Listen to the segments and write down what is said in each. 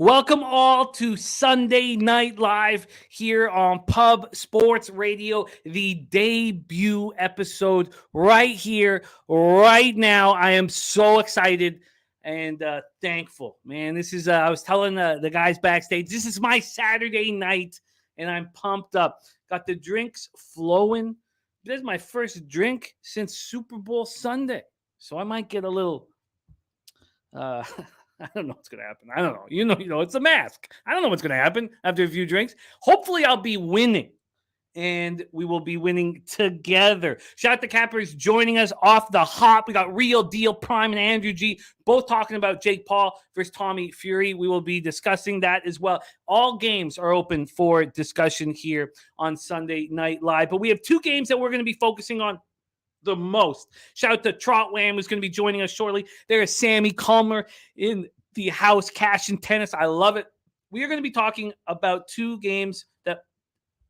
Welcome all to Sunday Night Live here on Pub Sports Radio, the debut episode right here, right now. I am so excited and thankful, man. This is, I was telling the guys backstage, this is my Saturday night and I'm pumped up. Got the drinks flowing. This is my first drink since Super Bowl Sunday. So I might get a little, I don't know what's going to happen. I don't know. You know, it's a mask. I don't know what's going to happen after a few drinks. Hopefully I'll be winning and we will be winning together. Shout out to Cappers joining us off the hop. We got Real Deal Prime and Andrew G both talking about Jake Paul versus Tommy Fury. We will be discussing that as well. All games are open for discussion here on Sunday Night Live, but we have two games that we're going to be focusing on the most. Shout out to Trot Wam, who's going to be joining us shortly. There is Sammy Calmer in the house, Cash and Tennis. I love it. We are going to be talking about two games that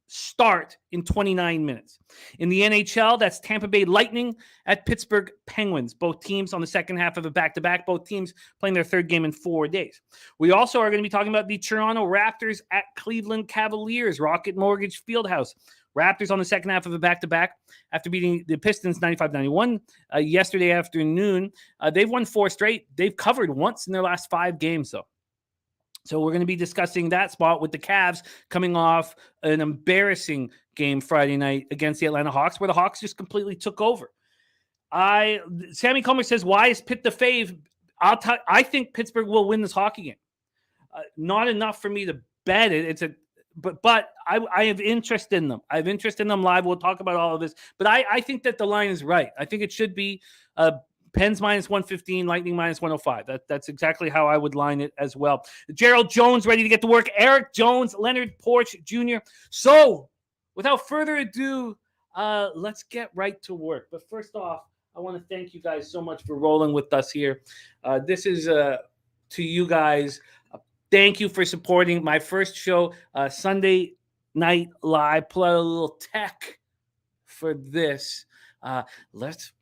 start in 29 minutes. In the NHL, that's Tampa Bay Lightning at Pittsburgh Penguins. Both teams on the second half of a back-to-back. Both teams playing their third game in 4 days. We also are going to be talking about the Toronto Raptors at Cleveland Cavaliers, Rocket Mortgage Fieldhouse. Raptors on the second half of a back-to-back after beating the Pistons 95-91 yesterday afternoon. They've won 4 straight. They've covered once in their last 5 games, though. So we're going to be discussing that spot with the Cavs coming off an embarrassing game Friday night against the Atlanta Hawks, where the Hawks just completely took over. Sammy Comer says, why is Pitt the fave? I think Pittsburgh will win this hockey game. Not enough for me to bet it. But I have interest in them. I have interest in them live. We'll talk about all of this. But I think that the line is right. I think it should be Pens minus 115, Lightning minus 105. That's exactly how I would line it as well. Gerald Jones ready to get to work. Eric Jones, Leonard Porch Jr. So without further ado, let's get right to work. But first off, I want to thank you guys so much for rolling with us here. This is to you guys. Thank you for supporting my first show, Sunday Night Live. Pull out a little tech for this. Let's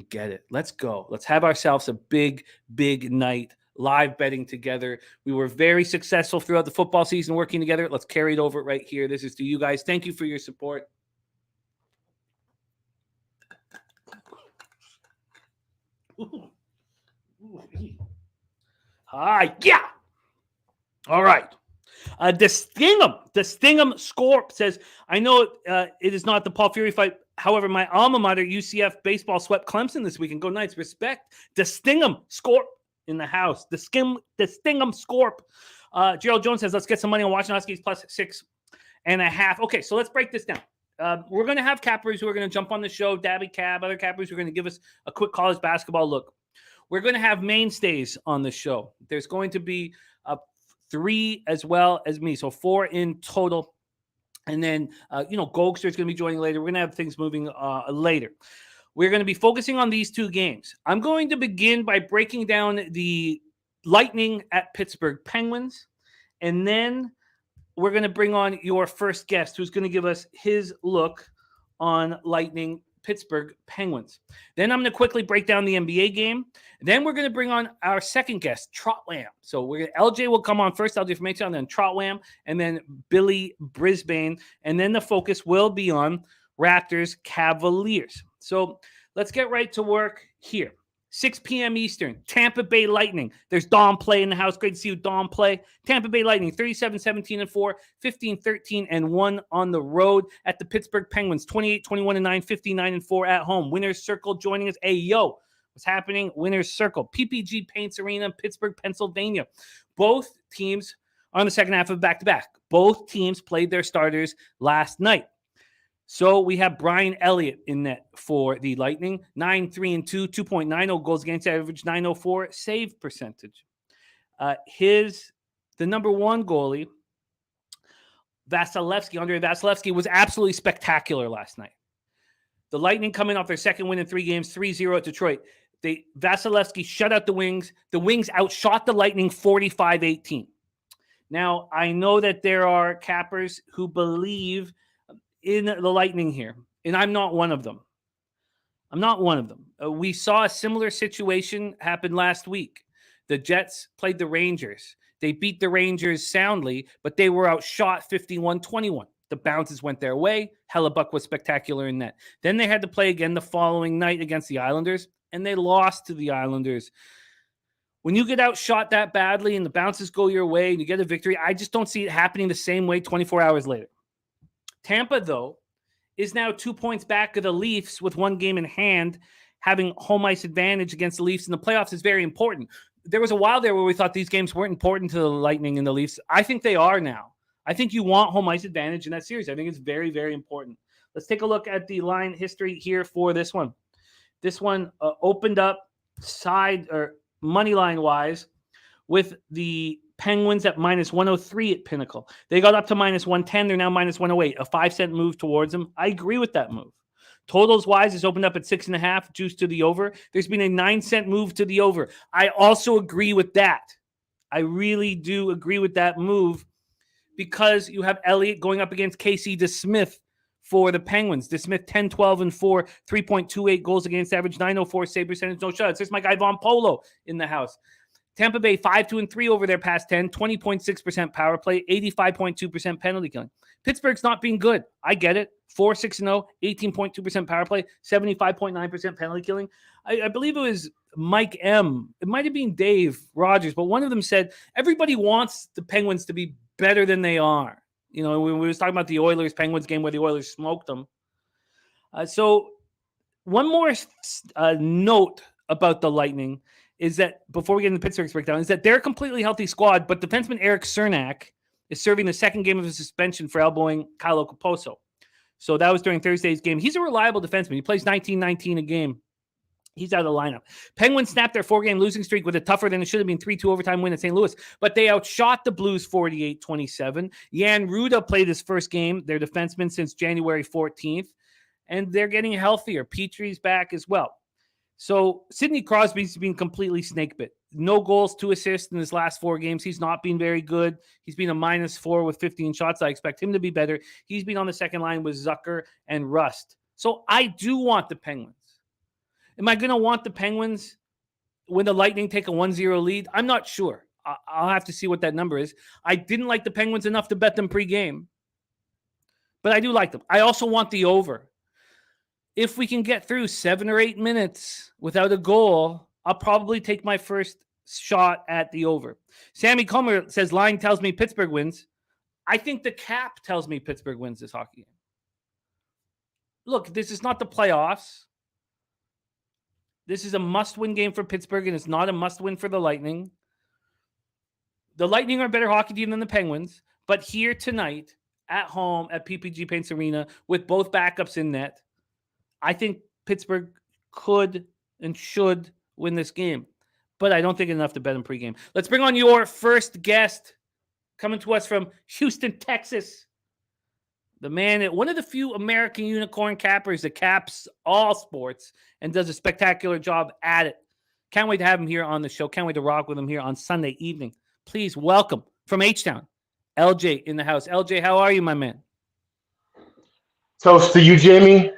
get it. Let's go. Let's have ourselves a big, big night live betting together. We were very successful throughout the football season working together. Let's carry it over right here. This is to you guys. Thank you for your support. Ooh. Hi, yeah. All right. The Stingham Scorp says, I know it is not the Paul Fury fight. However, my alma mater, UCF baseball, swept Clemson this weekend. Go Knights. Respect. The Stingham Scorp in the house. The Stingham Scorp. Gerald Jones says, let's get some money on watching Huskies plus 6.5. Okay, so let's break this down. We're going to have cappers who are going to jump on the show, Dabby Cab, other cappers who are going to give us a quick college basketball look. We're going to have mainstays on the show. There's going to be 3 as well as me, so 4 in total. And then, Gogster is going to be joining later. We're going to have things moving later. We're going to be focusing on these 2 games. I'm going to begin by breaking down the Lightning at Pittsburgh Penguins. And then we're going to bring on your first guest who's going to give us his look on Lightning Pittsburgh Penguins. Then I'm going to quickly break down the NBA game. Then we're going to bring on our second guest, Trot Wam. So LJ will come on first, LJ from HTown, then Trot Wam, and then Billy Brisbane. And then the focus will be on Raptors Cavaliers. So let's get right to work here. 6 p.m. Eastern, Tampa Bay Lightning. There's Dom Play in the house. Great to see you, Dom Play. Tampa Bay Lightning, 37-17-4, 15-13-1 on the road at the Pittsburgh Penguins, 28-21-9, 59-4 at home. Winners Circle joining us. Hey, yo, what's happening? Winners Circle, PPG Paints Arena, Pittsburgh, Pennsylvania. Both teams are on the second half of back-to-back. Both teams played their starters last night. So we have Brian Elliott in net for the Lightning, 9-3-2, 2.90 goals against average, 904 save percentage. The number 1 goalie, Andrei Vasilevsky, was absolutely spectacular last night. The Lightning coming off their second win in 3 games, 3-0 at Detroit. Vasilevsky shut out the Wings. The Wings outshot the Lightning 45-18. Now, I know that there are cappers who believe in the Lightning here, and I'm not one of them. We saw a similar situation happen last week. The Jets played the Rangers. They beat the Rangers soundly, but they were outshot 51-21. The bounces went their way. Hellebuck was spectacular in net. Then they had to play again the following night against the Islanders, and they lost to the Islanders. When you get outshot that badly and the bounces go your way and you get a victory, I just don't see it happening the same way 24 hours later. Tampa, though, is now 2 points back of the Leafs with 1 game in hand. Having home ice advantage against the Leafs in the playoffs is very important. There was a while there where we thought these games weren't important to the Lightning and the Leafs. I think they are now. I think you want home ice advantage in that series. I think it's very, very important. Let's take a look at the line history here for this one. This one opened up side or money line wise with the Penguins at -103 at Pinnacle. They got up to -110. They're now -108, a 5-cent move towards them. I agree with that move. Totals wise is opened up at 6.5, juice to the over. There's been a 9-cent move to the over. I also agree with that. I really do agree with that move because you have Elliott going up against Casey DeSmith for the Penguins. DeSmith 10-12-4, 3.28 goals against average, 904 save percentage, no shots. There's my guy Von Polo in the house. Tampa Bay 5-2-3 over their past 10, 20.6% power play, 85.2% penalty killing. Pittsburgh's not being good. I get it. 4-6-0, 18.2% power play, 75.9% penalty killing. I believe it was Mike M. It might have been Dave Rogers, but one of them said everybody wants the Penguins to be better than they are. You know, when we was talking about the Oilers-Penguins game where the Oilers smoked them. So one more note about the Lightning is that, before we get into Pittsburgh's breakdown, is that they're a completely healthy squad, but defenseman Eric Cernak is serving the second game of his suspension for elbowing Kyle Okposo. So that was during Thursday's game. He's a reliable defenseman. He plays 19-19 a game. He's out of the lineup. Penguins snapped their 4-game losing streak with a tougher than it should have been 3-2 overtime win at St. Louis, but they outshot the Blues 48-27. Jan Ruda played his first game, their defenseman, since January 14th, and they're getting healthier. Petrie's back as well. So Sidney Crosby's been completely snake bit. No goals, 2 assists in his last 4 games. He's not been very good. He's been a -4 with 15 shots. I expect him to be better. He's been on the second line with Zucker and Rust. So I do want the Penguins. Am I going to want the Penguins when the Lightning take a 1-0 lead? I'm not sure. I'll have to see what that number is. I didn't like the Penguins enough to bet them pregame, but I do like them. I also want the over. If we can get through 7 or 8 minutes without a goal, I'll probably take my first shot at the over. Sammy Comer says, line tells me Pittsburgh wins. I think the cap tells me Pittsburgh wins this hockey game. Look, this is not the playoffs. This is a must-win game for Pittsburgh, and it's not a must-win for the Lightning. The Lightning are a better hockey team than the Penguins, but here tonight, at home at PPG Paints Arena, with both backups in net, I think Pittsburgh could and should win this game, but I don't think enough to bet them pregame. Let's bring on your first guest, coming to us from Houston, Texas. The man, one of the few American unicorn cappers that caps all sports and does a spectacular job at it. Can't wait to have him here on the show. Can't wait to rock with him here on Sunday evening. Please welcome from HTown, LJ in the house. LJ, how are you, my man? Toast to you, Jimmy.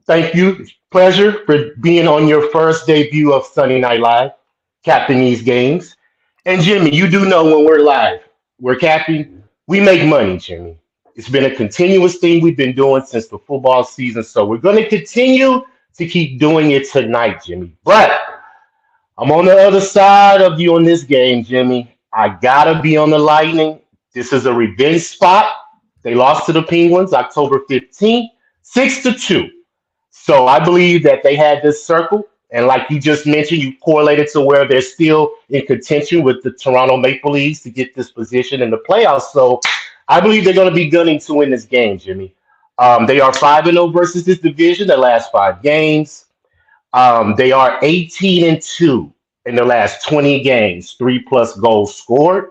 Thank you. Pleasure for being on your first debut of Sunday Night Live, capping these games. And Jimmy, you do know when we're live, we're capping, we make money, Jimmy. It's been a continuous thing we've been doing since the football season, so we're going to continue to keep doing it tonight, Jimmy. But I'm on the other side of you on this game, Jimmy. I got to be on the Lightning. This is a revenge spot. They lost to the Penguins October 15th, 6-2. So I believe that they had this circle. And like you just mentioned, you correlated to where they're still in contention with the Toronto Maple Leafs to get this position in the playoffs. So I believe they're going to be gunning to win this game, Jimmy. They are 5-0 versus this division the last 5 games. They are 18-2 in the last 20 games, 3+ goals scored,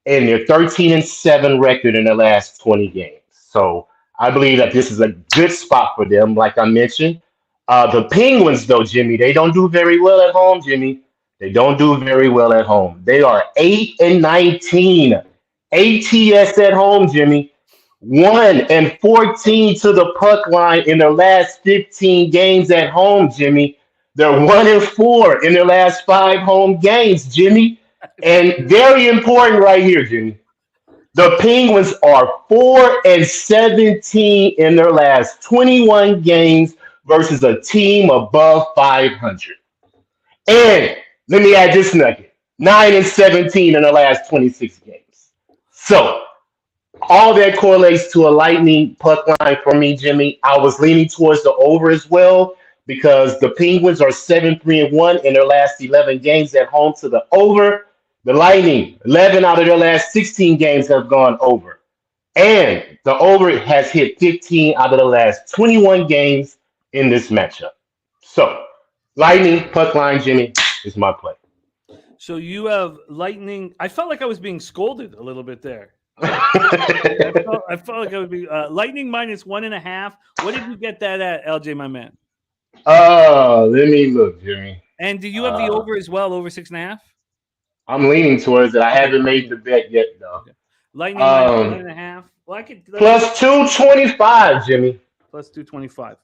and they're 13-7 record in the last 20 games. So I believe that this is a good spot for them, like I mentioned. The Penguins, though, Jimmy, they don't do very well at home, Jimmy. They don't do very well at home. They are 8-19. ATS at home, Jimmy. 1-14 to the puck line in their last 15 games at home, Jimmy. They're 1-4 in their last 5 home games, Jimmy. And very important right here, Jimmy. The Penguins are 4-17 in their last 21 games versus a team above 500. And let me add this nugget: 9-17 in the last 26 games. So all that correlates to a Lightning puck line for me, Jimmy. I was leaning towards the over as well because the Penguins are 7-3-1 in their last 11 games at home to the over. The Lightning, 11 out of their last 16 games have gone over. And the over has hit 15 out of the last 21 games in this matchup. So, Lightning, puck line, Jimmy, is my play. So you have Lightning. I felt like I was being scolded a little bit there. I felt like I would be Lightning -1.5. What did you get that at, LJ, my man? Let me look, Jimmy. And do you have the over as well, over 6.5? I'm leaning towards it. I haven't made the bet yet, though. Okay. Lightning -1.5. Well, I could plus 225, Jimmy. Plus 225.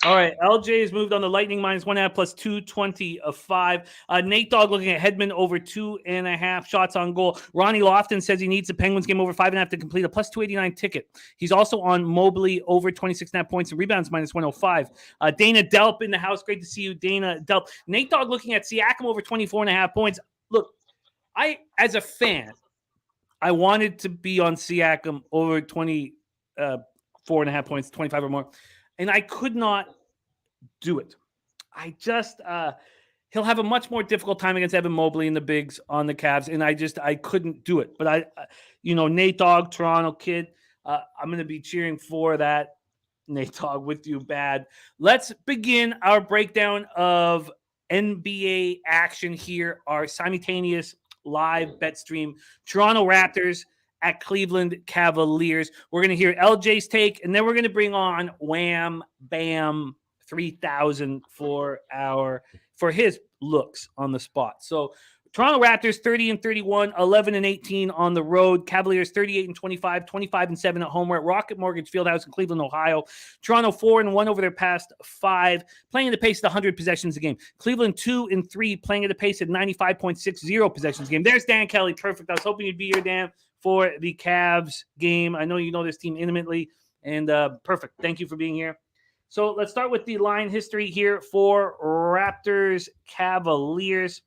All right, LJ has moved on the Lightning -1.5 plus 225. Nate Dogg looking at Hedman over 2.5 shots on goal. Ronnie Lofton says he needs the Penguins game over 5.5 to complete a plus 289 ticket. He's also on Mobley over 26.5 points and rebounds -105. Dana Delp in the house. Great to see you, Dana Delp. Nate Dogg looking at Siakam over 24.5 points. Look, as a fan, I wanted to be on Siakam over 24.5 points, 25 or more. And I could not do it. I just he'll have a much more difficult time against Evan Mobley and the bigs on the Cavs, and I couldn't do it. But Nate Dogg, Toronto kid, I'm going to be cheering for that. Nate Dogg with you bad. Let's begin our breakdown of NBA action here. Our simultaneous live bet stream: Toronto Raptors at Cleveland Cavaliers. We're going to hear LJ's take, and then we're going to bring on Wham Bam 3000 for his looks on the spot. So Toronto Raptors 30-31, 11-18 on the road. Cavaliers 38-25, 25-7 at home. We're at Rocket Mortgage Fieldhouse in Cleveland, Ohio. Toronto 4-1 over their past 5, playing at the pace of 100 possessions a game. Cleveland 2-3, playing at the pace of 95.60 possessions a game. There's Dan Kelly. Perfect. I was hoping you'd be here, Dan, for the Cavs game. I know you know this team intimately, and perfect. Thank you for being here. So let's start with the line history here for Raptors Cavaliers.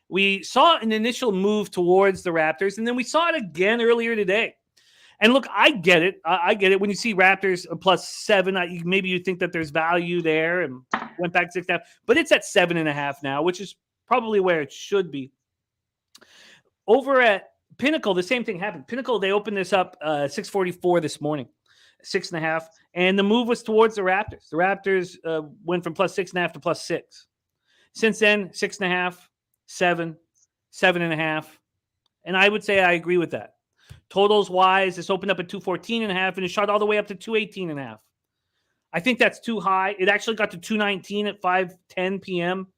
We saw an initial move towards the Raptors, and then we saw it again earlier today. And look, I get it. I get it. When you see Raptors +7, maybe you think that there's value there, and went back 6.5. But it's at 7.5 now, which is probably where it should be. Over at Pinnacle, the same thing happened. Pinnacle, they opened this up 6:44 this morning, 6.5, and the move was towards the Raptors. The Raptors went from +6.5 to +6. Since then, 6.5, 7, 7.5, and I would say I agree with that. Totals wise, this opened up at 214.5 and it shot all the way up to 218.5. I think that's too high. It actually got to 219 at 5:10 p.m.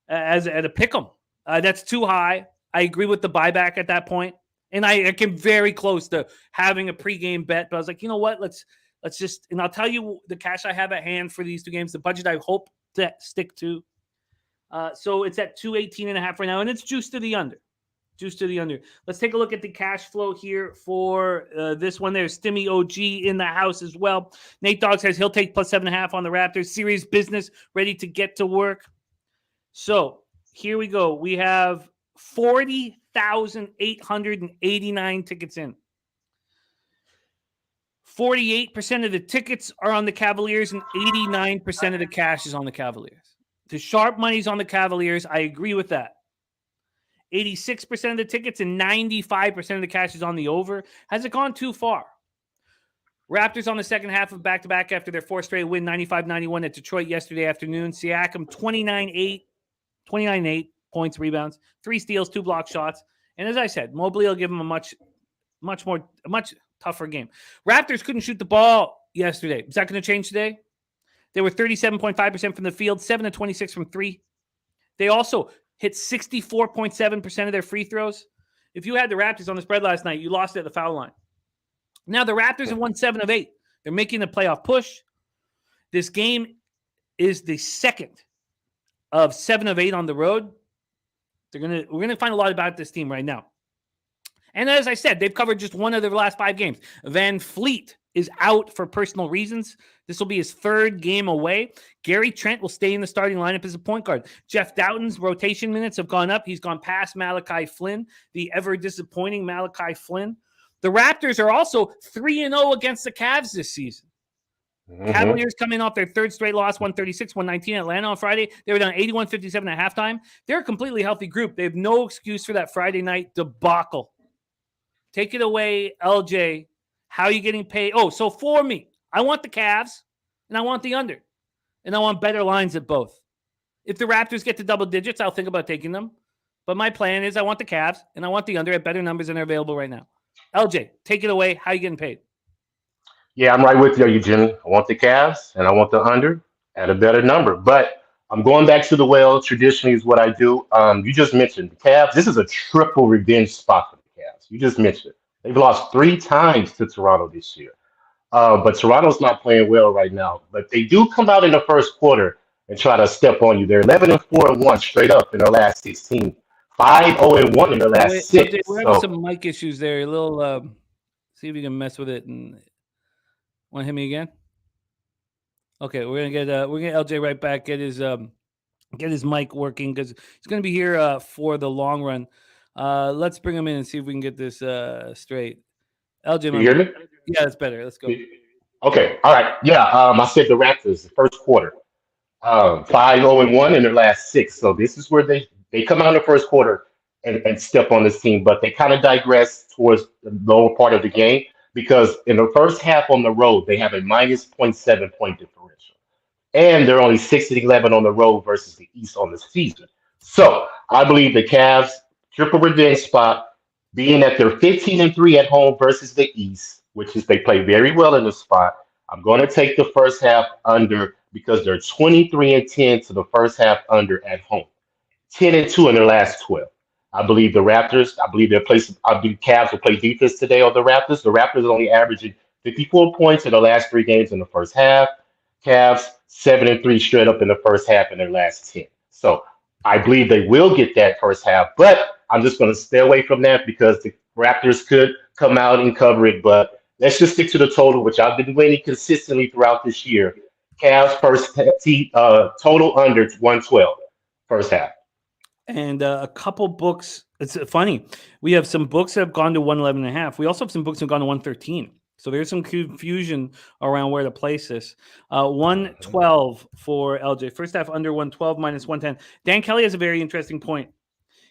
As at a pick'em. That's too high. I agree with the buyback at that point. And I came very close to having a pregame bet, but I was like, you know what? Let's just, and I'll tell you the cash I have at hand for these two games, the budget I hope to stick to. So it's at 218.5 right now, and it's juiced to the under. Juiced to the under. Let's take a look at the cash flow here for this one. There's Stimmy OG in the house as well. Nate Dogg says he'll take +7.5 on the Raptors. Serious business, ready to get to work. So here we go. We have 40,889 tickets in. 48% of the tickets are on the Cavaliers, and 89% of the cash is on the Cavaliers. The sharp money's on the Cavaliers. I agree with that. 86% of the tickets and 95% of the cash is on the over. Has it gone too far? Raptors on the second half of back-to-back after their 4th straight win, 95-91 at Detroit yesterday afternoon. Siakam, 29-8 points, rebounds, 3 steals, 2 block shots. And as I said, Mobley will give him a much tougher game. Raptors couldn't shoot the ball yesterday. Is that going to change today? They were 37.5% from the field, 7 of 26 from 3. They also hit 64.7% of their free throws. If you had the Raptors on the spread last night, you lost it at the foul line. Now the Raptors have won 7 of 8. They're making a playoff push. This game is the second of 7 of 8 on the road. We're gonna find a lot about this team right now. And as I said, they've covered just one of their last 5 games. Van Fleet is out for personal reasons. This will be his 3rd game away. Gary Trent will stay in the starting lineup as a point guard. Jeff Doughton's rotation minutes have gone up. He's gone past Malachi Flynn, the ever disappointing Malachi Flynn. The Raptors are also 3-0 against the Cavs this season. Cavaliers coming off their 3rd straight loss, 136-119 at Atlanta on Friday. They were down 81-57 at halftime. They're a completely healthy group. They have no excuse for that Friday night debacle. Take it away, LJ. How are you getting paid? Oh, so for me, I want the Cavs and I want the under. And I want better lines at both. If the Raptors get to double digits, I'll think about taking them. But my plan is I want the Cavs and I want the under at better numbers than are available right now. LJ, take it away. How are you getting paid? Yeah, I'm right with you, Jimmy. I want the Cavs and I want the under at a better number. But I'm going back to the well. Traditionally is what I do. You just mentioned the Cavs. This is a triple revenge spot for the Cavs. You just mentioned it. They've lost 3 times to Toronto this year. But Toronto's not playing well right now. But they do come out in the first quarter and try to step on you. They're 11-4-1 straight up in their last 16. 5-0-1 in their last 6. LJ, we're having some mic issues there. A little, see if we can mess with it. And want to hit me again? Okay, we're gonna get LJ right back. Get his mic working because he's gonna be here for the long run. Let's bring him in and see if we can get this straight. LJ, you hear me? Yeah, that's better. Let's go. Okay, all right. Yeah, I said the Raptors, the first quarter, 5-0-1 in their last 6. So this is where they come out in the first quarter and step on this team, but they kind of digress towards the lower part of the game because in the first half on the road, they have a minus -0.7 point differential. And they're only 6-11 on the road versus the East on the season. So I believe the Cavs triple revenge spot, being that they're 15-3 at home versus the East, which is they play very well in the spot. I'm going to take the first half under because they're 23-10 to the first half under at home, 10-2 in their last 12. I believe the Raptors. I believe Cavs will play defense today on the Raptors. The Raptors are only averaging 54 points in the last 3 games in the first half. Cavs 7-3 straight up in the first half in their last 10. So I believe they will get that first half, but I'm just going to stay away from that because the Raptors could come out and cover it. But let's just stick to the total, which I've been winning consistently throughout this year. Cavs total under 112 first half. And a couple books. It's funny. We have some books that have gone to 111.5. We also have some books that have gone to 113. So there's some confusion around where to place this. 112 for LJ. First half under 112 minus 110. Dan Kelly has a very interesting point.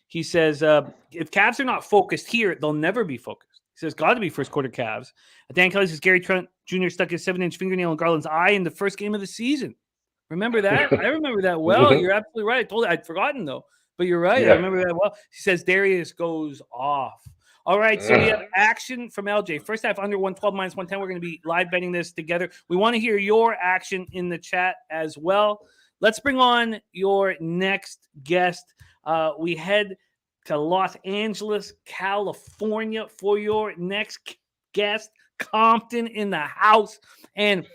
He says, if Cavs are not focused here, they'll never be focused. He says, got to be first quarter Cavs. Dan Kelly says, Gary Trent Jr. stuck his 7-inch fingernail in Garland's eye in the first game of the season. Remember that? I remember that well. You're absolutely right. I'd forgotten, though. But you're right. Yeah. I remember that well. He says, Darius goes off. All right, so we have action from LJ. First half under 112 minus 110. We're going to be live betting this together. We want to hear your action in the chat as well. Let's bring on your next guest. We head to Los Angeles, California for your next guest, Compton in the house. And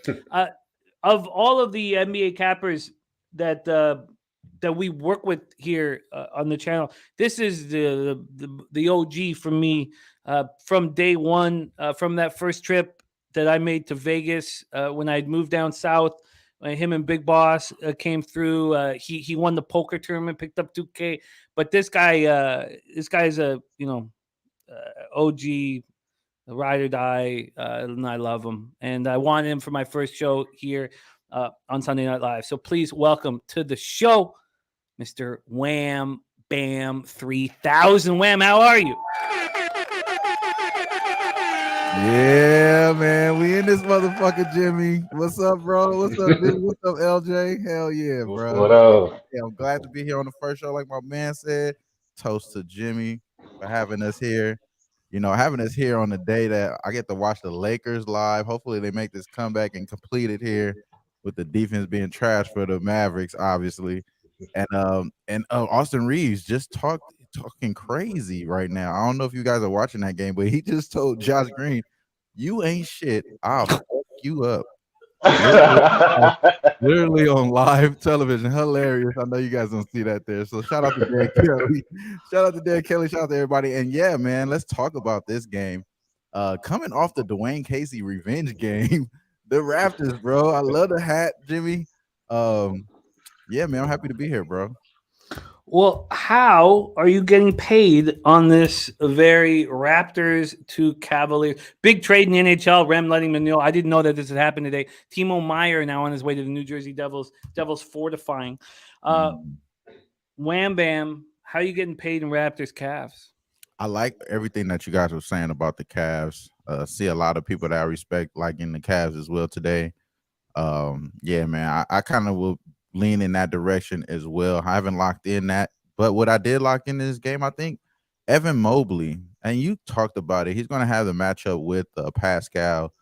of all of the NBA cappers that we work with here on the channel, this is the OG for me from day one, from that first trip that I made to Vegas when I'd moved down south. Him and Big Boss came through. He won the poker tournament, picked up 2K. But this guy's a OG, ride or die, and I love him. And I wanted him for my first show here on Sunday Night Live. So please welcome to the show, Mr. Wham Bam 3000. Wham, how are you? Yeah, man, we in this motherfucker, Jimmy. What's up, bro? What's up, dude? What's up, LJ? Hell yeah, bro. What up? Yeah, I'm glad to be here on the first show, like my man said. Toast to Jimmy for having us here. You know, having us here on the day that I get to watch the Lakers live. Hopefully they make this comeback and complete it here with the defense being trash for the Mavericks, obviously. And Austin Reeves just talking crazy right now. I don't know if you guys are watching that game, but he just told Josh Green, "You ain't shit. I'll fuck you up." Literally on live television. Hilarious. I know you guys don't see that there. So shout out to Dan Kelly. Shout out to Dan Kelly. Shout out to everybody. And yeah, man, let's talk about this game. Coming off the Dwayne Casey revenge game, the Raptors, bro. I love the hat, Jimmy. Yeah, man, I'm happy to be here, bro. Well, how are you getting paid on this very Raptors to Cavaliers? Big trade in the NHL, Rem letting Manil. I didn't know that this had happened today. Timo Meyer now on his way to the New Jersey Devils. Devils fortifying. Wham Bam, how are you getting paid in Raptors Cavs? I like everything that you guys were saying about the Cavs. See a lot of people that I respect liking the Cavs as well today. Yeah, man, I kind of will lean in that direction as well. I haven't locked in that, but what I did lock in this game, I think Evan Mobley, and you talked about it, he's going to have the matchup with Pascal,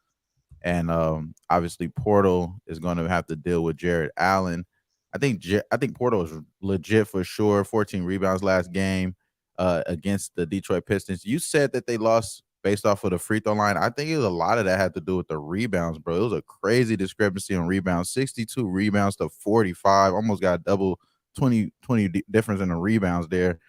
and obviously Portal is going to have to deal with Jared Allen. I think Portal is legit for sure. 14 rebounds last game against the Detroit Pistons. You said that they lost based off of the free throw line. I think it was a lot of that had to do with the rebounds, bro. It was a crazy discrepancy on rebounds. 62 rebounds to 45. Almost got a double 20 difference in the rebounds there.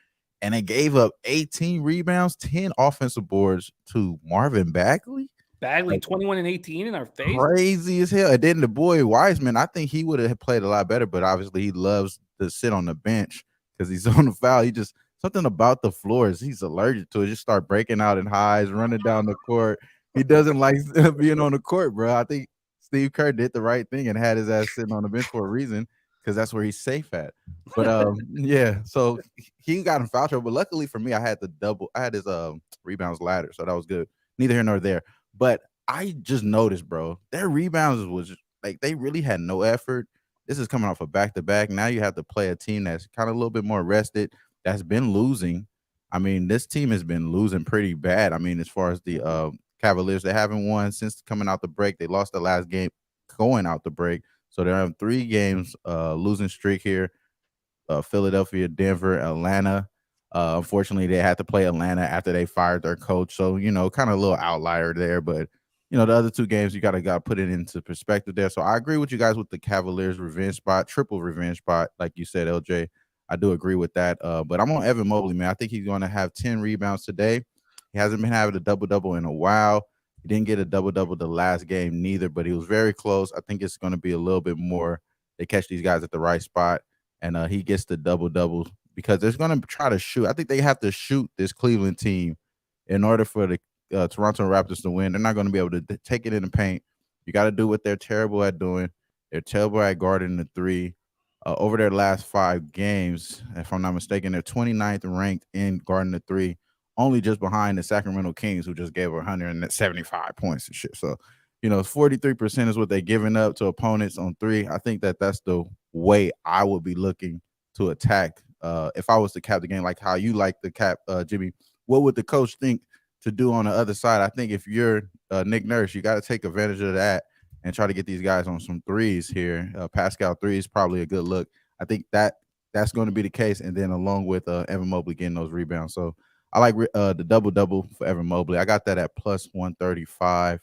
And they gave up 18 rebounds, 10 offensive boards to Marvin Bagley. Bagley, 21 and 18 in our face. Crazy as hell. And then the boy Wiseman, I think he would have played a lot better, but obviously he loves to sit on the bench because he's on the foul. He just something about the floors. He's allergic to it. Just start breaking out in highs, running down the court. He doesn't like being on the court, bro. I think Steve Kerr did the right thing and had his ass sitting on the bench for a reason because that's where he's safe at. But yeah, so he got in foul trouble. But luckily for me, I had his rebounds ladder, so that was good. Neither here nor there. But I just noticed, bro, their rebounds was like they really had no effort. This is coming off a back-to-back. Now you have to play a team that's kind of a little bit more rested, that's been losing. I mean, this team has been losing pretty bad. I mean, as far as the Cavaliers, they haven't won since coming out the break. They lost the last game going out the break. So they're on 3 games losing streak here. Philadelphia, Denver, Atlanta. Unfortunately, they had to play Atlanta after they fired their coach. So, kind of a little outlier there. But, the other 2 games, you got to put it into perspective there. So I agree with you guys with the Cavaliers revenge spot, triple revenge spot, like you said, LJ. I do agree with that. But I'm on Evan Mobley, man. I think he's going to have 10 rebounds today. He hasn't been having a double-double in a while. He didn't get a double-double the last game neither, but he was very close. I think it's going to be a little bit more. They catch these guys at the right spot, and he gets the double-double because they're going to try to shoot. I think they have to shoot this Cleveland team in order for the Toronto Raptors to win. They're not going to be able to take it in the paint. You got to do what they're terrible at doing. They're terrible at guarding the 3. Over their last 5 games, if I'm not mistaken, they're 29th ranked in guarding the 3, only just behind the Sacramento Kings, who just gave 175 points and shit. So, 43% is what they're giving up to opponents on 3. I think that's the way I would be looking to attack. If I was to cap the game, like how you like the cap, Jimmy, what would the coach think to do on the other side? I think if you're Nick Nurse, you got to take advantage of that and try to get these guys on some threes here. Pascal 3 is probably a good look. I think that's going to be the case, and then along with Evan Mobley getting those rebounds. So I like the double-double for Evan Mobley. I got that at plus 135.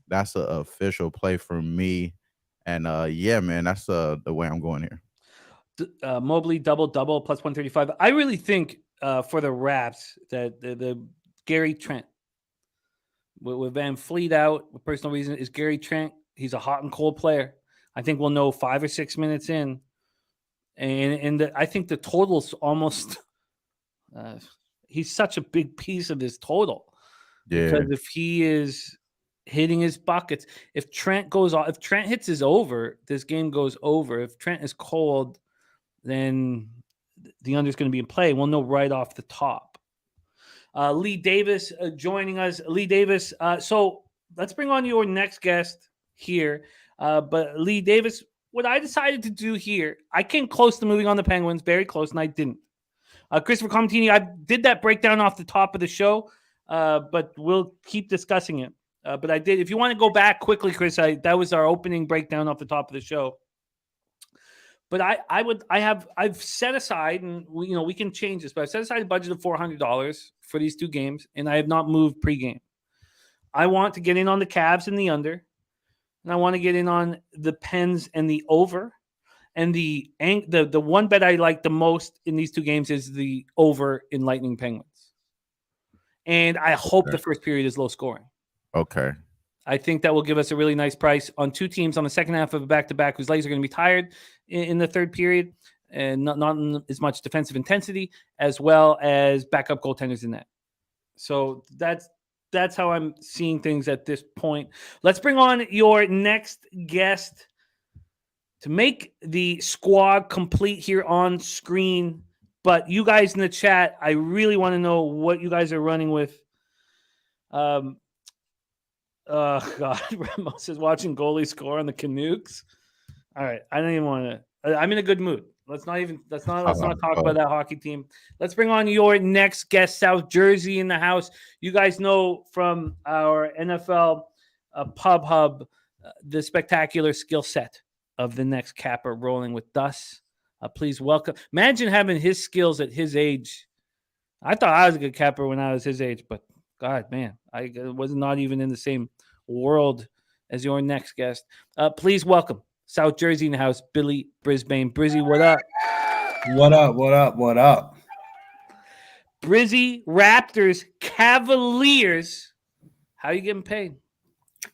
That's an official play for me. And, yeah, man, that's the way I'm going here. Mobley double-double plus 135. I really think for the Raps that the Gary Trent, with Van Fleet out, for personal reason, is Gary Trent. He's a hot and cold player. I think we'll know 5 or 6 minutes in. And I think the total's almost he's such a big piece of this total. Yeah. Because if he is hitting his buckets, if Trent goes off, if Trent hits his over, this game goes over. If Trent is cold, then the under is going to be in play. We'll know right off the top. Lee Davis joining us. Lee Davis. So let's bring on your next guest here. But Lee Davis, what I decided to do here, I came close to moving on the Penguins, very close, and I didn't. Christopher Comatini, I did that breakdown off the top of the show, but we'll keep discussing it. But I did. If you want to go back quickly, Chris, that was our opening breakdown off the top of the show. But I've set aside, and we can change this, but I've set aside a budget of $400 for these 2 games, and I have not moved pregame. I want to get in on the Cavs and the under. and I want to get in on the Pens and the over. And the one bet I like the most in these two games is the over in Lightning Penguins. And I hope the first period is low scoring. Okay. I think that will give us a really nice price on two teams on the second half of a back-to-back whose legs are going to be tired in the third period and not as much defensive intensity, as well as backup goaltenders in that. So that's how I'm seeing things at this point. Let's bring on your next guest to make the squad complete here on screen. But you guys in the chat, I really want to know what you guys are running with. God, Ramos is watching goalie score on the Canucks. All right, I don't even want to. I'm in a good mood. Let's not talk about that hockey team. Let's bring on your next guest, South Jersey in the house. You guys know from our NFL Pub Hub the spectacular skill set of the next capper rolling with us. Please welcome. Imagine having his skills at his age. I thought I was a good capper when I was his age, but God, man, I was not even in the same world as your next guest. Please welcome South Jersey in the house, Billy Brisbane. Brizzy, what up? What up? What up? What up? Brizzy, Raptors, Cavaliers. How are you getting paid?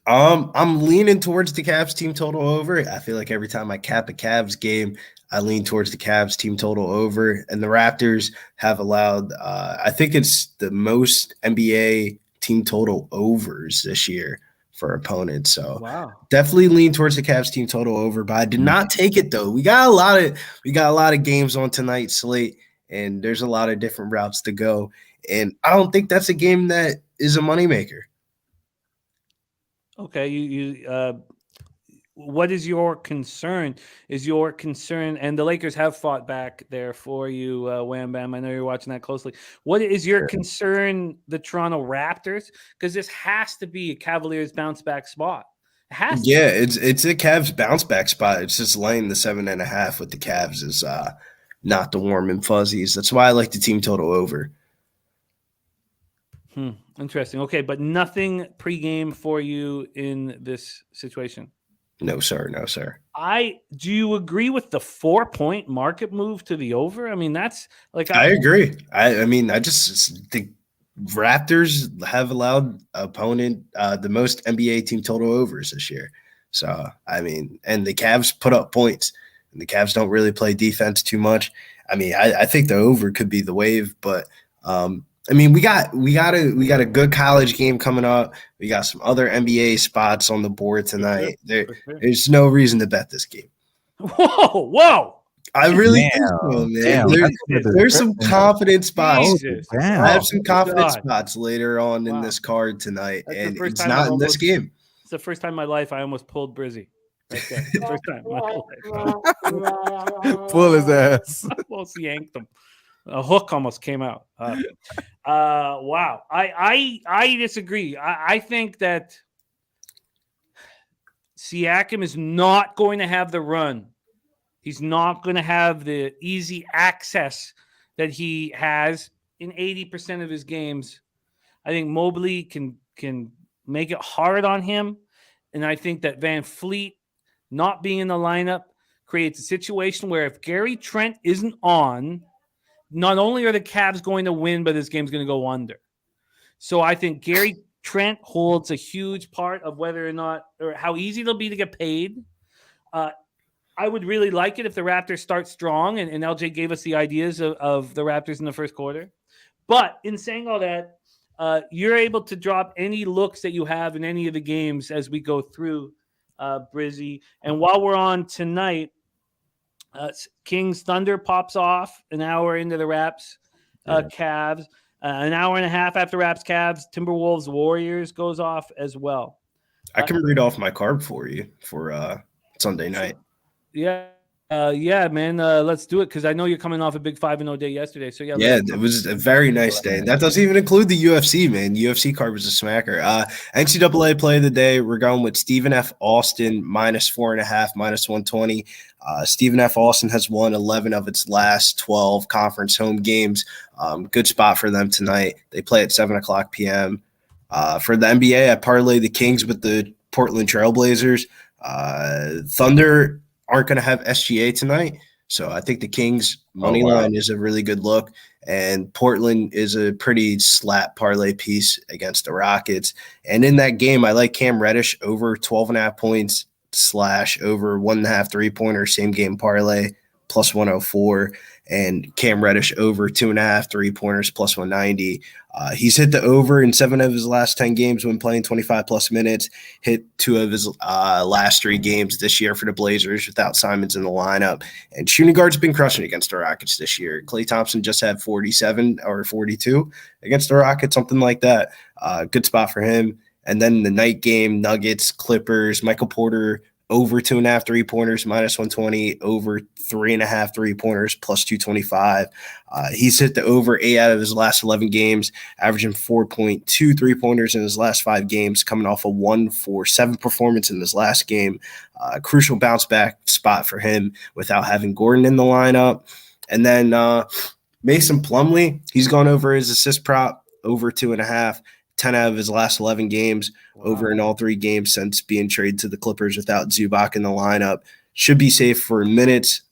I'm leaning towards the Cavs team total over. I feel like every time I cap a Cavs game, I lean towards the Cavs team total over. And the Raptors have allowed, I think it's the most NBA team total overs this year for opponents. So definitely lean towards the Cavs team total over. But I did not take it though. We got a lot of games on tonight's slate, and there's a lot of different routes to go. And I don't think that's a game that is a moneymaker. Okay, what is your concern? Is your concern, and the Lakers have fought back there for you, Wham Bam. I know you're watching that closely. What is your concern, the Toronto Raptors? Because this has to be a Cavaliers bounce back spot. It has to. Yeah, it's a Cavs bounce back spot. It's just laying the 7.5 with the Cavs is not the warm and fuzzies. That's why I like the team total over. Interesting. Okay, but nothing pregame for you in this situation. No, sir. No, sir. Do you agree with the 4-point market move to the over? I mean, that's like I agree. I mean, I just think Raptors have allowed opponent the most NBA team total overs this year. So I mean, and the Cavs put up points, and the Cavs don't really play defense too much. I mean, I think the over could be the wave, but I mean, we got a good college game coming up. We got some other NBA spots on the board tonight. There's no reason to bet this game. Whoa! I really think so, man. There's some confident spots. I have some confident spots later on in this card tonight, and it's not in this game. It's the first time in my life I almost pulled Brizzy. Right there. First time in my life. Pull his ass. I almost yanked him. A hook almost came out. Wow. I disagree. I think that Siakam is not going to have the run. He's not going to have the easy access that he has in 80% of his games. I think Mobley can make it hard on him. And I think that Van Fleet not being in the lineup creates a situation where if Gary Trent isn't on, not only are the Cavs going to win, but this game's going to go under. So I think Gary Trent holds a huge part of whether or not, or how easy it'll be to get paid. I would really like it if the Raptors start strong, and LJ gave us the ideas of the Raptors in the first quarter. But in saying all that, you're able to drop any looks that you have in any of the games as we go through, Brizzy. And while we're on tonight, Kings Thunder pops off an hour into the Raps Cavs. An hour and a half after Raps Cavs, Timberwolves Warriors goes off as well. I can read off my card for you for Sunday night. Yeah, man. Let's do it because I know you're coming off a big 5-0 day yesterday. So yeah, it was a very nice day. That doesn't even include the UFC, man. UFC card was a smacker. NCAA play of the day. We're going with Stephen F. Austin -4.5, -120. Stephen F. Austin has won 11 of its last 12 conference home games. Good spot for them tonight. They play at 7:00 p.m. For the NBA, I parlay the Kings with the Portland Trailblazers. Thunder aren't going to have SGA tonight, so I think the Kings money line is a really good look, and Portland is a pretty slap parlay piece against the Rockets. And in that game, I like Cam Reddish over 12.5 points / over 1.5 3-pointer, same game parlay plus 104, and Cam Reddish over 2.5 3-pointers plus 190. He's hit the over in 7 of his last 10 games when playing 25-plus minutes, hit 2 of his last 3 games this year for the Blazers without Simons in the lineup. And shooting guard's been crushing against the Rockets this year. Klay Thompson just had 47 or 42 against the Rockets, something like that. Good spot for him. And then the night game, Nuggets, Clippers, Michael Porter, over 2.5 3-pointers, minus 120, over 3.5 3-pointers, plus 225. He's hit the over 8 out of his last 11 games, averaging 4.2 3-pointers in his last 5 games, coming off a 1-for-7 performance in his last game. Crucial bounce back spot for him without having Gordon in the lineup. And then Mason Plumlee, he's gone over his assist prop, over 2.5. 10 out of his last 11 games, over in all 3 games since being traded to the Clippers without Zubac in the lineup. Should be safe for minutes.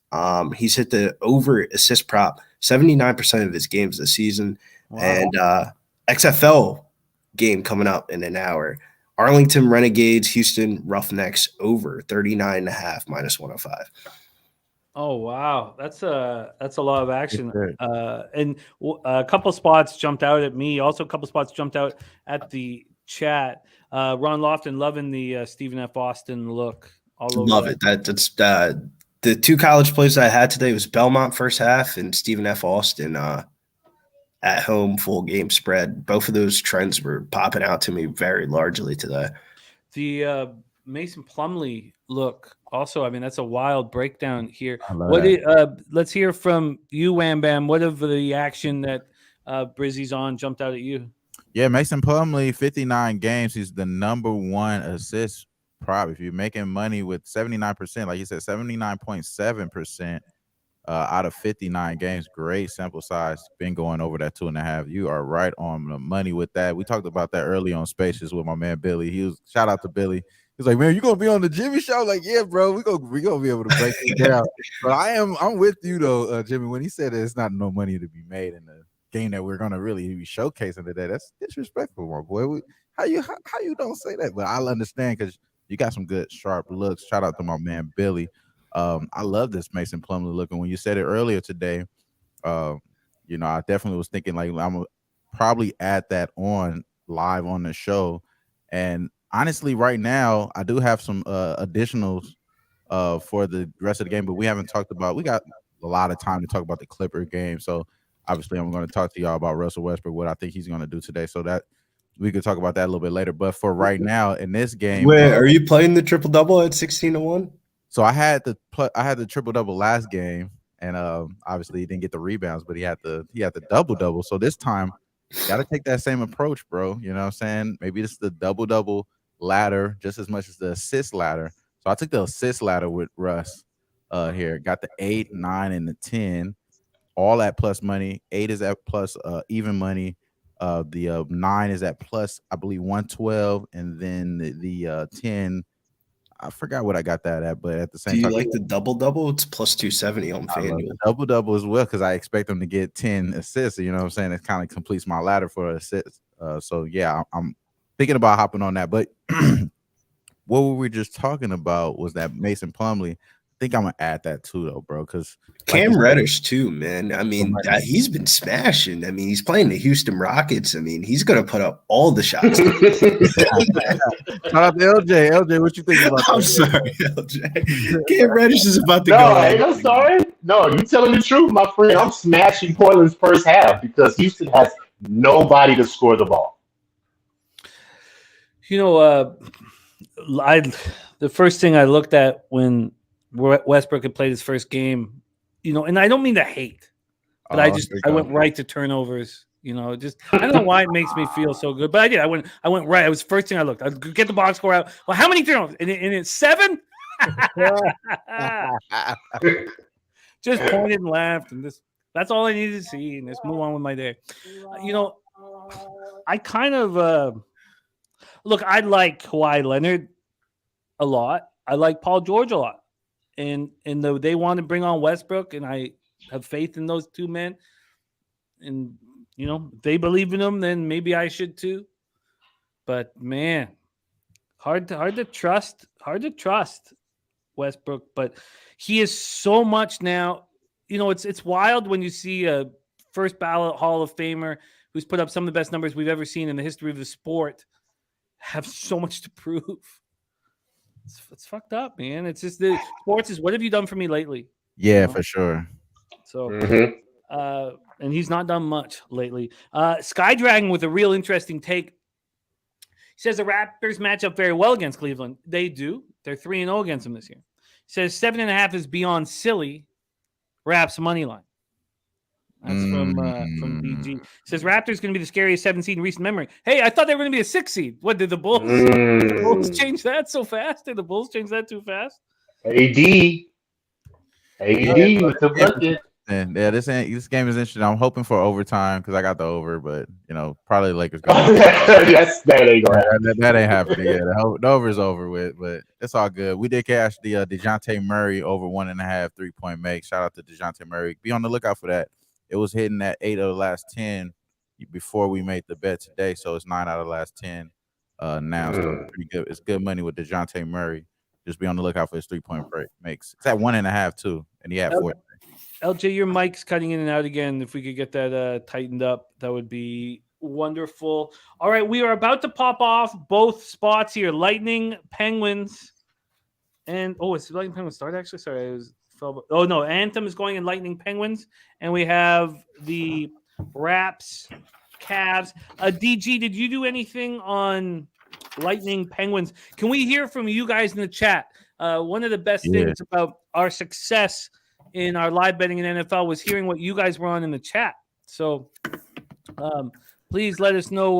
He's hit the over assist prop 79% of his games this season. Wow. And XFL game coming up in an hour. Arlington Renegades, Houston Roughnecks, over 39.5, minus 105. Oh wow, that's a lot of action, and a couple spots jumped out at me. Also, a couple spots jumped out at the chat. Ron Lofton loving the Stephen F. Austin look. All over. Love it. That's the 2 college plays I had today was Belmont first half and Stephen F. Austin at home full game spread. Both of those trends were popping out to me very largely today. The Mason Plumlee look. Also, I mean, that's a wild breakdown here. Let's hear from you, Wham Bam. What of the action that Brizzy's on jumped out at you? Yeah, Mason Plumlee, 59 games. He's the number 1 assist prop. If you're making money with 79%, like you said, 79.7% out of 59 games, great sample size. Been going over that 2.5. You are right on the money with that. We talked about that early on Spaces with my man Billy. Shout out to Billy. He's like, man, you gonna be on the Jimmy show? Like, yeah, bro, we gonna be able to break it down. But I'm with you though, Jimmy. When he said that it's not no money to be made in the game that we're gonna really be showcasing today, that's disrespectful, my boy. How you don't say that? But I'll understand because you got some good sharp looks. Shout out to my man Billy. I love this Mason Plumlee look. And when you said it earlier today, I definitely was thinking like I'm gonna probably add that on live on the show. And honestly, right now, I do have some additionals for the rest of the game, but we haven't talked about. We got a lot of time to talk about the Clipper game, so obviously, I'm going to talk to y'all about Russell Westbrook, what I think he's going to do today, so that we could talk about that a little bit later. But for right now, in this game, wait, are you playing the triple double at 16-1? So I had the triple double last game, and obviously he didn't get the rebounds, but he had the double double. So this time, got to take that same approach, bro. You know what I'm saying? Maybe this is the double double ladder just as much as the assist ladder. So I took the assist ladder with Russ here. Got the 8, 9, and the 10, all at plus money. 8 is at plus even money. The 9 is at plus, I believe, 112, and then the 10. I forgot what I got that at, but at the same time. Do you like the double-double? It's plus 270 on FanDuel. Double-double as well because I expect them to get 10 assists. You know what I'm saying? It kind of completes my ladder for assists. So, yeah, I'm thinking about hopping on that. But what we were just talking about was that Mason Plumlee. I think I'm going to add that too, though, bro, because Cam Reddish too, man. I mean, he's been smashing. I mean, he's playing the Houston Rockets. I mean, he's going to put up all the shots. Shout out to LJ. LJ, what you think about that? I'm sorry, LJ. Cam Reddish is about to go. I'm sorry. No, you telling the truth, my friend. I'm smashing Portland's first half because Houston has nobody to score the ball. You know, the first thing I looked at when Westbrook had played his first game, you know, and I don't mean to hate, but I went right to turnovers. You know, just I don't know why it makes me feel so good, but I did. I went right. It was the first thing I looked. I get the box score out. Well, how many turnovers? And it's 7. Just pointed and laughed, and that's all I needed to see, and just move on with my day. You know, I kind of look. I like Kawhi Leonard. a lot. I like Paul George a lot. And they want to bring on Westbrook, and I have faith in those two men. And, if they believe in them, then maybe I should too. But, man, hard to trust Westbrook. But he is so much now. It's wild when you see a first ballot Hall of Famer who's put up some of the best numbers we've ever seen in the history of the sport have so much to prove. It's fucked up, man. It's just the sports is what have you done for me lately? Yeah, for sure. So, and he's not done much lately. Sky Dragon with a real interesting take. He says the Raptors match up very well against Cleveland. They do. They're 3-0 against them this year. He says 7.5 is beyond silly. Raps money line. That's from BG. He says Raptors going to be the scariest 7 seed in recent memory. Hey, I thought they were going to be a 6 seed. What did the Bulls? The Bulls change that so fast? Did the Bulls change that too fast? AD with the bucket. And this game is interesting. I'm hoping for overtime because I got the over, but probably Lakers go. That ain't gonna happen. That ain't happening. Yeah, the over is over with, but it's all good. We did cash the DeJounte Murray over 1.5 3-point make. Shout out to DeJounte Murray. Be on the lookout for that. It was hitting at 8 of the last 10 before we made the bet today, so it's 9 out of the last 10 now. So pretty good. It's good money with DeJounte Murray. Just be on the lookout for his 3-point break makes. It's at 1.5 too, and he had 4. LJ, your mic's cutting in and out again. If we could get that tightened up, that would be wonderful. All right, we are about to pop off both spots here. Lightning, Penguins, and it's Lightning Penguins start actually. Sorry, Anthem is going in Lightning Penguins, and we have the Raps, Cavs. DG, did you do anything on Lightning Penguins? Can we hear from you guys in the chat? One of the best things about our success in our live betting in NFL was hearing what you guys were on in the chat. So please let us know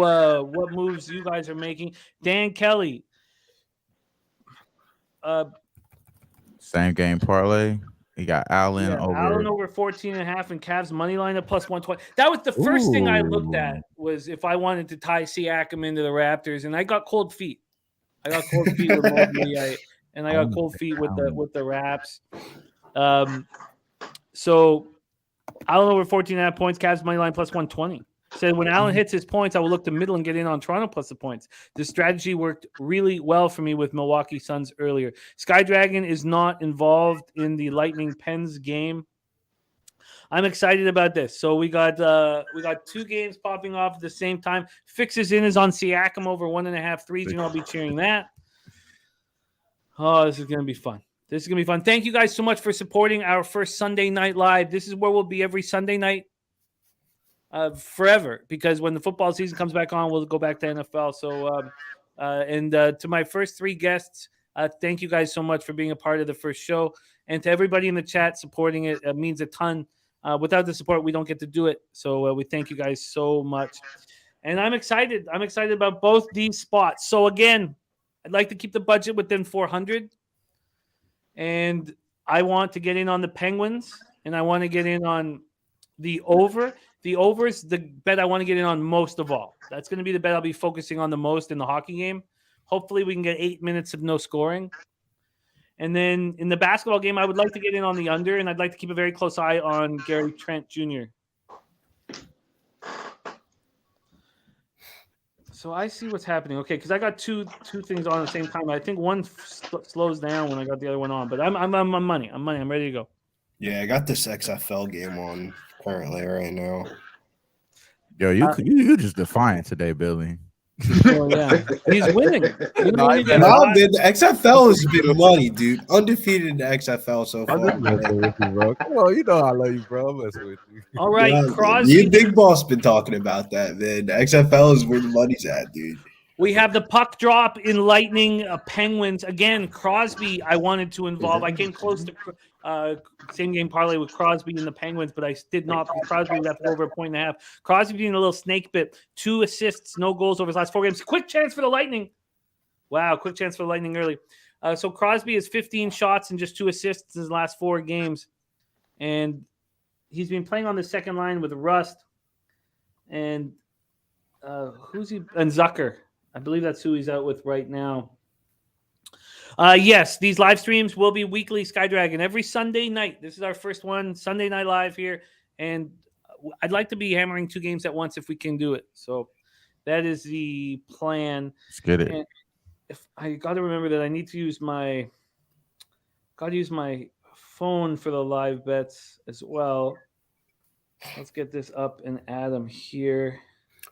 what moves you guys are making. Dan Kelly. Same game parlay. He got Allen over. Allen over 14.5 and Cavs money line at plus 120. That was the first thing I looked at was if I wanted to tie Siakam into the Raptors, and I got cold feet. I got cold feet with Mobley, and I got cold feet with the Raps. So Allen over 14.5 points, Cavs money line plus 120. Said when Allen hits his points, I will look to middle and get in on Toronto plus the points. This strategy worked really well for me with Milwaukee Suns earlier. Sky Dragon is not involved in the Lightning Pens game. I'm excited about this. So we got 2 games popping off at the same time. Fixes in is on Siakam over 1.5 threes. I'll be cheering that. Oh, this is going to be fun. This is going to be fun. Thank you guys so much for supporting our first Sunday Night Live. This is where we'll be every Sunday night forever, because when the football season comes back on, we'll go back to NFL. So, to my first 3 guests, thank you guys so much for being a part of the first show. And to everybody in the chat supporting it, it means a ton. Without the support, we don't get to do it. So we thank you guys so much. And I'm excited. I'm excited about both these spots. So again, I'd like to keep the budget within 400. And I want to get in on the Penguins, and I want to get in on the over. The over is the bet I want to get in on most of all. That's going to be the bet I'll be focusing on the most in the hockey game. Hopefully we can get 8 minutes of no scoring. And then in the basketball game, I would like to get in on the under, and I'd like to keep a very close eye on Gary Trent Jr. So I see what's happening. Okay, because I got two things on at the same time. I think one slows down when I got the other one on. But I'm money. I'm ready to go. Yeah, I got this XFL game on currently right now. Yo, you just defiant today, Billy. Oh, yeah. He's winning. The XFL has been money, dude. Undefeated in the XFL so far. I'm messing with you, bro. Come on, you know I love you, bro. I'm messing with you. All right, yeah, Crosby. You Big Boss been talking about that, man. The XFL is where the money's at, dude. We have the puck drop in Lightning Penguins. Again, Crosby I wanted to involve. I came close to same game parlay with Crosby and the Penguins, but I did not. Crosby left over 1.5. Crosby being a little snake bit. 2 assists, no goals over his last 4 games. Quick chance for the Lightning. Wow, quick chance for the Lightning early. So Crosby has 15 shots and just 2 assists in his last 4 games. And he's been playing on the second line with Rust. And who's he? And Zucker. I believe that's who he's out with right now. Yes, these live streams will be weekly. Sky Dragon every Sunday night. This is our first one, Sunday Night Live here, and I'd like to be hammering 2 games at once if we can do it. So that is the plan. Let's get it. And if I got to remember that I need to use my phone for the live bets as well. Let's get this up and add them here.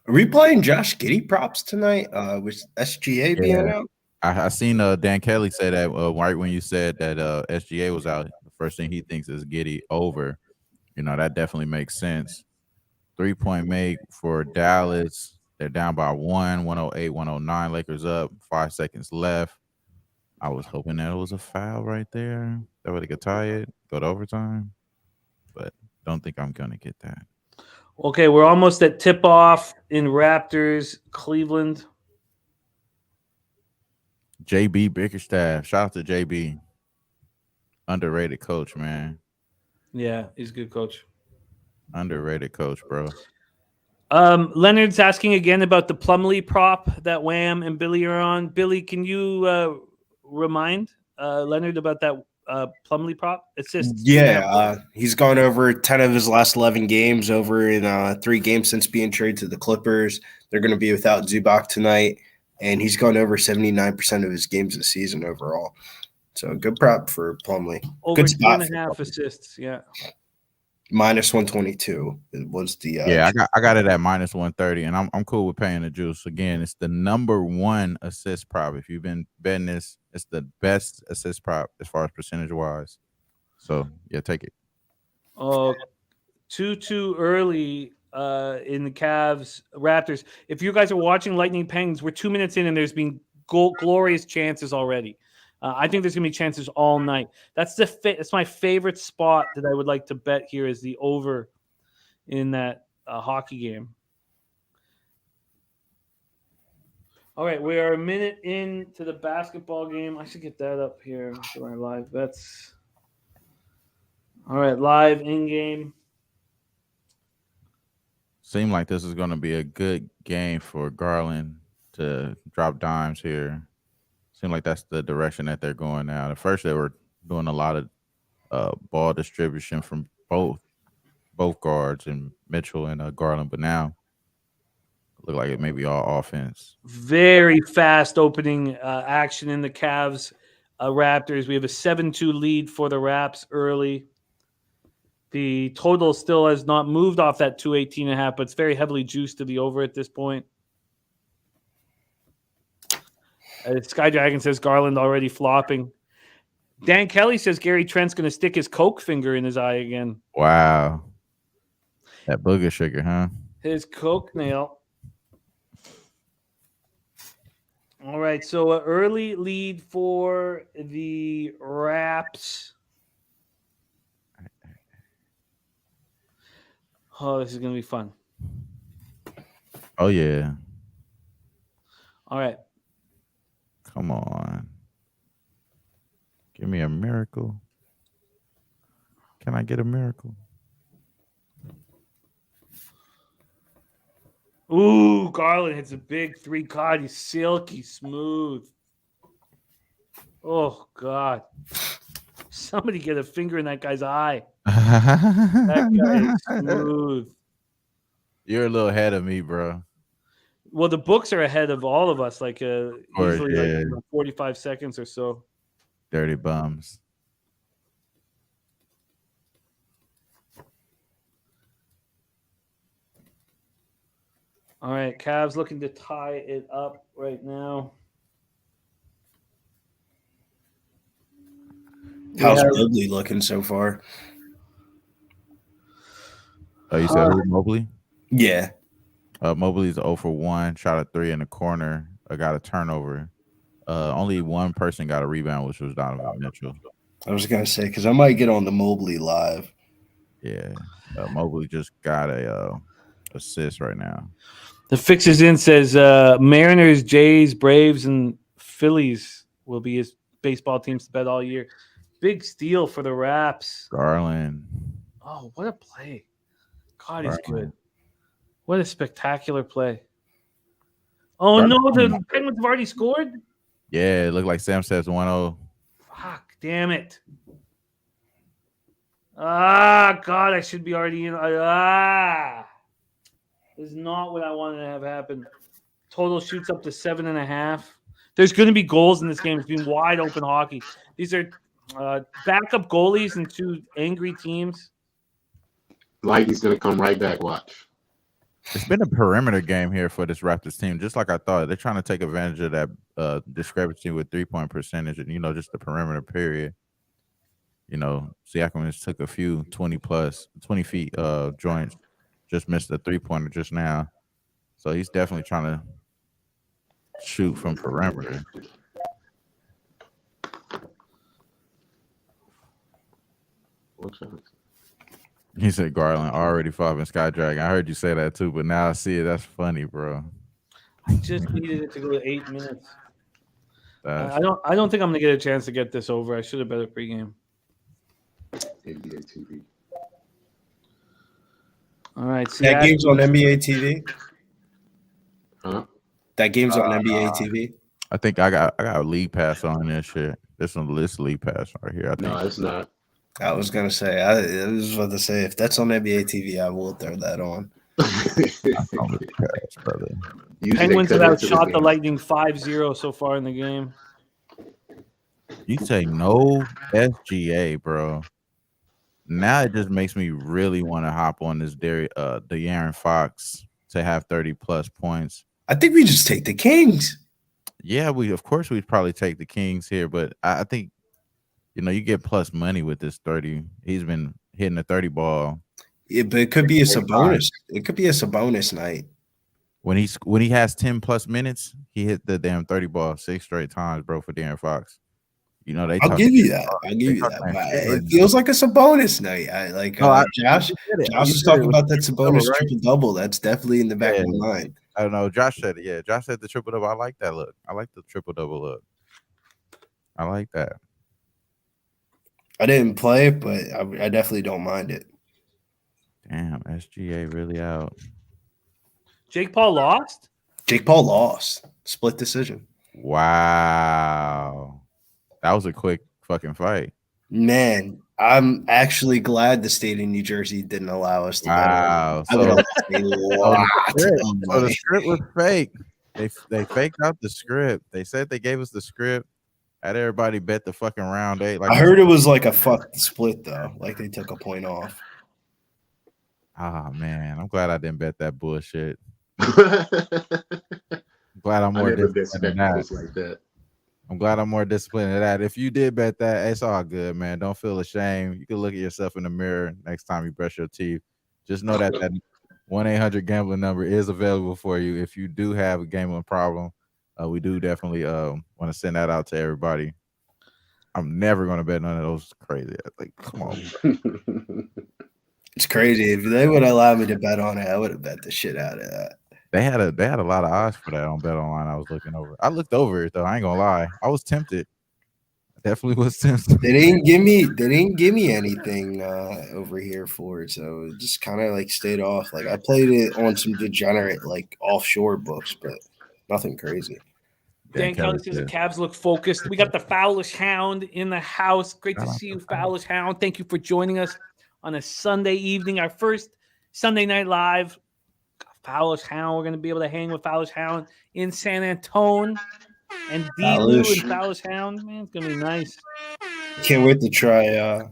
Are we playing Josh Giddey props tonight? With SGA being out? I seen Dan Kelly say that right when you said that SGA was out. The first thing he thinks is Giddey over. That definitely makes sense. 3-point make for Dallas. They're down by 108, 109. Lakers up. 5 seconds left. I was hoping that it was a foul right there. That way they could tie it, go to overtime. But don't think I'm going to get that. Okay, we're almost at tip-off in Raptors, Cleveland. JB Bickerstaff. Shout out to JB. Underrated coach, man. Yeah, he's a good coach. Underrated coach, bro. Leonard's asking again about the Plumlee prop that Wham and Billy are on. Billy, can you remind Leonard about that Plumlee prop? Assists. Yeah, he's gone over 10 of his last 11 games over in 3 games since being traded to the Clippers. They're going to be without Zubac tonight, and he's gone over 79% of his games this season overall. So good prop for Plumlee. Over Good spot 2.5 assists, yeah. Minus 122 was the I got it at minus 130, and I'm cool with paying the juice. Again, it's the number 1 assist prop. If you've been betting this, it's the best assist prop as far as percentage wise. So yeah, take it. Too early in the Cavs Raptors. If you guys are watching Lightning Penguins, we're 2 minutes in and there's been glorious chances already. I think there's gonna be chances all night. That's my favorite spot that I would like to bet here is the over in that hockey game. All right, we are a minute into the basketball game. I should get that up here for my live bets. All right, live in game. Seemed like this is going to be a good game for Garland to drop dimes here. Seemed like that's the direction that they're going now. At first, they were doing a lot of ball distribution from both guards and Mitchell and Garland, but now it look like it may be all offense. Very fast opening action in the Cavs Raptors. We have a 7-2 lead for the Raps early. The total still has not moved off that 218.5, but it's very heavily juiced to the over at this point. Sky Dragon says Garland already flopping. Dan Kelly says Gary Trent's going to stick his coke finger in his eye again. Wow. That booger sugar, huh? His coke nail. All right, so an early lead for the Raps. Oh, this is going to be fun. Oh, yeah. All right. Come on. Give me a miracle. Can I get a miracle? Ooh, Garland hits a big 3. God, he's silky smooth. Oh, God. Somebody get a finger in that guy's eye. That guy is smooth. You're a little ahead of me, bro. Well, the books are ahead of all of us, like course, usually yeah. like 45 seconds or so. Dirty bums. All right, Cavs looking to tie it up right now. How's Mobley looking so far? Oh, you said who, Mobley? Yeah. Mobley's 0 for 1, shot a 3 in the corner, got a turnover. Only one person got a rebound, which was Donovan Mitchell. I was going to say, because I might get on the Mobley live. Yeah. Mobley just got a assist right now. The Fixes In says Mariners, Jays, Braves, and Phillies will be his baseball teams to bet all year. Big steal for the Raps. Garland. Oh, what a play. God, he's good. What a spectacular play. Oh, no, the Penguins have already scored? Yeah, it looked like Sam says 1-0. Fuck, damn it. Ah, God, I should be already in. This is not what I wanted to have happen. Total shoots up to 7.5. There's going to be goals in this game. It's been wide open hockey. These are backup goalies and two angry teams. Lightning's gonna come right back. Watch. It's been a perimeter game here for this Raptors team, just like I thought. They're trying to take advantage of that discrepancy with 3-point percentage and, just the perimeter period. Siakam just took a few 20 feet joints, just missed a 3-pointer just now. So he's definitely trying to shoot from perimeter. He said Garland already fobbing Sky Dragon. I heard you say that too, but now I see it. That's funny, bro. I just needed it to go to 8 minutes. I don't think I'm gonna get a chance to get this over. I should have bet a pregame. NBA TV. All right. That game's on NBA TV. Huh? That game's on NBA TV. I think I got a league pass on this shit. This league pass right here. I think. No, it's not. I was gonna say. I was about to say if that's on NBA TV, I will throw that on. Penguins have outshot the Lightning 5-0 so far in the game. You say no SGA, bro. Now it just makes me really want to hop on this De'Aaron Fox to have 30+ points. I think we just take the Kings. Yeah, we'd probably take the Kings here, but I think you get plus money with this 30. He's been hitting the 30 ball. Yeah, but it could be a Sabonis. It could be a Sabonis night. When he has 10+ minutes, he hit the damn 30 ball 6 straight times, bro, for De'Aaron Fox. I'll give you that. It feels like a Sabonis night. Josh was talking about that Sabonis triple double. That's definitely in the back of my mind. I don't know. Josh said it. Yeah, Josh said the triple double. I like that look. I like the triple double look. I like that. I didn't play it, but I definitely don't mind it. Damn, SGA really out. Jake Paul lost? Jake Paul lost. Split decision. Wow. That was a quick fucking fight. Man, I'm actually glad the state of New Jersey didn't allow us to bet. So the script was fake. They faked out the script. They said they gave us the script. Had everybody bet the fucking round 8. I heard it was like a fucked split though. Like they took a point off. Ah man, I'm glad I didn't bet that bullshit. Glad I'm more disciplined than that. I'm glad I'm more disciplined than that. If you did bet that, it's all good, man. Don't feel ashamed. You can look at yourself in the mirror next time you brush your teeth. Just know that 1-800-GAMBLER number is available for you if you do have a gambling problem. We do definitely want to send that out to everybody. I'm never going to bet none of those crazy. Like, come on. It's crazy. If they would allow me to bet on it, I would have bet the shit out of that. They had a lot of odds for that on Bet Online. I was looking over. I looked over it though. I ain't gonna lie. I was tempted. I definitely was tempted. They didn't give me anything over here for it, so it just kind of like stayed off. Like I played it on some degenerate like offshore books, but nothing crazy. Dan Kelly says the Cavs look focused. We got the Fowlish Hound in the house. Great to see you, Fowlish Hound. Thank you for joining us on a Sunday evening, our first Sunday night live. Fowlish Hound. We're going to be able to hang with Fowlish Hound in San Antonio and D-Lou and Fowlish Hound. Man, it's going to be nice. Can't wait to try.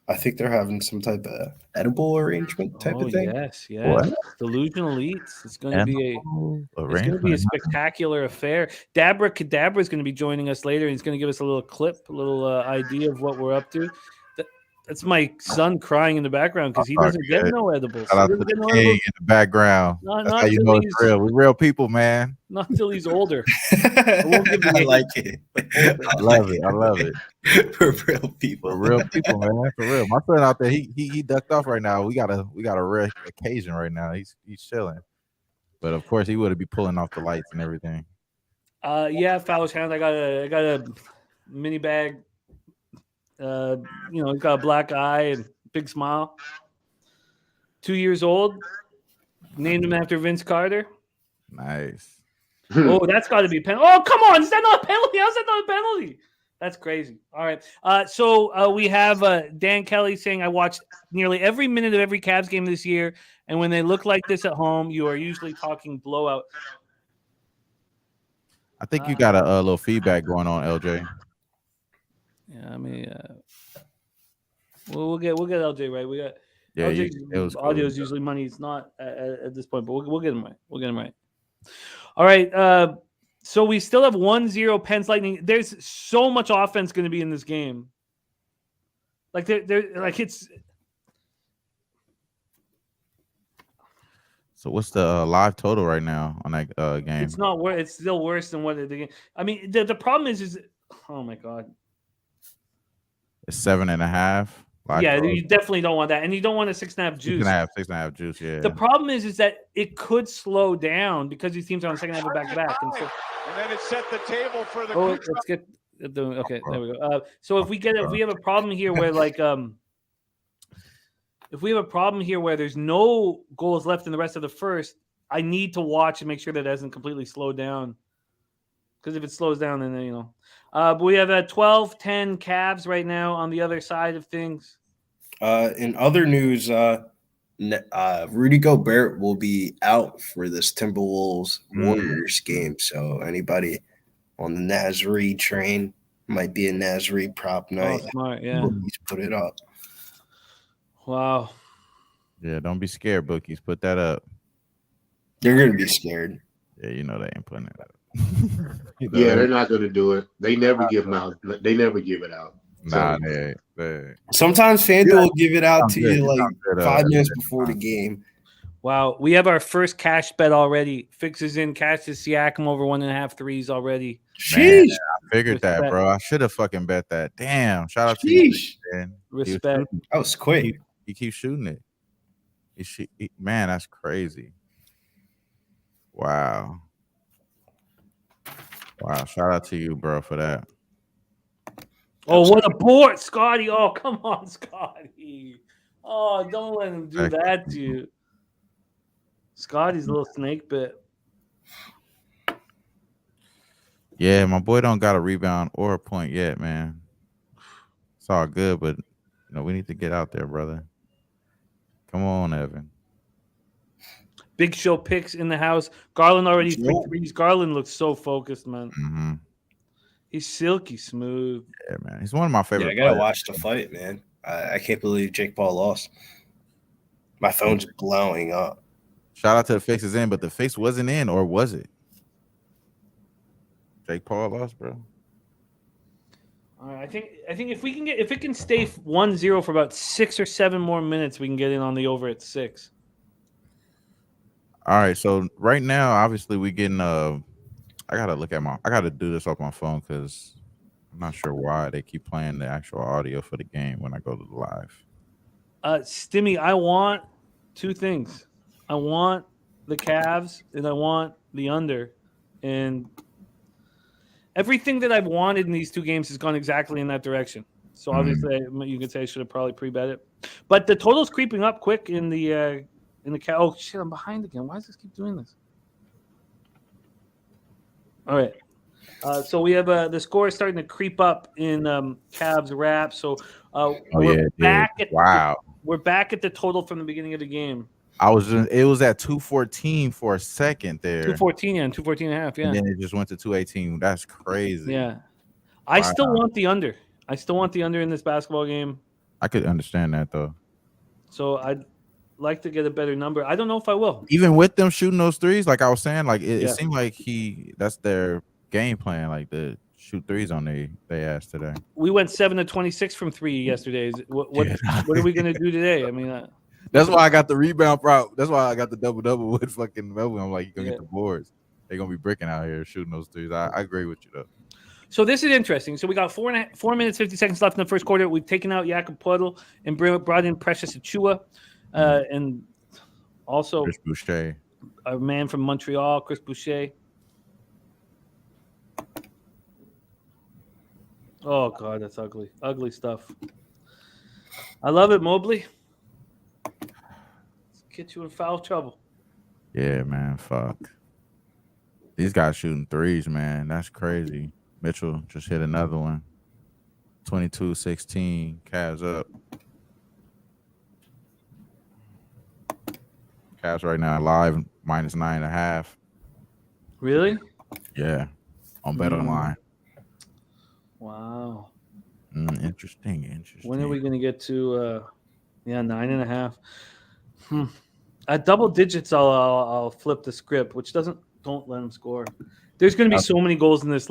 I think they're having some type of edible arrangement type of thing. Yes. What? Delusional Eats. It's going to be a spectacular affair. Dabra Kadabra is going to be joining us later. He's going to give us a little clip, a little idea of what we're up to. That's my son crying in the background because he doesn't get no edibles. Shout out to the king in the background. That's how you know it's real. We're real people, man. Not until he's older. I like it. I love it. We're real people. We're real people, man. For real. My son out there, he ducked off right now. We got a rare occasion right now. He's chilling. But of course, he would be pulling off the lights and everything. Yeah, Fowlish Hound. I got a mini bag. He's got a black eye and big smile. 2 years old. Named him after Vince Carter. Nice. Oh, that's got to be a penalty. Oh, come on. Is that not a penalty? How's that not a penalty? That's crazy. All right. So we have Dan Kelly saying, I watched nearly every minute of every Cavs game this year. And when they look like this at home, you are usually talking blowout. I think you got a little feedback going on, LJ. Yeah, I mean, we'll get LJ right. We got LJ's audio is usually money. It's not at this point, but we'll get him right. We'll get him right. All right. So we still have 1-0 Pens Lightning. There's so much offense going to be in this game. Like they're like it's. So what's the live total right now on that game? It's not worse. It's still worse than what the game. I mean, the problem is oh my god. It's 7.5. Yeah, you definitely don't want that, and you don't want a 6.5 juice. 6.5 juice. Yeah. The problem is that it could slow down because these teams are on second half of back to back, and then it set the table for the. Let's get okay. There we go. So if we have a problem here where like if we have a problem here where there's no goals left in the rest of the first, I need to watch and make sure that it hasn't completely slowed down. Because if it slows down, then but we have a 12-10 Cavs right now on the other side of things. In other news, Rudy Gobert will be out for this Timberwolves Warriors game. So anybody on the Nasri train might be a Nasri prop night. Oh, smart, yeah. Bookies put it up. Wow. Yeah, don't be scared, bookies. Put that up. They're gonna be scared. Yeah, they ain't putting it up. Yeah, they're not going to do it. They never give them out. They never give it out. Nah, So, they. Sometimes FanDuel will give it out to you like good, 5 minutes before the game. Wow, we have our first cash bet already. Fixes in cash to Siakam over 1.5 threes already. Sheesh. Man, I figured that, bro. I should have fucking bet that. Damn. Shout out to you, man. Respect. That was quick. He keeps shooting it. Man, that's crazy. Wow. Shout out to you, bro, for that. Oh, what a board, Scotty. Oh, come on, Scotty. Oh, don't let him do that to you. Scotty's a little snake bit. Yeah, my boy don't got a rebound or a point yet, man. It's all good, but we need to get out there, brother. Come on, Evan. Big Show picks in the house. Garland already picked threes. Garland looks so focused, man. Mm-hmm. He's silky smooth. Yeah, man. He's one of my favorite. Yeah, I gotta watch the fight, man. I can't believe Jake Paul lost. My phone's blowing up. Shout out to the fixes in, but the fix wasn't in, or was it? Jake Paul lost, bro. All right, I think if it can stay 1-0 for about 6 or 7 more minutes, we can get in on the over at 6. All right, so right now, obviously, we getting I gotta do this off my phone because I'm not sure why they keep playing the actual audio for the game when I go to the live. Stimmy, I want 2 things. I want the Cavs and I want the under, and everything that I've wanted in these 2 games has gone exactly in that direction. So obviously, you could say I should have probably pre-bet it, but the total's creeping up quick in the. Oh shit! I'm behind again. Why does this keep doing this? All right. So we have the score is starting to creep up in Cavs Raps. So we're back at we're back at the total from the beginning of the game. It was at 214 for a second there. 214 and 214.5. Yeah. And then it just went to 218. That's crazy. Yeah. I still want the under. I still want the under in this basketball game. I could understand that though. So I'd like to get a better number. I don't know if I will. Even with them shooting those threes, like I was saying, like it seemed like that's their game plan, like to shoot threes on they ass today. We went 7 of 26 from 3 yesterday. What are we gonna do today? I mean, that's why I got the rebound prop. That's why I got the double with fucking Melvin. I'm like, you're gonna get the boards. They're gonna be bricking out here shooting those threes. I agree with you though. So this is interesting. So we got 4 minutes 50 seconds left in the first quarter. We've taken out Jakob Poeltl and brought in Precious Achiuwa. And also Chris Boucher, a man from Montreal, Chris Boucher. Oh God, that's ugly. Ugly stuff. I love it, Mobley. Let's get you in foul trouble. Yeah, man. Fuck. These guys shooting threes, man. That's crazy. Mitchell just hit another one. 22-16. Cavs up. Cavs right now live -9.5. Really? Yeah. On Bet Online. Wow. Interesting. When are we going to get to 9.5? At double digits, I'll flip the script, which don't let them score. There's going to be so many goals in this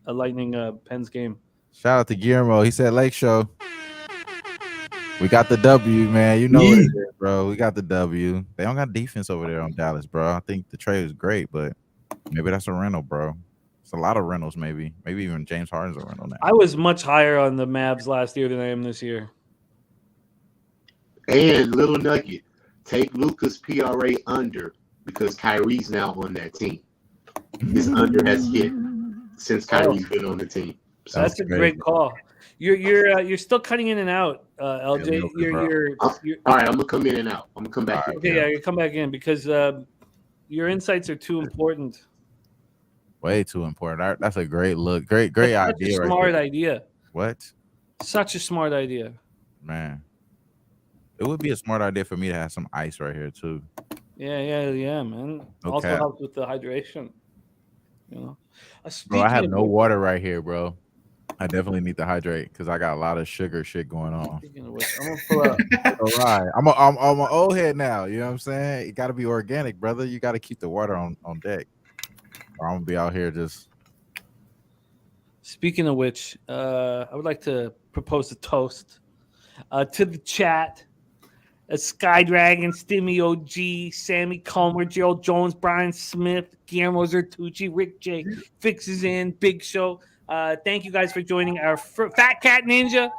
Lightning Pens game. Shout out to Guillermo. He said Lake Show. We got the W, man. You know what it is, bro. We got the W. They don't got defense over there on Dallas, bro. I think the trade is great, but maybe that's a rental, bro. It's a lot of rentals, maybe. Maybe even James Harden's a rental now. I was much higher on the Mavs last year than I am this year. And little nugget, take Luka's PRA under because Kyrie's now on that team. His under has hit since Kyrie's been on the team. So that's a great call. You're still cutting in and out, LJ. all right, I'm gonna come in and out. I'm gonna come back. Okay, yeah, you come back in because your insights are too important. Way too important. That's a great look. Great idea. Smart idea. What? Such a smart idea. Man. It would be a smart idea for me to have some ice right here too. Yeah, man. Okay. Also helps with the hydration. You know. Bro, I have no water right here, bro. I definitely need to hydrate because I got a lot of sugar shit going on. Speaking of which, I'm gonna pull up. All right. I'm an old head now. You know what I'm saying? It got to be organic, brother. You got to keep the water on deck. Or I'm gonna be out here just. Speaking of which, I would like to propose a toast to the chat. Sky Dragon, Stimmy OG, Sammy Comer, Gerald Jones, Brian Smith, Guillermo Zertucci, Rick J, Fixes In, Big Show. Thank you guys for joining our Fat Cat Ninja,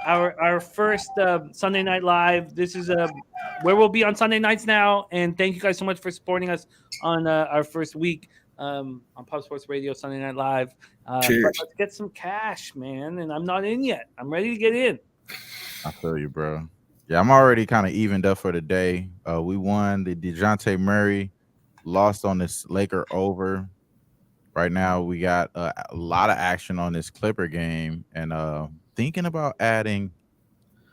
our first Sunday Night Live. This is where we'll be on Sunday nights now. And thank you guys so much for supporting us on our first week on Pub Sports Radio, Sunday Night Live. Cheers. Let's get some cash, man. And I'm not in yet. I'm ready to get in. I feel you, bro. Yeah, I'm already kind of evened up for the day. We won the DeJounte Murray, lost on this Laker over. Right now, we got a lot of action on this Clipper game, and thinking about adding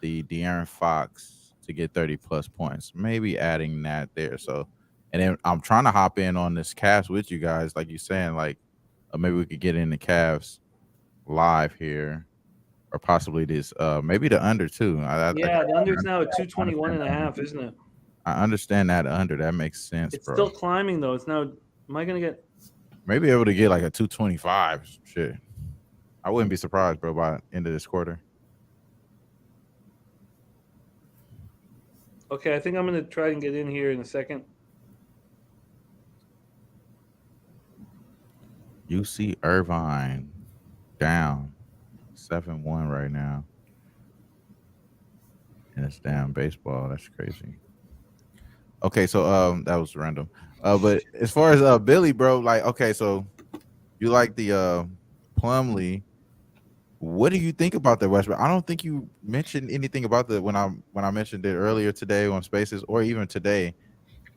the De'Aaron Fox to get 30+ points. Maybe adding that there. So, and then I'm trying to hop in on this Cavs with you guys, like you're saying, like maybe we could get in the Cavs live here. Or possibly this, maybe the under too. The under's now at 221.5, isn't it? I understand that under. That makes sense, it's bro. Still climbing though. It's now. Am I gonna get? Maybe able to get like a 225. Shit, I wouldn't be surprised, bro. By the end of this quarter. Okay, I think I'm gonna try and get in here in a second. UC Irvine down 7-1 right now. And it's down baseball. That's crazy. Okay, so that was random. But as far as Billy, bro, like, okay, so you like the Plumlee. What do you think about the Westbrook? I don't think you mentioned anything about the when I mentioned it earlier today on Spaces or even today.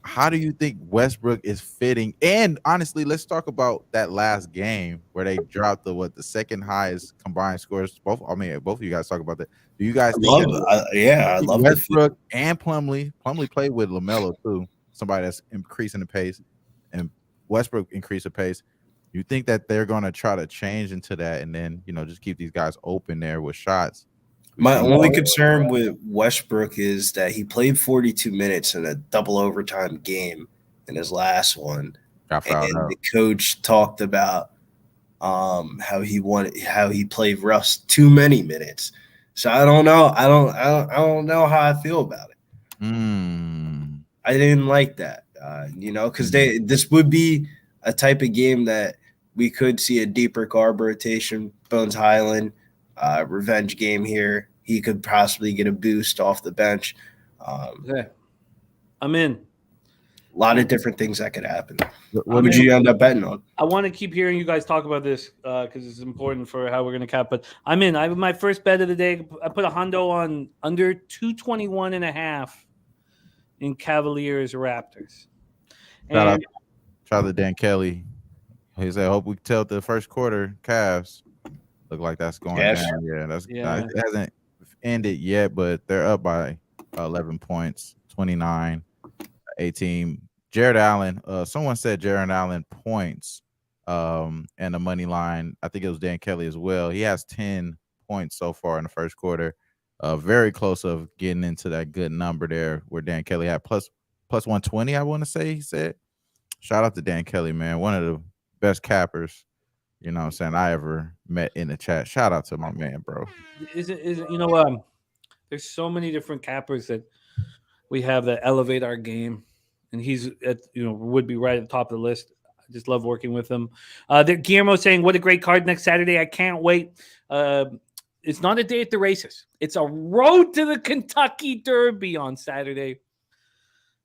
How do you think Westbrook is fitting? And honestly, let's talk about that last game where they dropped the second highest combined scores. Both of you guys talk about that. Do you guys think I love Westbrook and Plumlee? Plumlee played with LaMelo too, somebody that's increasing the pace, and Westbrook increased the pace. You think that they're going to try to change into that, and then just keep these guys open there with shots? My only concern with Westbrook is that he played 42 minutes in a double overtime game in his last one. And the coach talked about how he played Russ too many minutes. So I don't know. I don't know how I feel about it. I didn't like that, because this would be a type of game that we could see a deeper guard rotation. Bones Highland, revenge game here. He could possibly get a boost off the bench. Okay, I'm in. A lot of different things that could happen. What would you end up betting on? I want to keep hearing you guys talk about this because it's important for how we're going to cap. But I'm in. I have my first bet of the day. I put a hundo on under 221.5 in Cavaliers Raptors. And Shout out to Dan Kelly. He said, "Hope we can tell the first quarter Cavs look like that's going Yes. down." Yeah, that's Yeah. it hasn't ended yet, but they're up by 11 points, 29-18. Jared Allen. Someone said Jared Allen points, and the money line. I think it was Dan Kelly as well. He has 10 points so far in the first quarter. Very close of getting into that good number there, where Dan Kelly had plus 120. I want to say he said. Shout out to Dan Kelly, man. One of the best cappers, you know what I'm saying, I ever met in the chat. Shout out to my man, bro. Is it there's so many different cappers that we have that elevate our game, and he's would be right at the top of the list. I just love working with him. Guillermo saying, "What a great card next Saturday! I can't wait." It's not a day at the races; it's a road to the Kentucky Derby on Saturday.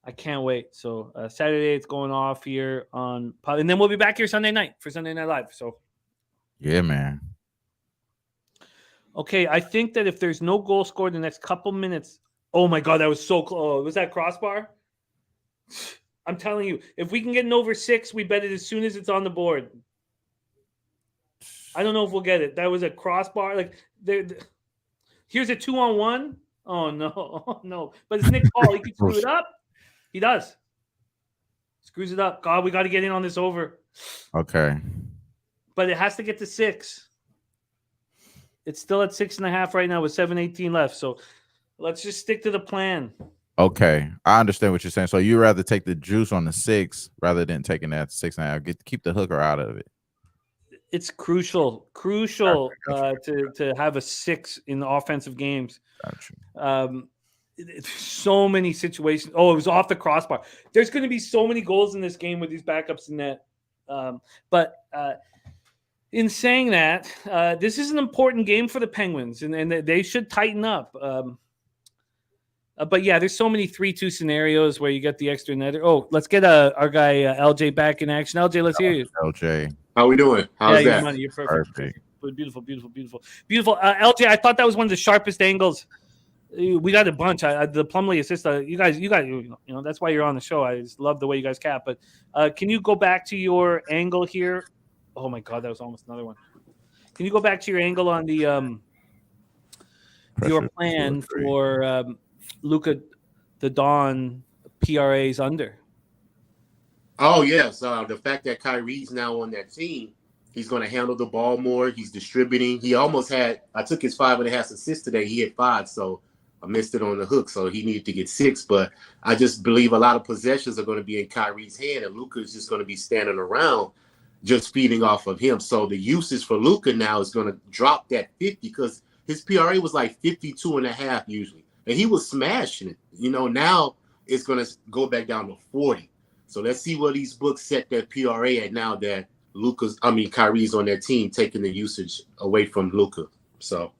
I can't wait. So Saturday it's going off here on, and then we'll be back here Sunday night for Sunday Night Live. So yeah, man. Okay, I think that if there's no goal scored in the next couple minutes, oh my God, that was so close. Was that crossbar? I'm telling you, if we can get an over 6, we bet it as soon as it's on the board. I don't know if we'll get it. That was a crossbar. Like, here's a 2-on-1. Oh no, oh, no. But it's Nick Paul. He can screw it up. He does. Screws it up. God, we got to get in on this over. Okay. But it has to get to 6. It's still at 6.5 right now with 7:18 left. So let's just stick to the plan. Okay. I understand what you're saying. So you rather take the juice on the 6 rather than taking that 6.5. Keep the hooker out of it. It's crucial to have a 6 in the offensive games. Gotcha. So many situations. Oh, it was off the crossbar. There's going to be so many goals in this game with these backups in net. But in saying that, this is an important game for the Penguins, and they should tighten up. But yeah, there's so many 3-2 scenarios where you get the extra netter. Oh, let's get our guy LJ back in action. LJ, let's hear you. LJ. How we doing? How's that? You're perfect. Perfect. Beautiful. LJ, I thought that was one of the sharpest angles. We got a bunch. The Plumlee assist. You guys, that's why you're on the show. I just love the way you guys cap. But can you go back to your angle here? Oh my God, that was almost another one. Can you go back to your angle on the your plan for Luka the Don PRA's under? Oh yes, the fact that Kyrie's now on that team, he's going to handle the ball more. He's distributing. He almost had. I took his 5.5 assists today. He had 5, so I missed it on the hook. So he needed to get 6. But I just believe a lot of possessions are going to be in Kyrie's hand, and Luka is just going to be standing around, just feeding off of him. So the usage for Luka now is going to drop that 50 because his PRA was like 52.5 usually, and he was smashing it. Now it's going to go back down to 40. So let's see what these books set that PRA at now that Kyrie's on their team, taking the usage away from Luka. So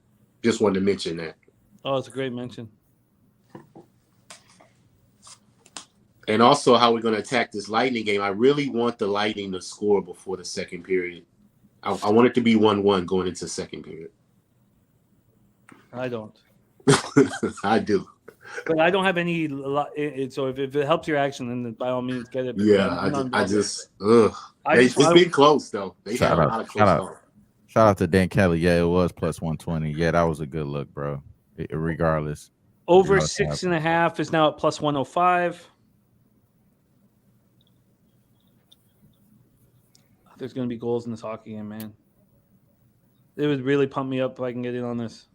just wanted to mention that. Oh, it's a great mention. And also how we're going to attack this Lightning game. I really want the Lightning to score before the second period. I want it to be 1-1 going into the second period. I don't. I do. But I don't have any. So if it helps your action, then by all means get it. It's been close though. They had a lot of close. Shout out to Dan Kelly. Yeah, it was plus 120. Yeah, that was a good look, bro. Regardless. Over 6.5 is now at plus 105. There's going to be goals in this hockey game, man. It would really pump me up if I can get in on this.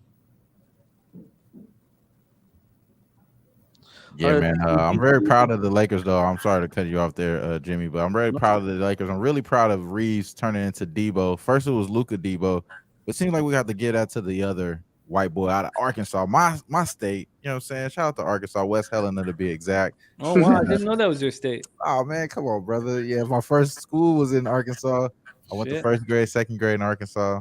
Yeah, man. I'm very proud of the Lakers, though. I'm sorry to cut you off there, Jimmy, but I'm very proud of the Lakers. I'm really proud of Reeves turning into Debo. First, it was Luka Debo. It seems like we have to get that to the other white boy out of Arkansas, my state. You know what I'm saying? Shout out to Arkansas, West Helena to be exact. Oh, wow. I didn't know that was your state. Oh, man. Come on, brother. Yeah, my first school was in Arkansas. I went to first grade, second grade in Arkansas.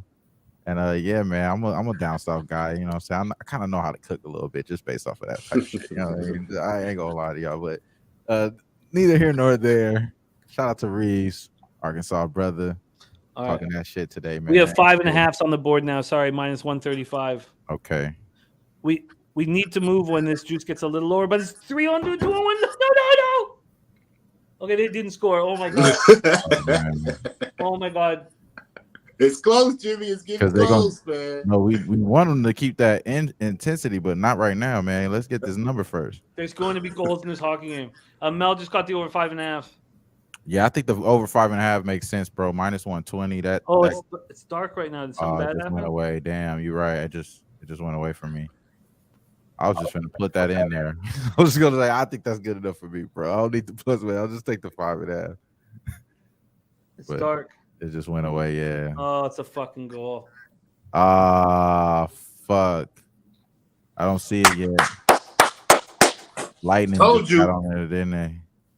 And yeah, man, I'm a down south guy. You know what I'm saying? I kind of know how to cook a little bit just based off of that type of shit. You know what I mean? I ain't gonna lie to y'all, but neither here nor there. Shout out to Reeves, Arkansas brother. All talking right. that shit today, man. We have 5.5s on the board now. Sorry, minus 135. Okay. We need to move when this juice gets a little lower, but it's 300 to 1. No. Okay, they didn't score. Oh my god. Oh my god. It's close, Jimmy. It's getting 'Cause they're gonna- close, man. No, we want them to keep that intensity, but not right now, man. Let's get this number first. There's going to be goals in this hockey game. Mel just got the over 5.5. Yeah, I think the over 5.5 makes sense, bro. Minus 120. Oh, that it's dark right now. Did something bad just happen? went away. Damn, you're right. It just went away from me. I was just gonna put that in there. I was just gonna say I think that's good enough for me, bro. I don't need the plus, man. I'll just take the 5.5. It's But dark. it just went away. Yeah. Oh, it's a fucking goal. Fuck. I don't see it yet. Lightning Told just you. got on there, didn't they?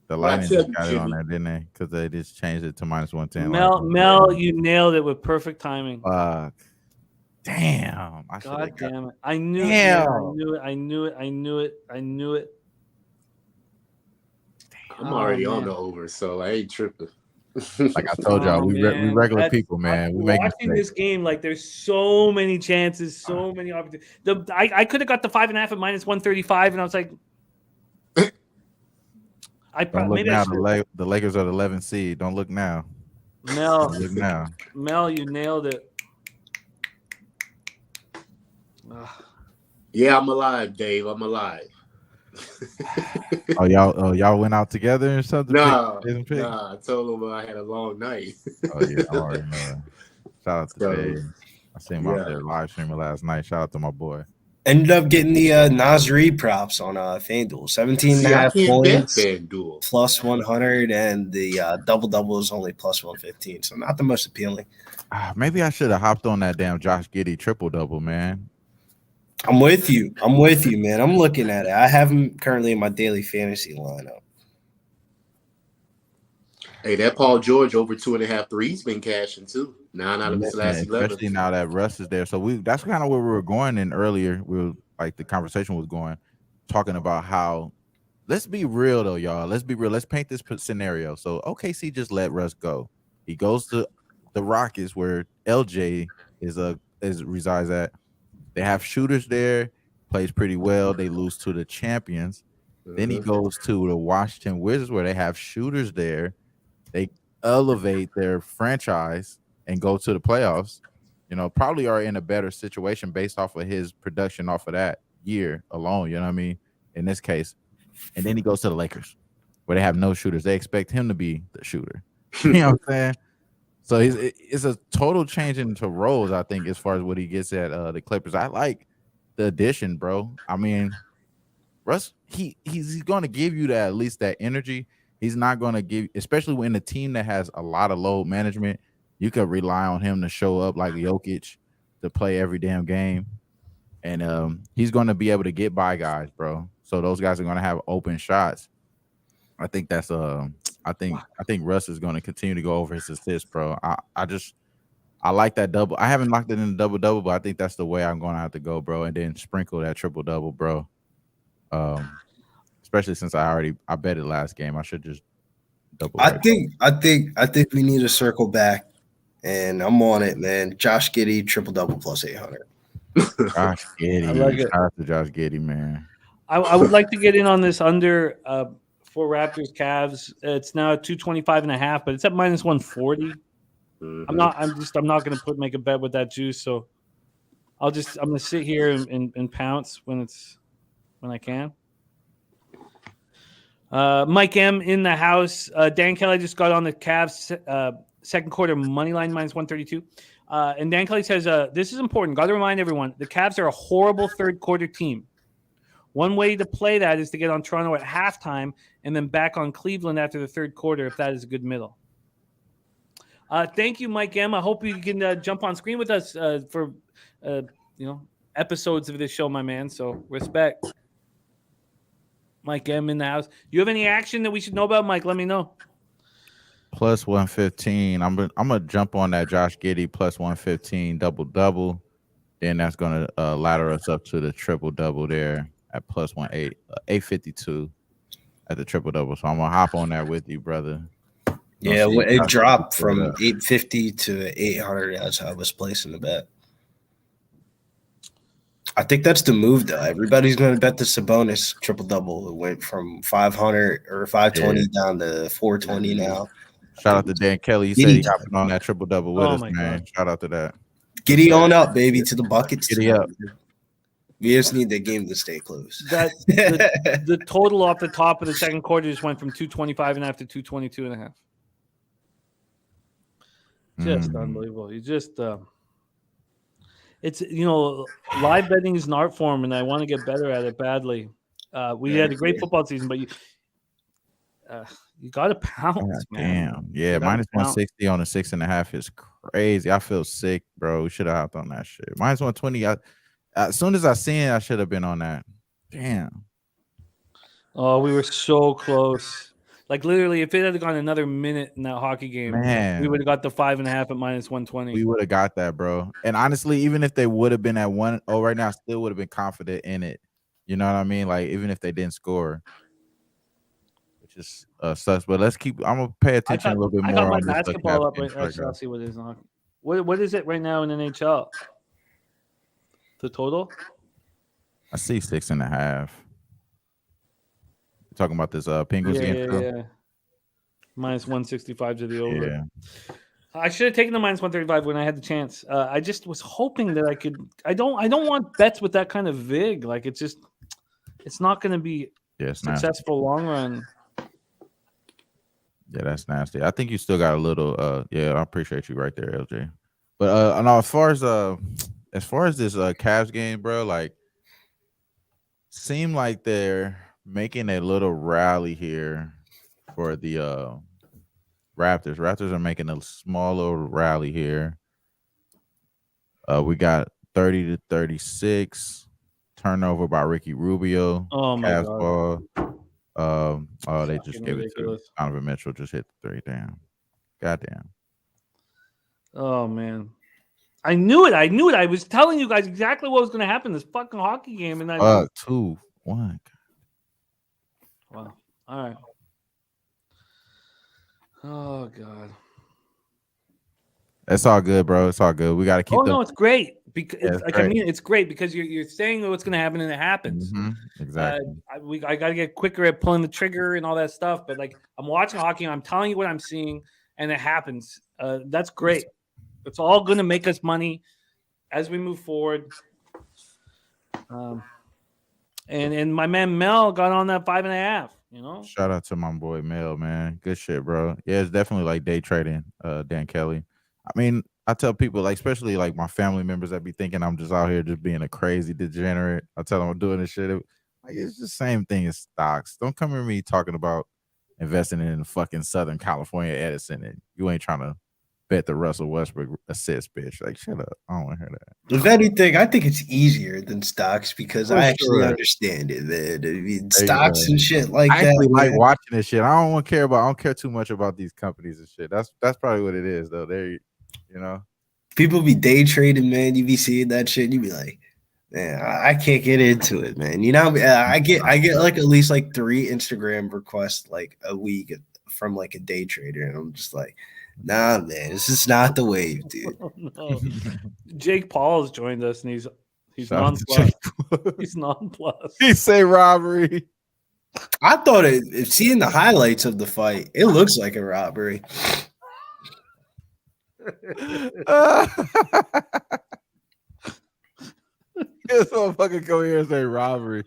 The Well, I Lightning tell just you, got it on Jimmy. there, didn't they? Because they just changed it to minus 110. Mel, you nailed it with perfect timing. Fuck. Damn. I should God have got. damn it. I knew it. Damn. I knew it. I'm Oh, already on man. the over, so I ain't tripping. Like I told y'all, Oh, we man. regular That's- people, man. We I'm make watching mistakes. this game, like there's so many chances, so many opportunities. I could have got the 5.5 at minus 135, and I was like, Don't look maybe now. I should. The Lakers are the 11th seed. Don't look now. Mel, Don't look now. Mel, you nailed it. Ugh. Yeah, I'm alive, Dave. I'm alive. Y'all went out together or something? Nah, Pick pick? I told him I had a long night. Oh yeah, I already know. Shout out to So, Dave. I seen him out yeah. there live streaming last night. Shout out to my boy. Ended up getting the Nasri props on FanDuel. 17 and a See, I half can't bet points, FanDuel. plus 100, and the double-double is only plus 115. So not the most appealing. Maybe I should have hopped on that damn Josh Giddey triple-double, man. I'm with you, man. I'm looking at it. I have him currently in my daily fantasy lineup. Hey, that Paul George over 2.5 threes been cashing too. 9 out of his last 11. Especially now that Russ is there. So that's kind of where we were going in earlier. We were like the conversation was going, talking about how let's be real though, y'all. Let's be real. Let's paint this scenario. So OKC just let Russ go. He goes to the Rockets where LJ resides at. They have shooters there, plays pretty well. They lose to the champions. Then he goes to the Washington Wizards where they have shooters there. They elevate their franchise and go to the playoffs. You know, probably are in a better situation based off of his production off of that year alone. You know what I mean? In this case. And then he goes to the Lakers where they have no shooters. They expect him to be the shooter. You know what I'm saying? So it's a total change into roles, I think, as far as what he gets at the Clippers. I like the addition, bro. I mean, Russ, he's going to give you that, at least that energy. He's not going to give, especially when a team that has a lot of load management, you could rely on him to show up like Jokic to play every damn game. And he's going to be able to get by guys, bro. So those guys are going to have open shots. I think that's I think Russ is going to continue to go over his assists, bro. I like that double. I haven't locked it in the double-double, but I think that's the way I'm going to have to go, bro. And then sprinkle that triple-double, bro. Especially since I bet it last game. I should just double. I think we need to circle back, and I'm on it, man. Josh Giddey triple-double plus 800. Josh Giddey. I like it. Shout out to Josh Giddey, man. I would like to get in on this under for Raptors Cavs. It's now at 225.5, but it's at minus 140. I'm not going to make a bet with that juice. So I'm going to sit here and pounce when I can. Mike M in the house. Dan Kelly just got on the Cavs second quarter money line minus 132. And Dan Kelly says, this is important. Got to remind everyone, the Cavs are a horrible third quarter team. One way to play that is to get on Toronto at halftime and then back on Cleveland after the third quarter, if that is a good middle. Thank you, Mike M. I hope you can jump on screen with us for episodes of this show, my man. So respect. Mike M in the house. You have any action that we should know about, Mike? Let me know. Plus 115. I'm gonna jump on that Josh Giddey plus 115 double-double. Then that's gonna ladder us up to the triple-double there at plus 852 at the triple-double. So I'm gonna hop on that with you, brother. Yeah, it dropped from 850 to 800 as I was placing the bet. I think that's the move, though. Everybody's going to bet the Sabonis triple-double. It went from 500 or 520 down to 420 now. Shout out to Dan Kelly. He said he hopping on that triple-double with us, man. God. Shout out to that. Giddy on up, baby, to the buckets. Giddy up. We just need the game to stay close. The total off the top of the second quarter just went from 225.5 to 222.5. Just unbelievable. You just it's live betting is an art form, and I want to get better at it badly. We had a great football season, but you got to pounce, man. Damn, yeah, minus 160 on a 6.5 is crazy. I feel sick, bro. We should have hopped on that shit. Minus 120. As soon as I seen it, I should have been on that. Damn. Oh, we were so close. Like literally, if it had gone another minute in that hockey game, we would have got the 5.5 at minus 120. We would have got that, bro. And honestly, even if they would have been at 1-0 right now, I still would have been confident in it. You know what I mean? Like even if they didn't score, which is sucks. But let's keep. I'm gonna pay attention a little bit more. I got my basketball up right now. I'll see what it is on. What is it right now in NHL? The total? I see 6.5. Talking about this Penguins game. Yeah. Minus 165 to the over. Yeah. I should have taken the minus 135 when I had the chance. I just was hoping that I could. I don't want bets with that kind of vig. Like it's not going to be successful long run. Yeah, that's nasty. I think you still got a little. Yeah, I appreciate you right there, LJ. But no, as far as this Cavs game, bro, like, seem like they're making a little rally here for the Raptors. Raptors are making a small little rally here. We got 30-36 turnover by Ricky Rubio. Oh my Cavs God. Ball. They just gave it to Donovan Mitchell. Just hit the 3. Damn. Goddamn. Oh man. I knew it. I was telling you guys exactly what was going to happen in this fucking hockey game, and 2-1. Wow. All right. Oh God. It's all good, bro. It's all good. We got to keep. No, it's great because it's great because you're saying what's going to happen and it happens. Mm-hmm. Exactly. I got to get quicker at pulling the trigger and all that stuff. But like I'm watching hockey, I'm telling you what I'm seeing, and it happens. That's great. It's all going to make us money as we move forward. And my man Mel got on that 5.5. Shout out to my boy Mel, man. Good shit, bro. Yeah, it's definitely like day trading. Dan Kelly. I mean, I tell people, like, especially like my family members that be thinking I'm just out here just being a crazy degenerate. I tell them I'm doing this shit. Like, it's the same thing as stocks. Don't come to me talking about investing in fucking Southern California Edison and you ain't trying to bet the Russell Westbrook assist, bitch. Like, shut up. I don't want to hear that. If anything, I think it's easier than stocks because I actually understand it, man. I mean, stocks and shit like that. I actually like watching this shit. I don't care too much about these companies and shit. That's probably what it is, though. People be day trading, man. You be seeing that shit, and you be like, man, I can't get into it, man. I get like at least like 3 Instagram requests like a week from like a day trader, and I'm just like, nah, man, this is not the wave, dude. Oh, no. Jake Paul has joined us, and he's nonplussed. He's nonplussed. He say robbery. I thought seeing the highlights of the fight, it looks like a robbery. This motherfucker come here and say robbery.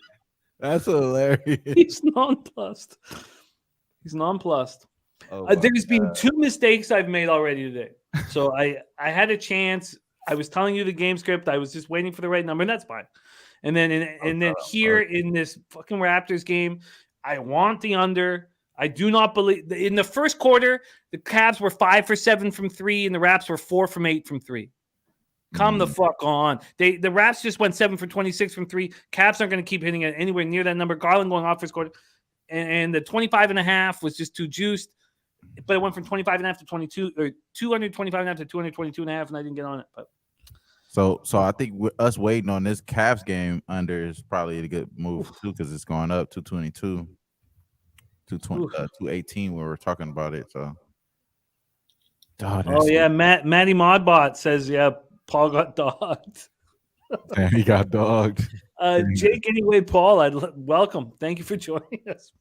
That's hilarious. He's nonplussed. There's been 2 mistakes I've made already today. So I had a chance. I was telling you the game script. I was just waiting for the right number, and that's fine. And then in this fucking Raptors game, I want the under. I do not believe in the first quarter, the Cavs were 5 for 7 from 3, and the Raps were 4 from 8 from 3. Come the fuck on. The Raps just went 7 for 26 from 3. Cavs aren't going to keep hitting it anywhere near that number. Garland going off first quarter. And the 25.5 was just too juiced. But it went from 25.5 to 22, or 225.5 to 222.5, and I didn't get on it. But so I think with us waiting on this Cavs game under is probably a good move too, because it's going up 222. 218 when we were talking about it. So, Matty Modbot says, yeah, Paul got dogged. Damn, he got dogged. Jake, anyway, Paul, welcome. Thank you for joining us.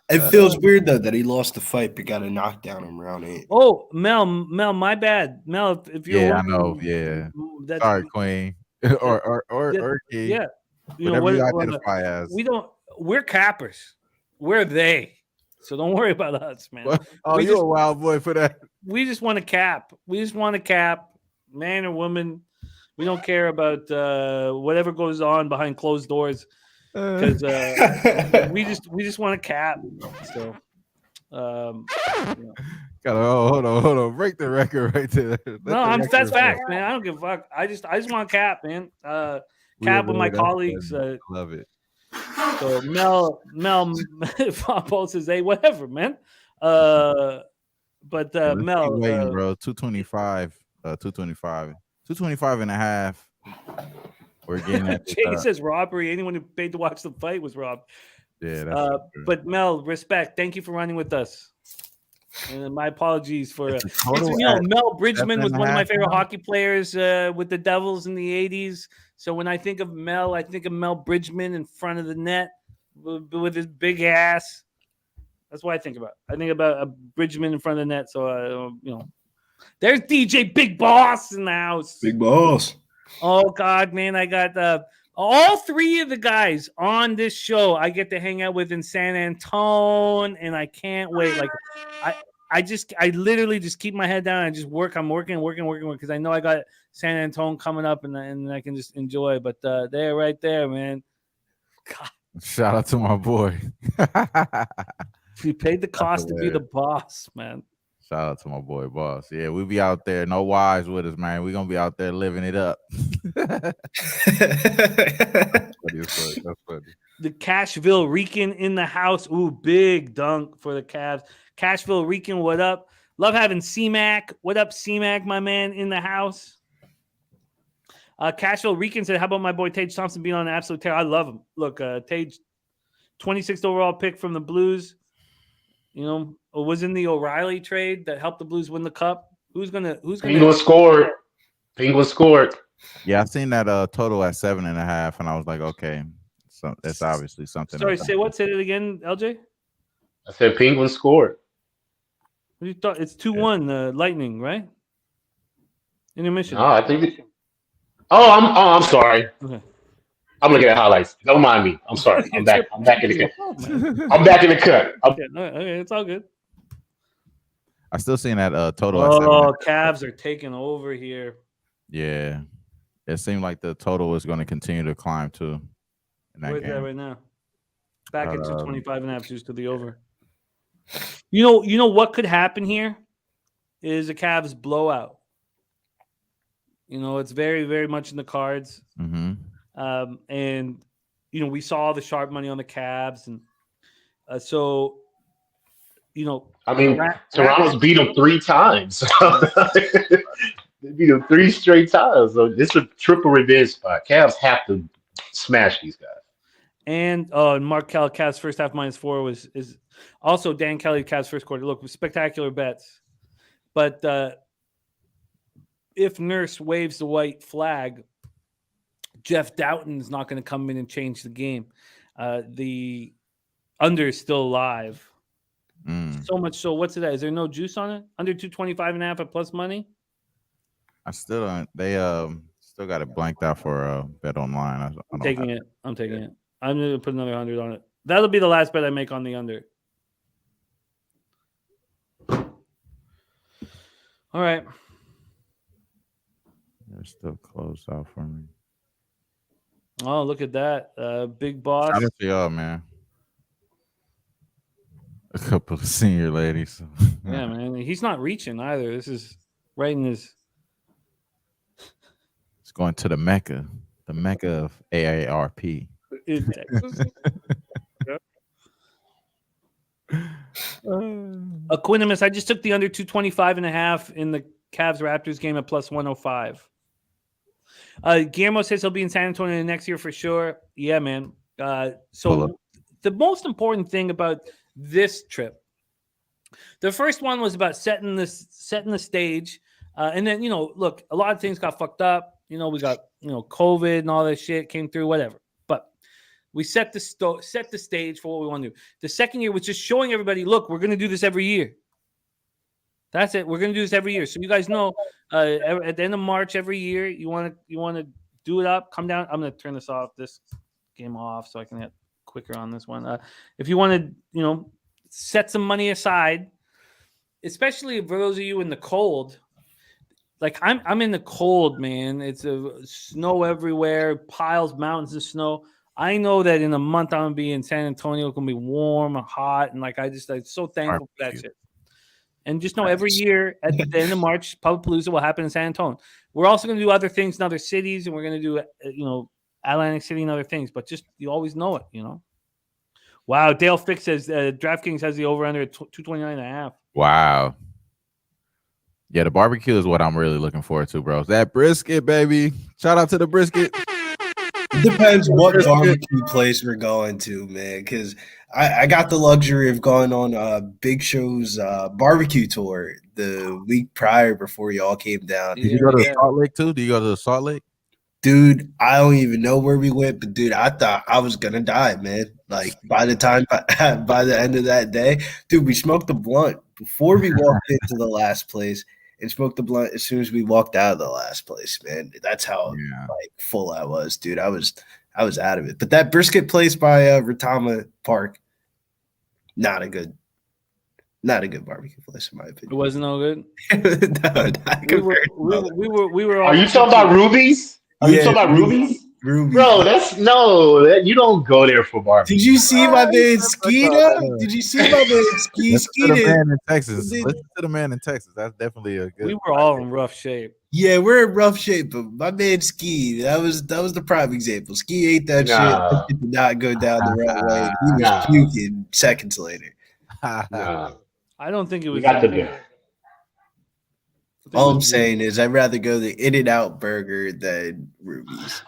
It feels weird though that he lost the fight, but got a knockdown in round 8. Oh, Mel, my bad. Mel, if you're Yeah, I know. Yeah, that's sorry, Queen, or Key. yeah. Whatever you identify as. We're cappers. We're they. So don't worry about us, man. Oh, you're a wild boy for that. We just want to cap. We just want to cap, man or woman. We don't care about whatever goes on behind closed doors because we just want to cap. So, hold on, break the record right there. That's facts, man. I don't give a fuck. I just want to cap, man. Cap with my colleagues. Love it. So Mel, Paul says, "Hey, whatever, man." Mel, waiting, bro. 225, 225 and a half. We're getting at Jay says robbery. Anyone who paid to watch the fight was robbed. Yeah, that's but Mel, respect. Thank you for running with us. And my apologies for Mel Bridgman was one of my favorite hockey players with the Devils in the 80s. So when I think of Mel, I think of Mel Bridgman in front of the net with his big ass. That's what I think about. I think about a Bridgman in front of the net. So there's DJ Big Boss in the house. Big Boss. Oh God, man, I got all three of the guys on this show I get to hang out with in San Antonio, and I can't wait. Like, I literally just keep my head down and just work. I'm working because I know I got San Antonio coming up, and I can just enjoy. But they're right there, man. God. Shout out to my boy. He paid the cost to be the boss, man. Shout out to my boy, Boss. Yeah, we be out there. No wives with us, man. We're going to be out there living it up. That's funny. The Cashville Rican in the house. Ooh, big dunk for the Cavs. Cashville Rican, what up? Love having C-Mac. What up, C-Mac, my man, in the house? Cashville Rican said, how about my boy Tage Thompson being on an absolute tear? I love him. Look, Tage, 26th overall pick from the Blues. Was in the O'Reilly trade that helped the Blues win the cup. Who's gonna Penguins scored. Yeah, I seen that total at 7.5, and I was like, okay, so that's obviously something. Sorry, say it again, LJ. I said Penguins scored. What do you thought? It's 2-1, Lightning, right? Intermission. No, I think. I'm sorry. Okay. I'm looking at highlights. Don't mind me. I'm sorry. I'm back. I'm back in the cut. I'm back in the cut. Okay, it's all good. I still seen that total. Oh, Cavs are taking over here. Yeah, it seemed like the total was going to continue to climb too. Where's that right now? Back at 225.5, just to the over. You know what could happen here is a Cavs blowout. It's very, very much in the cards. Mm-hmm. And we saw the sharp money on the Cavs, and so Toronto's beat them 3 times. They beat them 3 straight times. So this is a triple revenge spot. Cavs have to smash these guys. And Mark Kell, Cavs first half -4 is also Dan Kelly, Cavs first quarter. Look, spectacular bets, but if Nurse waves the white flag, Jeff Doughton's not going to come in and change the game. The under is still alive. So much so. What's it at? Is there no juice on it? Under 225.5 at plus money? I still don't. They still got it blanked out for bet online. I'm taking it. I'm going to put another 100 on it. That'll be the last bet I make on the under. All right. They're still closed out for me. Oh, look at that. Big boss. Shout out to y'all, man. A couple of senior ladies. Yeah, man. He's not reaching either. This is right in his. It's going to the Mecca of AARP. In Texas. Equinimus, I just took the under 225.5 in the Cavs Raptors game at plus 105. Guillermo says he'll be in San Antonio next year for sure. Yeah, man. So the most important thing about this trip, the first one was about setting the stage, and then look, a lot of things got fucked up. We got COVID and all that shit came through, whatever. But we set the stage for what we want to do. The second year was just showing everybody, look, we're going to do this every year. That's it. We're going to do this every year. So you guys know, at the end of March every year, you want to do it up, come down. I'm going to turn this game off so I can get quicker on this one. If you want to, set some money aside, especially for those of you in the cold. Like I'm in the cold, man. It's snow everywhere, piles, mountains of snow. I know that in a month I'm gonna be in San Antonio. It's gonna be warm and hot, and I'm so thankful for that shit. And just know every year at the end of March, Publipalooza will happen in San Antonio. We're also gonna do other things in other cities, and we're gonna do Atlantic City and other things. But just you always know it, Wow, Dale Fix says DraftKings has the over under at 229.5. Wow. Yeah, the barbecue is what I'm really looking forward to, bro. That brisket, baby. Shout out to the brisket. It depends what barbecue place we're going to, man, because I got the luxury of going on Big Show's barbecue tour the week prior before y'all came down. Did you go to Salt Lake too? Did you go to the Salt Lake? Dude, I don't even know where we went, but dude, I thought I was gonna die, man. Like by the end of that day, dude, we smoked the blunt before we walked into the last place. And smoked the blunt as soon as we walked out of the last place, man. That's how full I was, dude. I was out of it. But that brisket place by Retama Park, not a good barbecue place in my opinion. It wasn't no good. we were. Are you talking about Ruby's? Are you talking about Ruby's? Ruby. Bro, you don't go there for barbecue. Did you see my man Ski? Did you see my man Ski? Listen to the man in Texas. Listen to the man in Texas. That's definitely a good. We were all in rough shape. Yeah, we're in rough shape, but my man Ski, that was the prime example. Ski ate that shit. It did not go down the right way. He was puking seconds later. Nah. I don't think it was. We got the beer. All I'm saying is I'd rather go the In-N-Out burger than Ruby's.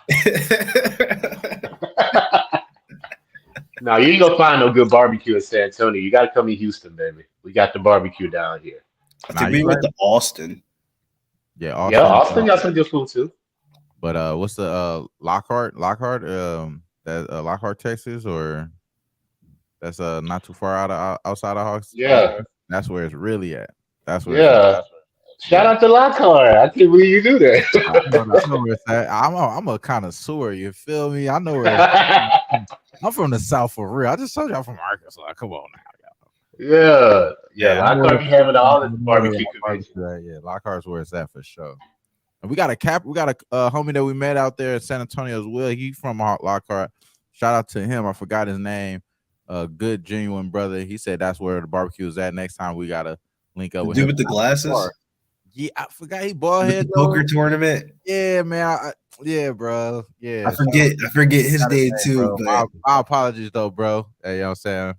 No, you ain't gonna find no good barbecue in San Antonio. You gotta come to Houston, baby. We got the barbecue down here. I think we went to Austin. Yeah, Austin got some good food too. But what's the Lockhart? That Lockhart, Texas, or that's not too far outside of Hawks. Yeah, that's where it's really at. That's where. Yeah. Shout out to Lockhart. I can't believe you do that. I know where it's at. I'm a connoisseur. You feel me? I know where. I'm from the South for real. I just told you I'm from Arkansas. Come on now, y'all. Yeah. Lockhart be having all the barbecue conventions. Yeah, Lockhart's where it's at for sure. And we got a homie that we met out there in San Antonio as well. He's from Lockhart. Shout out to him. I forgot his name. Good, genuine brother. He said that's where the barbecue is at. Next time we gotta link up with him. With the glasses. Yeah, I forgot he bald head poker tournament. Yeah, man. Yeah, bro. Yeah, I forget his name too. But my apologies though, bro. Hey, you know what I'm saying?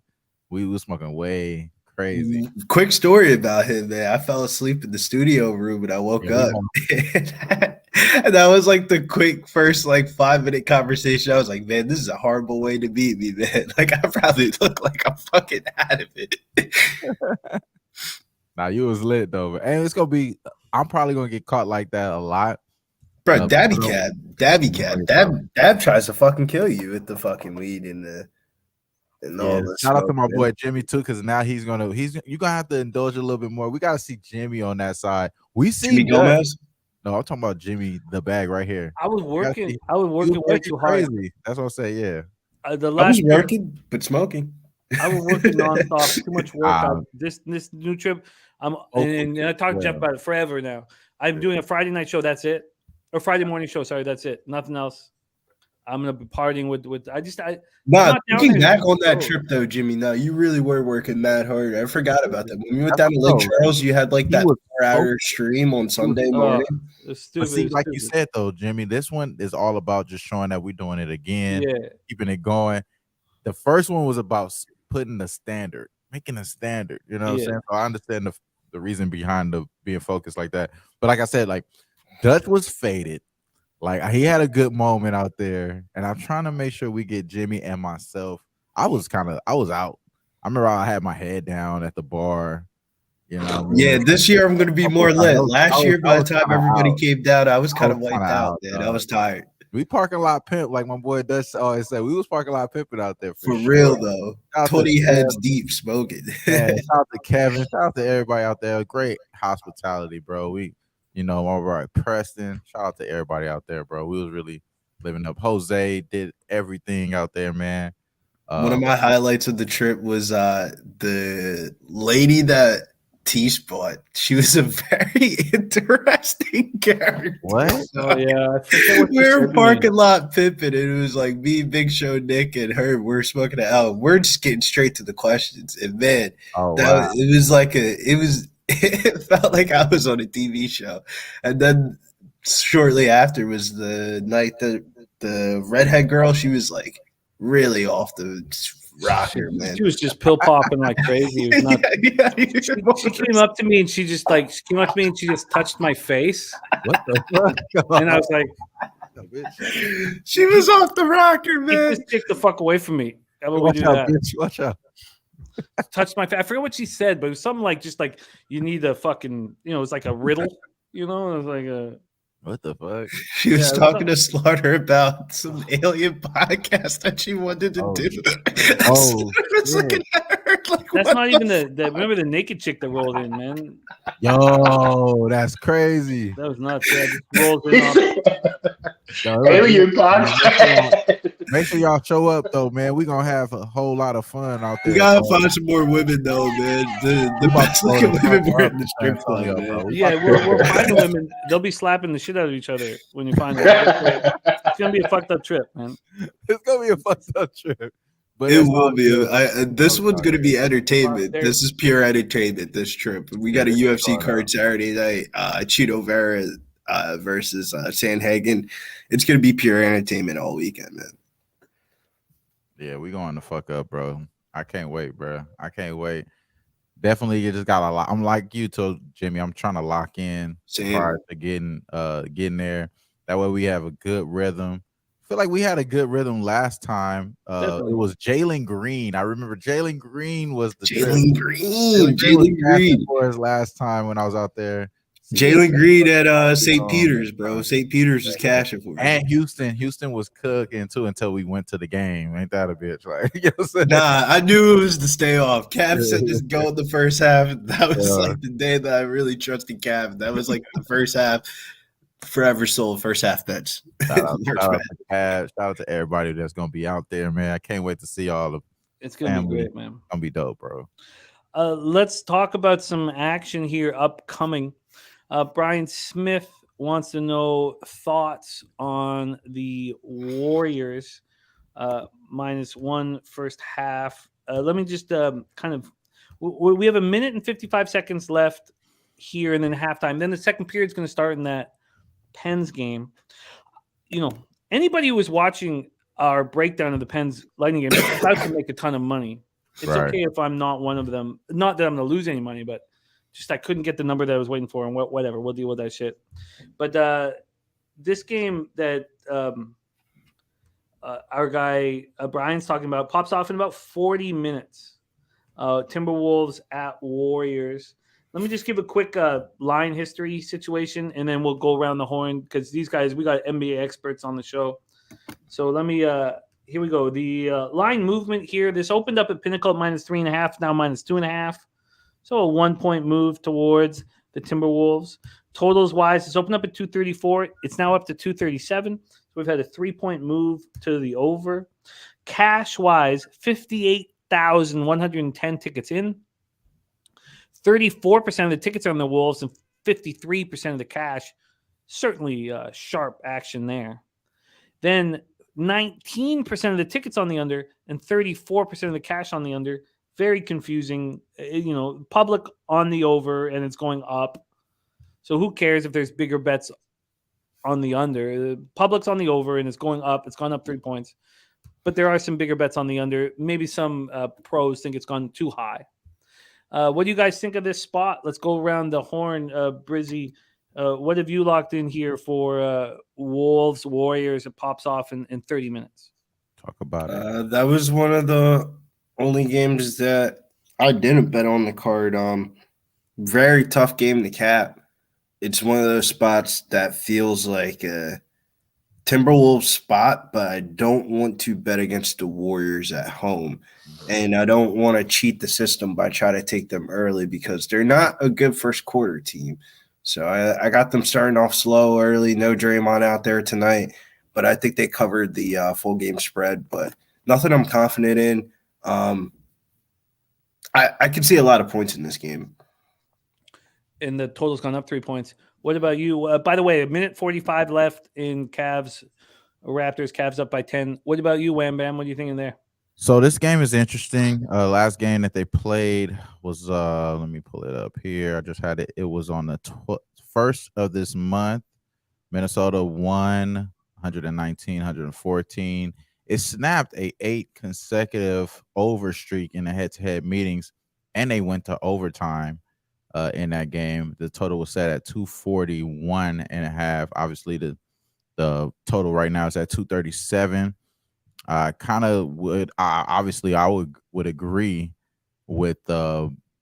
We was smoking way crazy. Quick story about him, man. I fell asleep in the studio room and I woke up. And that was like the quick first 5-minute conversation. I was like, man, this is a horrible way to meet me, man. Like I probably look like I'm fucking out of it. Nah, you was lit though, and it's gonna be. I'm probably gonna get caught like that a lot, bro. Dabby Cat, Dab tries to fucking kill you with the fucking weed and all this. Shout out to my boy Jimmy too, because now you're gonna have to indulge a little bit more. We gotta see Jimmy on that side. We see Jimmy Gomez. No, I'm talking about Jimmy, the bag right here. I was working way too hard. That's what I'm saying. Yeah, I was working but smoking. I was working nonstop. Too much work. This new trip. And I talked to Jeff about it forever now. I'm doing a Friday night show. That's it, or Friday morning show. Sorry, that's it. Nothing else. I'm gonna be partying with. Looking back on that trip though, Jimmy. No, you really were working that hard. I forgot about that. When we went down to Lake Charles, you had that 4-hour stream on Sunday morning. Stupid, like you said though, Jimmy, this one is all about just showing that we're doing it again, keeping it going. The first one was about putting the standard, making a standard. You know what I'm saying? So I understand the reason behind the being focused like that. But like I said, Dutch was faded. He had a good moment out there, and I'm trying to make sure we get Jimmy and myself. I was out. I remember I had my head down at the bar, You know, Yeah, this year I'm going to be more lit. Last year, by the time everybody out. came down, I was kind of was wiped kinda out, out, man. I dog. was tired. We parking lot pimp, like my boy Dutch always say. We was parking lot pimping out there For sure. real, though. Shout out to 20 heads Kev. deep smoking. Yeah, shout out to Kevin. Shout out to everybody out there. Great hospitality, bro. We, all right. Preston. Shout out to everybody out there, bro. We was really living up. Jose did everything out there, man. One of my highlights of the trip was the lady that Tish bought. She was a very interesting character. What? Oh yeah, I forget what We you were said, parking lot pimping, and it was like me, Big Show, Nick, and her. We're smoking it out. We're just getting straight to the questions, and man, Oh, wow. it was like it felt like I was on a TV show. And then shortly after was the night that the redhead girl. She was like really off the rocker, man. She was just pill popping like crazy. It was not, she came up to me and she just touched my face, What the fuck? and I was like, She was off the rocker, "Get man. this chick the fuck away from me." How about we Watch do out, that? bitch. Watch out. Touched my face. I forget what she said, but it was something like just like you need a fucking, it was like a riddle, It was like a. What the fuck? She was Yeah, talking to Slaughter about some alien podcast that she wanted to Oh. do. Oh, I was shit. looking at her like, That's what not even the remember the naked chick that rolled in, man. Yo, that's crazy. That was nuts. Yeah, just rolled in off. Yo, Alien podcast. Make sure y'all show up though, man. We gonna have a whole lot of fun out there. We gotta bro. find some more women though, man. The about best to go looking to women fuck were up in the strip San club, Antonio, man. bro. Yeah, we'll find the women. They'll be slapping the shit out of each other when you find them. It's gonna be a fucked up trip, man. It's gonna be a fucked up trip. But It it's will all be. good. This one's going to be entertainment. There- This is pure entertainment. This trip. We got a Yeah, UFC oh, card Saturday night. Cheeto Vera versus Sandhagen. It's going to be pure entertainment all weekend, man. Yeah, we going to fuck up, bro. I can't wait, bro. I can't wait. Definitely, you just got a lot. I'm like you told Jimmy. I'm trying to lock in Same. prior to getting there. That way, we have a good rhythm. I feel like we had a good rhythm last time. It Definitely. was Jalen Green. I remember Jalen Green was the Jalen Green. was Jalen cashing Green. for us last time when I was out there. Jalen Green at St. Peter's, bro. St. Peter's was cashing for us. And Houston was cooking too until we went to the game. Ain't that a bitch? Like, you know what I'm saying? Nah, I knew it was the stay off. Cav said just go in the first half. That was Yeah. like the day that I really trusted Cav. That was like the first half. Forever sold first half bets. Shout out to Cav. Shout out to everybody that's gonna be out there, man. I can't wait to see all of It's gonna be family. great, man. Gonna be dope, bro. Let's talk about some action here upcoming. Brian Smith wants to know thoughts on the Warriors -1 first half. Let me just kind of. We have a minute and 55 seconds left here, and then halftime. Then the second period is going to start in that Pens game. Anybody who was watching our breakdown of the Pens Lightning game is about to make a ton of money. It's Right. okay if I'm not one of them. Not that I'm going to lose any money, but just I couldn't get the number that I was waiting for, and whatever. We'll deal with that shit. But this game that our guy Brian's talking about pops off in about 40 minutes. Timberwolves at Warriors. Let me just give a quick line history situation, and then we'll go around the horn because these guys, we got NBA experts on the show. So let me, here we go. The line movement here, this opened up at Pinnacle at -3.5, now -2.5. So a 1 point move towards the Timberwolves. Totals wise, it's opened up at 234. It's now up to 237. So we've had a 3 point move to the over. Cash wise, 58,110 tickets in. 34% of the tickets are on the Wolves and 53% of the cash. Certainly sharp action there. Then 19% of the tickets on the under and 34% of the cash on the under. Very confusing. Public on the over and it's going up. So who cares if there's bigger bets on the under? The public's on the over and it's going up. It's gone up 3 points. But there are some bigger bets on the under. Maybe some pros think it's gone too high. What do you guys think of this spot? Let's go around the horn, Brizzy. What have you locked in here for Wolves, Warriors? It pops off in 30 minutes. Talk about it. That was one of the only games that I didn't bet on the card. Very tough game to cap. It's one of those spots that feels like a Timberwolves spot, but I don't want to bet against the Warriors at home. And I don't want to cheat the system by trying to take them early because they're not a good first quarter team. So I got them starting off slow early. No Draymond out there tonight, but I think they covered the full game spread. But nothing I'm confident in. I can see a lot of points in this game. And the total's gone up 3 points. What about you? By the way, a minute 45 left in Raptors. Cavs up by 10. What about you, Wham Bam? What are you thinking there? So this game is interesting. Last game that they played was let me pull it up here. I just had it. It was on the 1st of this month. Minnesota won 119, 114. It snapped a 8 consecutive over streak in the head-to-head meetings, and they went to overtime in that game. The total was set at 241 and a half. Obviously, the total right now is at 237. I kind of would obviously I would agree with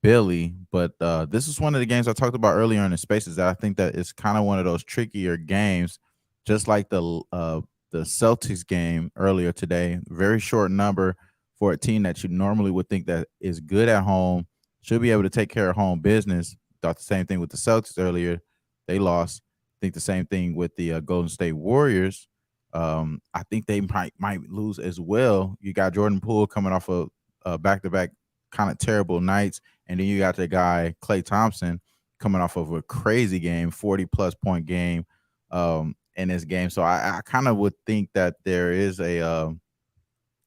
Billy, but this is one of the games I talked about earlier in the spaces that I think that it's kind of one of those trickier games, just like the Celtics game earlier today. Very short number for a team that you normally would think that is good at home, should be able to take care of home business. Thought the same thing with the Celtics earlier. They lost. I think the same thing with the Golden State Warriors. I think they might lose as well. You got Jordan Poole coming off of back-to-back kind of terrible nights, and then you got the guy Klay Thompson coming off of a crazy game, 40-plus point game in this game. So I kind of would think that there is a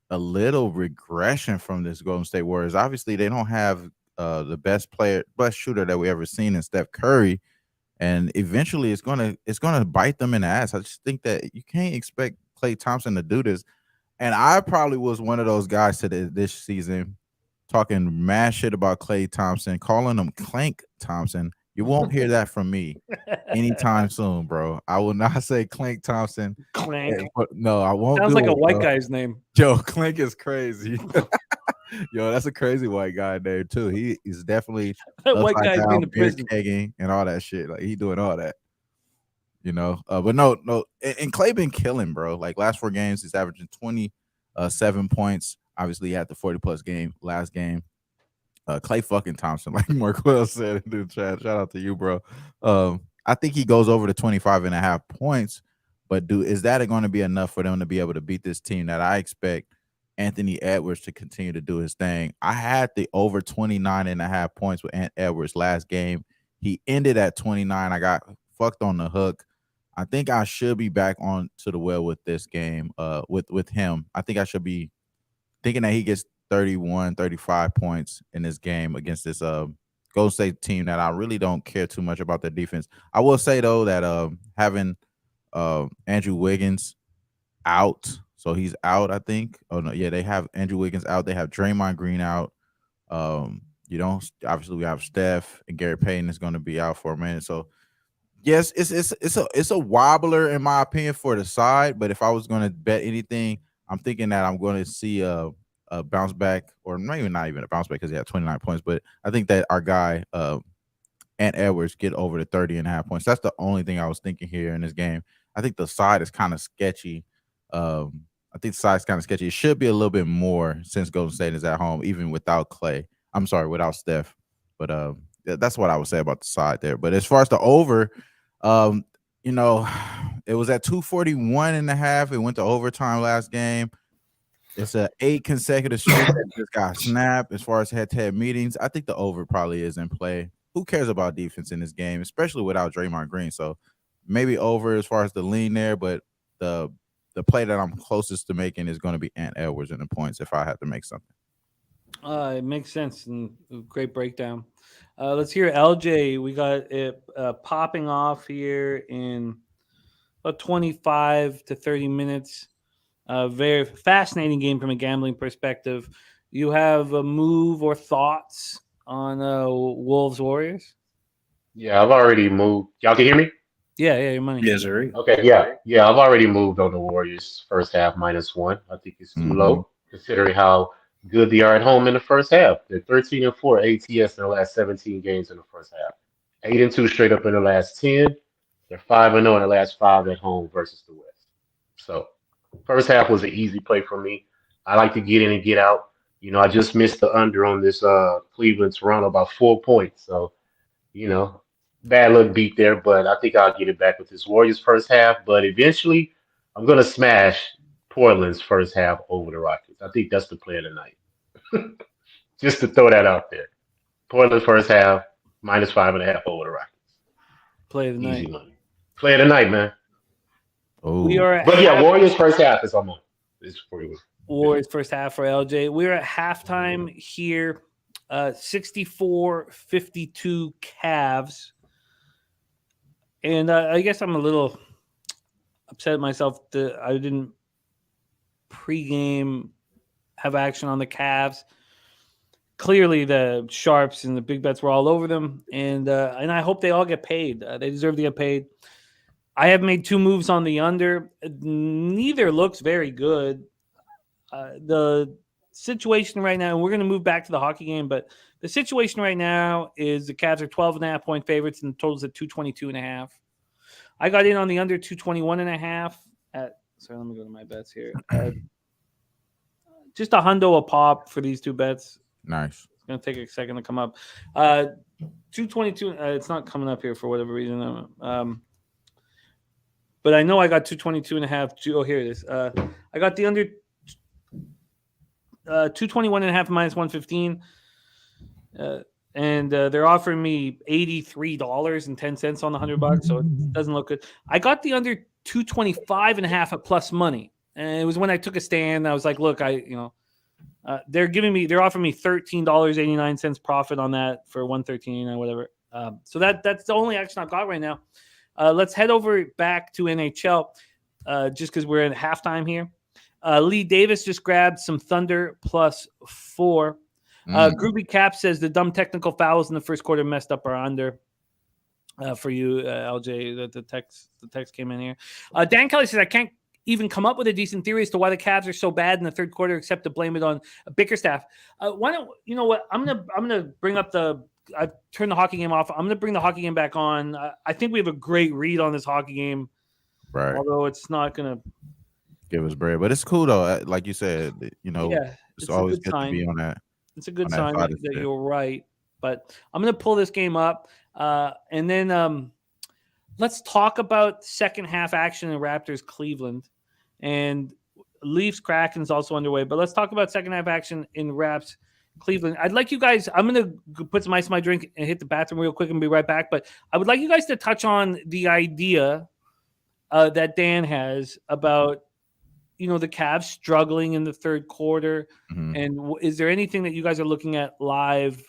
little regression from this Golden State Warriors. Obviously, they don't have the best shooter that we ever seen in Steph Curry. And eventually it's gonna bite them in the ass. I just think that you can't expect Klay Thompson to do this. And I probably was one of those guys this season talking mad shit about Klay Thompson, calling him Clank Thompson. You won't hear that from me anytime soon, bro. I will not say Clank Thompson. Clank. No, I won't. Sounds like a white guy's name. Yo, Clank is crazy. Yo, that's a crazy white guy there too. He is definitely that white guy's been to beer prison kegging and all that shit. Like he doing all that, you know. But no, and Klay been killing, bro. Like last 4 games, he's averaging 27 points. Obviously, he had the 40-plus game last game. Klay fucking Thompson, like Marquel said in the chat. Shout out to you, bro. I think he goes over the 25.5 points. But is that going to be enough for them to be able to beat this team that I expect Anthony Edwards to continue to do his thing? I had the over 29.5 points with Ant Edwards last game. He ended at 29. I got fucked on the hook. I think I should be back on to the well with this game with him. I think I should be thinking that he gets 31, 35 points in this game against this Golden State team that I really don't care too much about their defense. I will say, though, that having Andrew Wiggins out, so he's out, I think. Oh, no, yeah, they have Andrew Wiggins out. They have Draymond Green out. Obviously we have Steph and Gary Payton is going to be out for a minute. So, yes, it's a wobbler, in my opinion, for the side. But if I was going to bet anything, I'm thinking that I'm going to see a bounce back, or not even a bounce back because he had 29 points. But I think that our guy, Ant Edwards, get over the 30.5 points. That's the only thing I was thinking here in this game. I think the side is kind of sketchy. It should be a little bit more since Golden State is at home, even without Klay. I'm sorry, without Steph. But that's what I would say about the side there. But as far as the over, it was at 241.5. It went to overtime last game. It's a 8 consecutive streak that just got snapped. As far as head-to-head meetings, I think the over probably is in play. Who cares about defense in this game, especially without Draymond Green? So maybe over as far as the lean there, but the play that I'm closest to making is going to be Ant Edwards in the points if I had to make something. It makes sense, and great breakdown. Let's hear LJ. We got it popping off here in about 25 to 30 minutes. Very fascinating game from a gambling perspective. You have a move or thoughts on Wolves Warriors? Yeah, I've already moved. Y'all can hear me? Yeah, your money. Yes, sir. Okay, yeah. I've already moved on the Warriors first half -1. I think it's too low considering how Good, they are at home in the first half. They're 13-4 ATS in the last 17 games in the first half. 8-2 straight up in the last 10. They're 5-0 in the last 5 at home versus the West. So first half was an easy play for me. I like to get in and get out. I just missed the under on this Cleveland Toronto about 4 points. So, you know, bad luck beat there, but I think I'll get it back with this Warriors first half. But eventually, I'm gonna smash Portland's first half over the Rockets. I think that's the play of the night. Just to throw that out there. Portland first half -5.5 over the Rockets. Play of the Easy night. money. Play of the night, man. Oh, We are at But yeah, Warriors first half is on. It's for you. Warriors first half for LJ. We're at halftime here. 64-52 Cavs. And I guess I'm a little upset at myself that I didn't pregame have action on the Cavs. Clearly, the sharps and the big bets were all over them, and I hope they all get paid. They deserve to get paid. I have made 2 moves on the under. Neither looks very good. The situation right now, and we're going to move back to the hockey game, but the situation right now is the Cavs are 12.5-point favorites, and the total's at 222.5. I got in on the under 221.5 at. Sorry, let me go to my bets here. Just a hundo a pop for these 2 bets. nice. It's going to take a second to come up. 222. It's not coming up here for whatever reason. But I know I got 222.5. Oh, here it is. I got the under 221.5 -115. And they're offering me $83.10 on the $100, so it doesn't look good. I got the under 225.5 at plus money, and it was when I took a stand. I was like, look, they're offering me $13.89 profit on that for 113 or whatever. So that's the only action I've got right now. Let's head over back to NHL, just because we're at halftime here. Lee Davis just grabbed some Thunder +4. Groovy Cap says the dumb technical fouls in the first quarter messed up our under. For you, LJ, the text came in here. Dan Kelly says I can't even come up with a decent theory as to why the Cavs are so bad in the third quarter, except to blame it on Bickerstaff. Why don't you know what? I'm gonna bring up I've turned the hockey game off. I'm gonna bring the hockey game back on. I think we have a great read on this hockey game, Right. although it's not gonna Give us bread, but it's cool though. Like you said, it's always good to be on that. It's a good on that sign side that of shit. you're right. But I'm going to pull this game up. And then let's talk about second half action in Raptors Cleveland. And Leafs Kraken is also underway. But let's talk about second half action in Raps Cleveland. I'd like you guys, I'm going to put some ice in my drink and hit the bathroom real quick and be right back. But I would like you guys to touch on the idea that Dan has about the Cavs struggling in the third quarter. Mhm. And is there anything that you guys are looking at live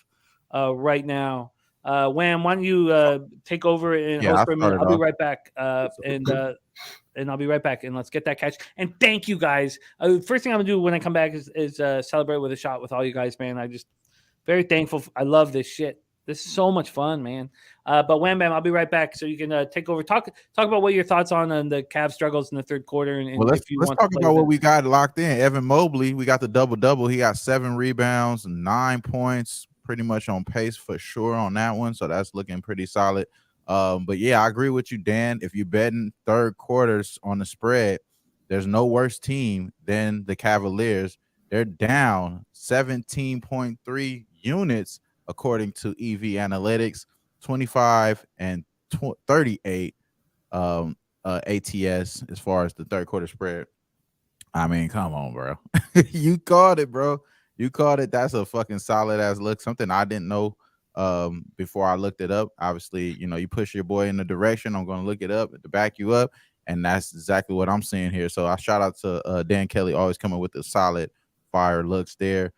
right now? Wham, why don't you take over and host for a minute? I'll be right back. And I'll be right back. And let's get that catch. And thank you guys. First thing I'm going to do when I come back is celebrate with a shot with all you guys, man. I just very thankful. I love this shit. This is so much fun, man. But Wham Bam, I'll be right back so you can take over. Talk about what your thoughts on the Cavs struggles in the third quarter. And Well, let's if you want talk to play about with what we got locked in. Evan Mobley, we got the double-double. He got 7 rebounds, 9 points, pretty much on pace for sure on that one. So that's looking pretty solid. But yeah, I agree with you, Dan. If you're betting third quarters on the spread, there's no worse team than the Cavaliers. They're down 17.3 units according to EV Analytics, 25 and 38 ATS as far as the third quarter spread. I mean, come on, bro. You called it, bro. You called it. That's a fucking solid ass look. Something I didn't know before I looked it up. Obviously, you push your boy in the direction. I'm going to look it up to back you up. And that's exactly what I'm seeing here. So I shout out to Dan Kelly, always coming with the solid fire looks there.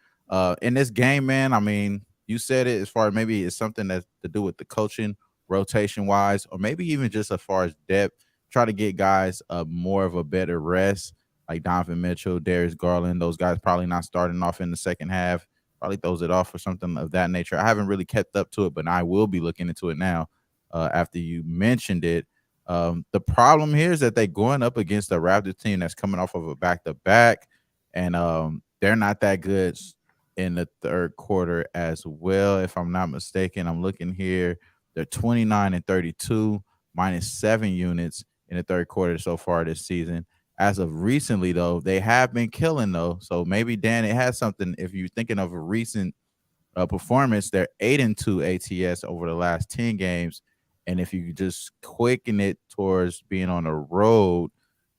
In this game, man, I mean, you said it as far as maybe it's something that's to do with the coaching rotation wise, or maybe even just as far as depth, try to get guys more of a better rest, like Donovan Mitchell, Darius Garland. Those guys probably not starting off in the second half, probably throws it off or something of that nature. I haven't really kept up to it, but I will be looking into it now after you mentioned it. The problem here is that they're going up against a Raptors team that's coming off of a back-to-back, and they're not that good in the third quarter as well, if I'm not mistaken. I'm looking here. They're 29 and 32, minus 7 units in the third quarter so far this season. As of recently, though, they have been killing, though. So maybe, Dan, it has something. If you're thinking of a recent performance, they're 8-2 ATS over the last 10 games. And if you just quicken it towards being on the road,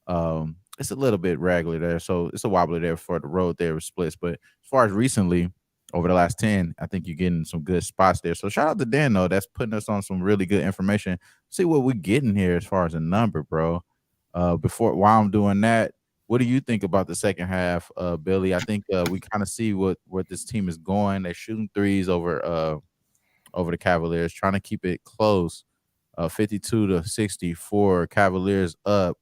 it's a little bit regular there. So it's a wobbler there for the road there with splits. But as far as recently, over the last 10, I think you're getting some good spots there. So shout out to Dan, though. That's putting us on some really good information. See what we're getting here as far as a number, bro. While I'm doing that, what do you think about the second half, Billy? I think we kind of see what this team is going. They're shooting threes over the Cavaliers, trying to keep it close. 52-64, Cavaliers up,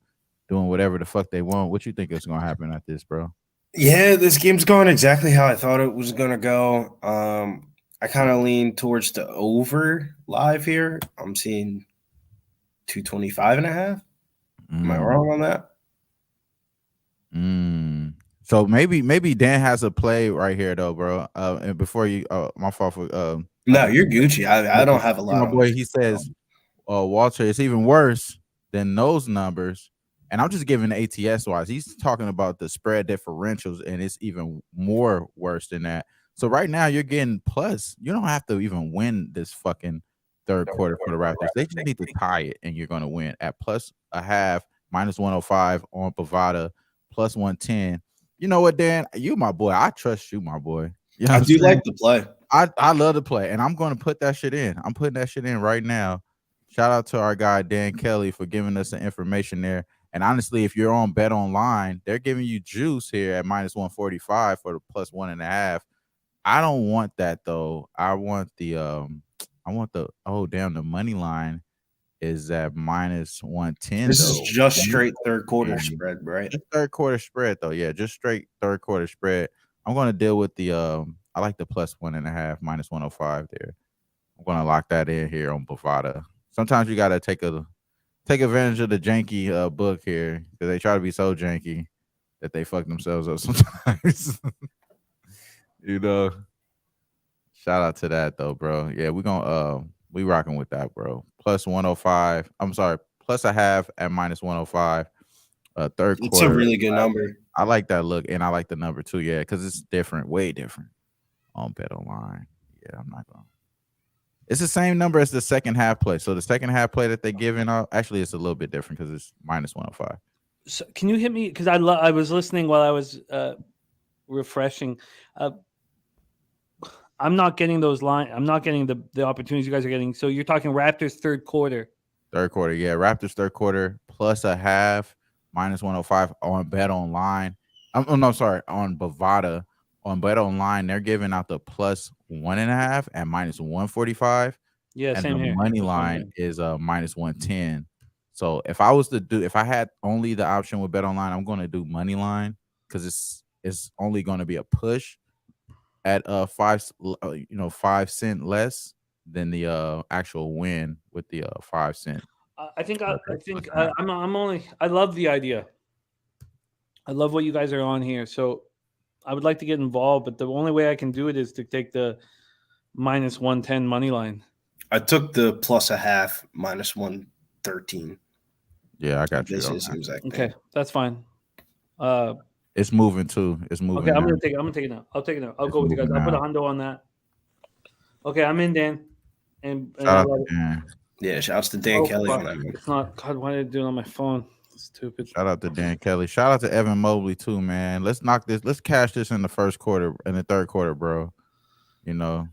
doing whatever the fuck they want. What you think is going to happen at this, bro? Yeah, this game's going exactly how I thought it was going to go. I kind of lean towards the over live here. I'm seeing 225.5. Am I wrong on that? So maybe Dan has a play right here, though, bro. And before you, my fault for No, you're Gucci. I don't have a lot. My boy, he says, Walter, it's even worse than those numbers. And I'm just giving ATS wise. He's talking about the spread differentials, and it's even more worse than that. So right now you're getting plus. You don't have to even win this fucking third quarter for the Raptors. They just need to tie it, and you're going to win at plus a half, minus 105 on Bovada, plus 110. You know what, Dan? You my boy. I trust you, my boy. You know I do like the play. I love the play, and I'm going to put that shit in. I'm putting that shit in right now. Shout out to our guy, Dan Kelly, for giving us the information there. And honestly, if you're on Bet Online, they're giving you juice here at minus 145 for the plus 1.5. I don't want that, though. I want the the money line is at minus 110. This is just straight third quarter spread, right? Just third quarter spread, though. Yeah, just straight third quarter spread. I'm going to deal with the I like the plus 1.5, minus 105 there. I'm going to lock that in here on Bovada. Sometimes you got to take advantage of the janky book here, because they try to be so janky that they fuck themselves up sometimes. You know, shout out to that though, bro. Yeah, we rocking with that, bro. Plus 105. I'm sorry, plus a half at minus 105. Third quarter. It's a really good number. I like that look, and I like the number too. Yeah, because it's different, way different on Bet Online. Yeah, I'm not going. It's the same number as the second half play. So the second half play that they're giving out, actually, it's a little bit different because it's minus 105. So can you hit me? Because I was listening while I was refreshing. I'm not getting those lines. I'm not getting the opportunities you guys are getting. So you're talking Raptors third quarter. Third quarter, yeah. Raptors third quarter plus a half, minus 105 on Bet Online. On Bovada. On Bet Online, they're giving out the plus 1.5 at minus 145. Yeah, and same the here. money line is minus 110. So if I had only the option with Bet Online, I'm going to do money line because it's only going to be a push at 5 cent less than the actual win with the 5 cent. I love the idea. I love what you guys are on here. So I would like to get involved, but the only way I can do it is to take the minus 110 money line. I took the plus a half, minus 113. Yeah, I got you. This is exactly. Okay, that's fine. It's moving too. It's moving. Okay, I'm gonna take it now. I'll take it now. I'll go with you guys. I'll put a hundo on that. Okay, I'm in, Dan. And shout out to Dan. Yeah, shouts to Dan Kelly on that. It's not. God, why did I do it on my phone? Stupid. Shout out to Dan Kelly. Shout out to Evan Mobley too, man. Let's knock this. Let's cash this in the first quarter, in the third quarter, bro. You know,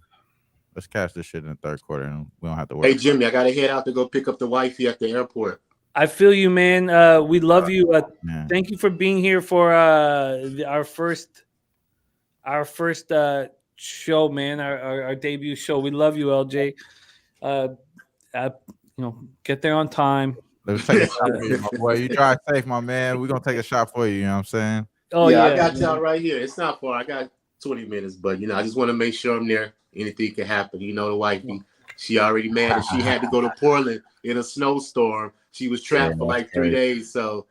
let's cash this shit in the third quarter, and we don't have to worry. Hey Jimmy, I gotta head out to go pick up the wifey at the airport. I feel you, man. We love you. Thank you for being here for our first show, man. Our debut show. We love you, LJ. Get there on time. Let's take a shot for you, my boy. You drive safe, my man. We're gonna take a shot for you. You know what I'm saying? Oh yeah, I got y'all right here. It's not far. I got 20 minutes, but I just want to make sure I'm there. Anything can happen. The wifey, she already mad and she had to go to Portland in a snowstorm. She was trapped for like 3 days, so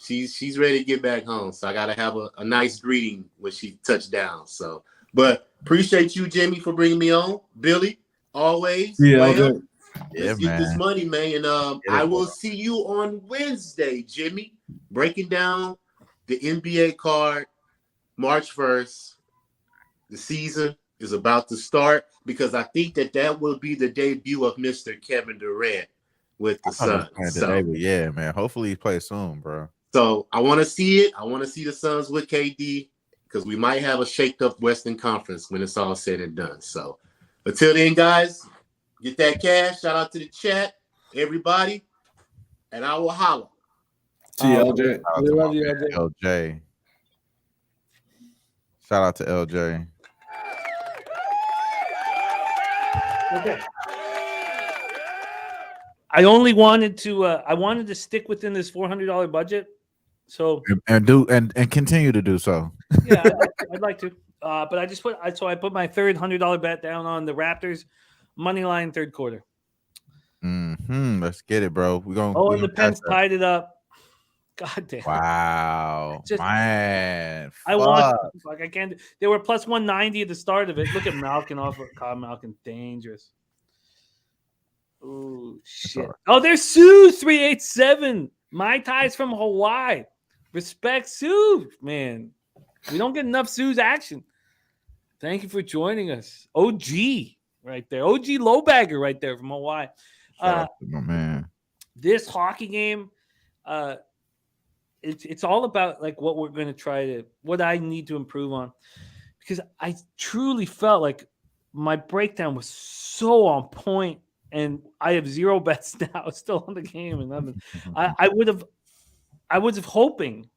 she's ready to get back home. So I gotta have a nice greeting when she touched down. So, but Appreciate you, Jimmy, for bringing me on. Billy, always. Yeah, Well, I'll do it. Yeah, let's get this man. money, man. And Get I it, will bro. see you on Wednesday, Jimmy, breaking down the NBA card March 1st. The season is about to start because I think that will be the debut of Mr. Kevin Durant with the Suns. Today, but yeah, man. Hopefully he plays soon, bro. So I want to see it. I want to see the Suns with KD because we might have a shaked up Western Conference when it's all said and done. So until then, guys, get that cash. Shout out to the chat, everybody, and I will holler. See you, LJ. Shout out We to love my you, man, LJ. LJ. Shout out to LJ. Okay. I only wanted to. I wanted to stick within this $400 budget. So And continue to do so. yeah, I'd like to. But I just put. I put my third $100 bet down on the Raptors money line third quarter. Let's get it, bro. We're gonna. Oh, and the Pens tied it up. God damn. Wow, Just- man. I want. Like I can't. They were plus 190 at the start of it. Look at Malkin off of Kyle Malkin, dangerous. Oh shit! Right. Oh, there's Sue 387. My ties from Hawaii. Respect Sue, man. We don't get enough Sue's action. Thank you for joining us, OG, right there. OG Lowbagger, right there from Hawaii. Shout out to my man. This hockey game, it's all about like what we're going to try to, what I need to improve on, because I truly felt like my breakdown was so on point, and I have 0 bets now, still on the game, and I was hoping.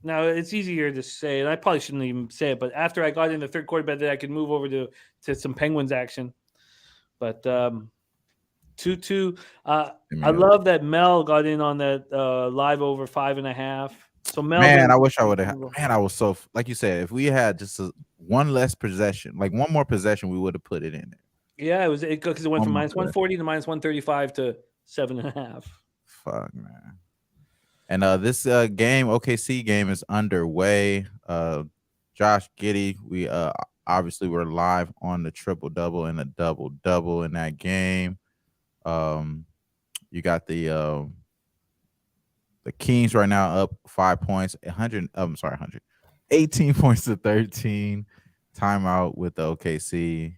Now it's easier to say, and I probably shouldn't even say it, but after I got in the third quarter bet, that I could move over to some Penguins action, but 2-2. I love that Mel got in on that live over 5.5. So Mel, man, I wish I would have. Man, I was so like you said. If we had just one less possession, like one more possession, we would have put it in there. Yeah, it because it went from One minus 140 to minus 135 to 7.5. Fuck, man. And this game, OKC game, is underway. Josh Giddey, we obviously were live on the triple-double and a double-double in that game. You got the Kings right now up 5 points, 18 points to 13. Timeout with the OKC.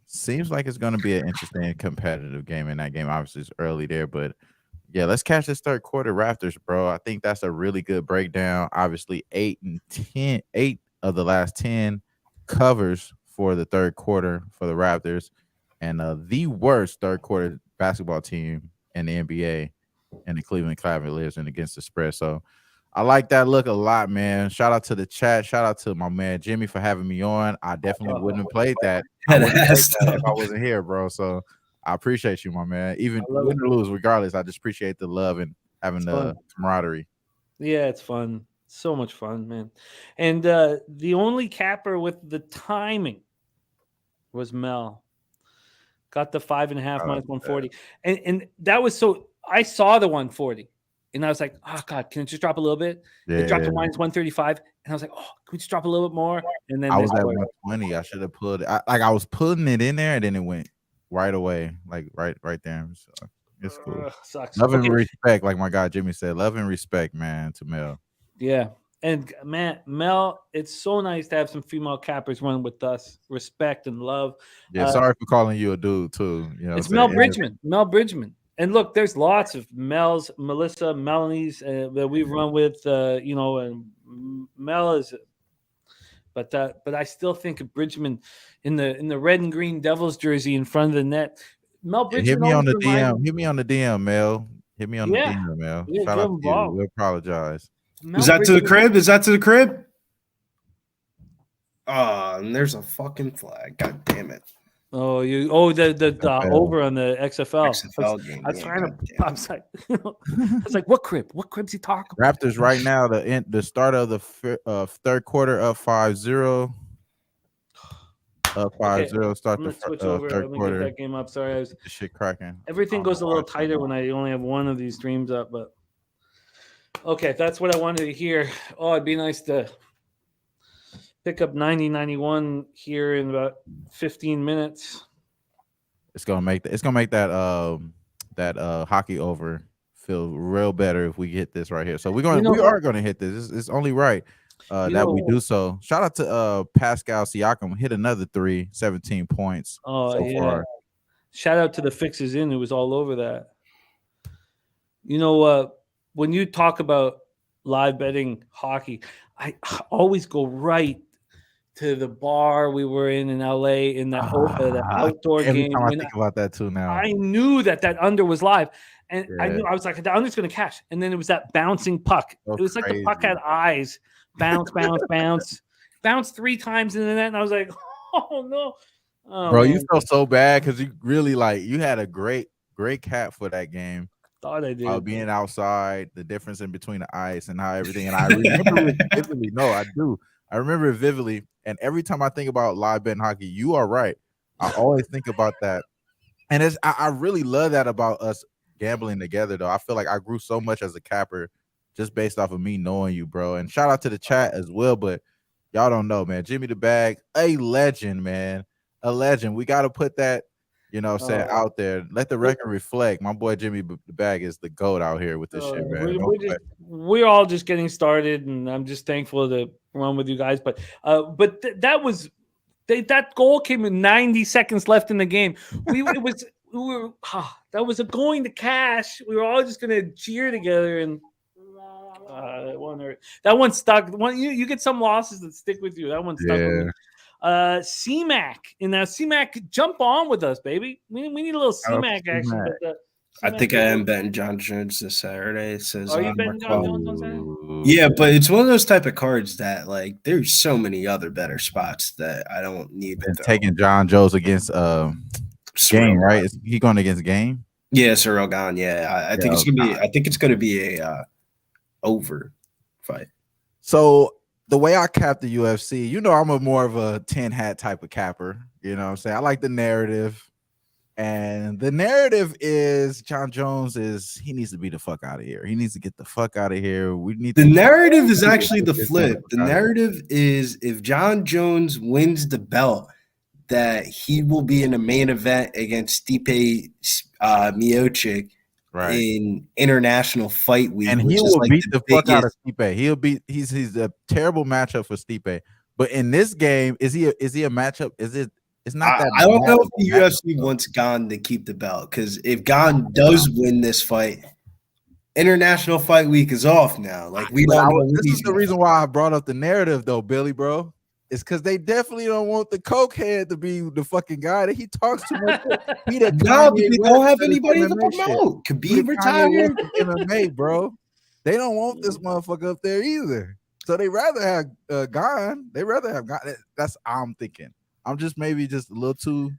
Seems like it's going to be an interesting competitive game in that game. Obviously, it's early there, but yeah, let's catch this third quarter Raptors, bro. I think that's a really good breakdown. Obviously, 8 of the last 10 covers for the third quarter for the Raptors, and the worst third quarter basketball team in the NBA and the Cleveland Cavaliers and against the spread. So I like that look a lot, man. Shout out to the chat. Shout out to my man Jimmy for having me on. I definitely wouldn't have played that. If I wasn't here, bro. So I appreciate you, my man. Even win or lose, regardless, I just appreciate the love and having the camaraderie. Yeah, it's fun. So much fun, man. And the only capper with the timing was Mel. Got the 5.5 minus 140. And that was so I saw the 140 and I was like, oh God, can it just drop a little bit? Yeah. It dropped to minus 135. And I was like, oh, can we just drop a little bit more? And then I was at 120. I should have put it. I was putting it in there and then it went right away, like right there. So it's cool. Sucks. Love and respect, like my guy Jimmy said. Love and respect, man, to Mel. Yeah. And man, Mel, it's so nice to have some female cappers run with us. Respect and love. Yeah, sorry for calling you a dude too. You know, it's Mel Bridgman. Mel Bridgman. And look, there's lots of Mel's, Melissa, Melanie's that we've run with. And Mel is, but I still think of Bridgman in the red and green Devils jersey in front of the net. Mel Bridgman. Hit me on the DM. Hit me on the DM, Mel. Hit me on the DM, Mel. Yeah, shout out to you. We apologize. Is that to the crib? Is that to the crib? And there's a fucking flag. God damn it. Oh, the over on the XFL game. I was trying to. I was like, what crib? What crib's he talking? Raptors right now. The start of the third quarter up 5-0. Up 5-0. Start the third quarter. Get that game up. Sorry, this shit cracking. Everything goes a little tighter when I only have one of these streams up, but okay, that's what I wanted to hear. Oh, it'd be nice to pick up 90-91 here in about 15 minutes. It's gonna make that hockey over feel real better if we hit this right here. So we are gonna hit this. It's only right that we do so. Shout out to Pascal Siakam, hit another 3, 17 points so far. Shout out to the Fixes In, who was all over that. You know, when you talk about live betting hockey, I always go right to the bar we were in LA in that outdoor every game. Time I think about that too now. I knew that under was live, and I was like, the under's going to cash. And then it was that bouncing puck. So it was crazy. Like the puck had eyes, bounce, 3 times in the net, and I was like, oh no. Oh, bro, man. you felt so bad because you really you had a great cap for that game. Thought I did. Being outside, the difference in between the ice and how everything. And I remember it vividly. No, I do. I remember it vividly. And every time I think about live betting hockey, you are right. I always think about that. And I really love that about us gambling together, though. I feel like I grew so much as a capper just based off of me knowing you, bro. And shout out to the chat as well. But y'all don't know, man. Jimmy the Bag, a legend, man. A legend. We got to put that, out there. Let the record reflect. My boy Jimmy the Bag is the GOAT out here with this shit, man. We're all just getting started, and I'm just thankful to run with you guys. But that goal came with 90 seconds left in the game. That was a going to cash. We were all just gonna cheer together, and that one hurt. That one stuck. You get some losses that stick with you. That one stuck with me. CMAC, and now CMAC, jump on with us, baby. We need a little CMAC action. But, I think I am betting John Jones this Saturday. It says, are you betting John Jones on Saturday? Yeah, but it's one of those type of cards that there's so many other better spots that I don't need. Taking John Jones against Game, right? Is he going against Game? Yeah, Cyril Gahn. Yeah, I think it's gonna be. I think it's gonna be a over fight. So the way I cap the UFC, I'm a more of a 10 hat type of capper. You know what I'm saying? I like the narrative. And the narrative is John Jones he needs to be the fuck out of here. He needs to get the fuck out of here. The narrative is actually the flip. The narrative is if John Jones wins the belt, that he will be in a main event against Stipe Miocic in International Fight Week. And he will beat the fuck out of Stipe. He's a terrible matchup for Stipe. But in this game, is he a matchup? It's not that. I don't know if the UFC wants Gahn to keep the belt, because if Gahn does win this fight, International Fight Week is off now. We don't know. This is the reason why I brought up the narrative, though, Billy, bro. It's because they definitely don't want the cokehead to be the fucking guy that he talks too much. He the no, but they don't have anybody to promote. Khabib retired. MMA, bro. They don't want this motherfucker up there either. So they rather have Gahn. They rather have Gahn. That's I'm thinking. I'm just maybe just a little too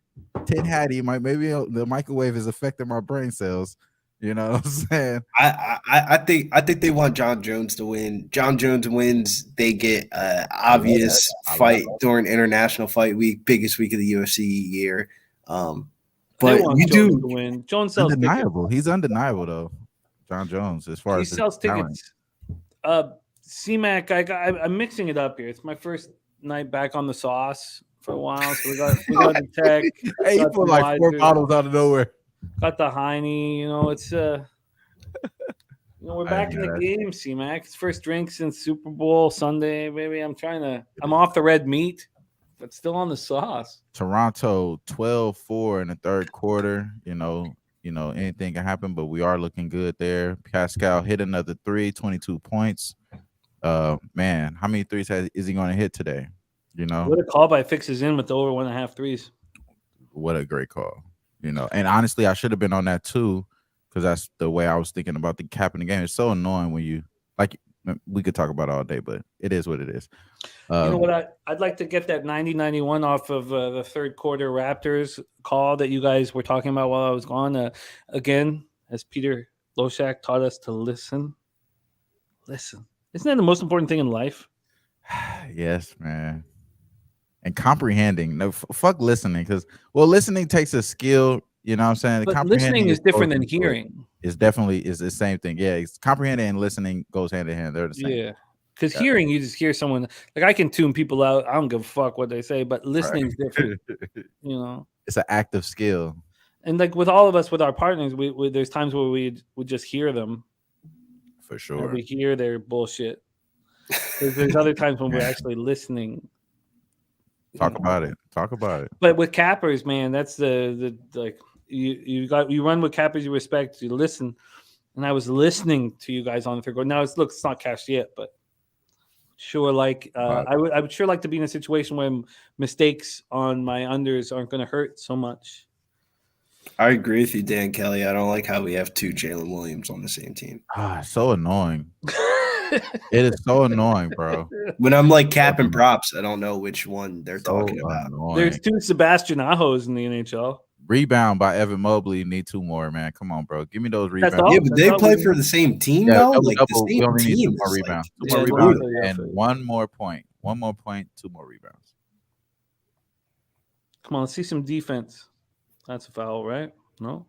tin hatty. Maybe the microwave is affecting my brain cells. You know what I'm saying? I think they want John Jones to win. John Jones wins, they get an obvious fight during International Fight Week, biggest week of the UFC year. But you do to win. Jones sells undeniable. Tickets. He's undeniable though. John Jones, as far as he sells tickets. CMAC, I'm mixing it up here. It's my first night back on the sauce for a while, so we got the tech. Hey, you put like 4 bottles out of nowhere. Got the Heine, it's we're back in the game, C-Mac. It's first drink since Super Bowl Sunday, baby. I'm off the red meat, but still on the sauce. Toronto 12-4 in the third quarter. Anything can happen, but we are looking good there. Pascal hit another 3, 22 points. Man, how many threes is he going to hit today? What a call by Fixes In with the over 1.5 threes. What a great call. And honestly, I should have been on that too, because that's the way I was thinking about the cap in the game. It's so annoying when we could talk about it all day, but it is what it is. You know what? I'd like to get that 90-91 off of the third quarter Raptors call that you guys were talking about while I was gone. Again, as Peter Loshak taught us to listen. Listen. Isn't that the most important thing in life? Yes, man. And comprehending. No, fuck listening, because listening takes a skill. You know what I'm saying? But listening is different than hearing. It's definitely the same thing. Yeah, it's comprehending and listening goes hand in hand. They're the same. Yeah. Because hearing, you just hear someone like I can tune people out. I don't give a fuck what they say, but listening is different. You know, it's an active skill. And like with all of us, with our partners, we there's times where we would just hear them. For sure. We hear their bullshit. There's other times when we're actually listening. Talk about it. But with cappers, man, that's the like you run with cappers you respect, you listen. And I was listening to you guys on the third quarter. Now it's not cashed yet, but sure, like I would sure like to be in a situation where mistakes on my unders aren't going to hurt so much. I agree with you, Dan Kelly. I don't like how we have 2 Jalen Williams on the same team. So annoying. It is so annoying, bro. When I'm like capping props, I don't know which one they're talking about. Annoying. There's 2 Sebastian Ahos in the NHL. Rebound by Evan Mobley. Need 2 more, man. Come on, bro. Give me those rebounds. Yeah, but they play for the same team, though. Like the we same only need 2 team. more rebounds. Like, 2 more rebounds and 1 more point. 1 more point, 2 more rebounds. Come on, let's see some defense. That's a foul, right? No.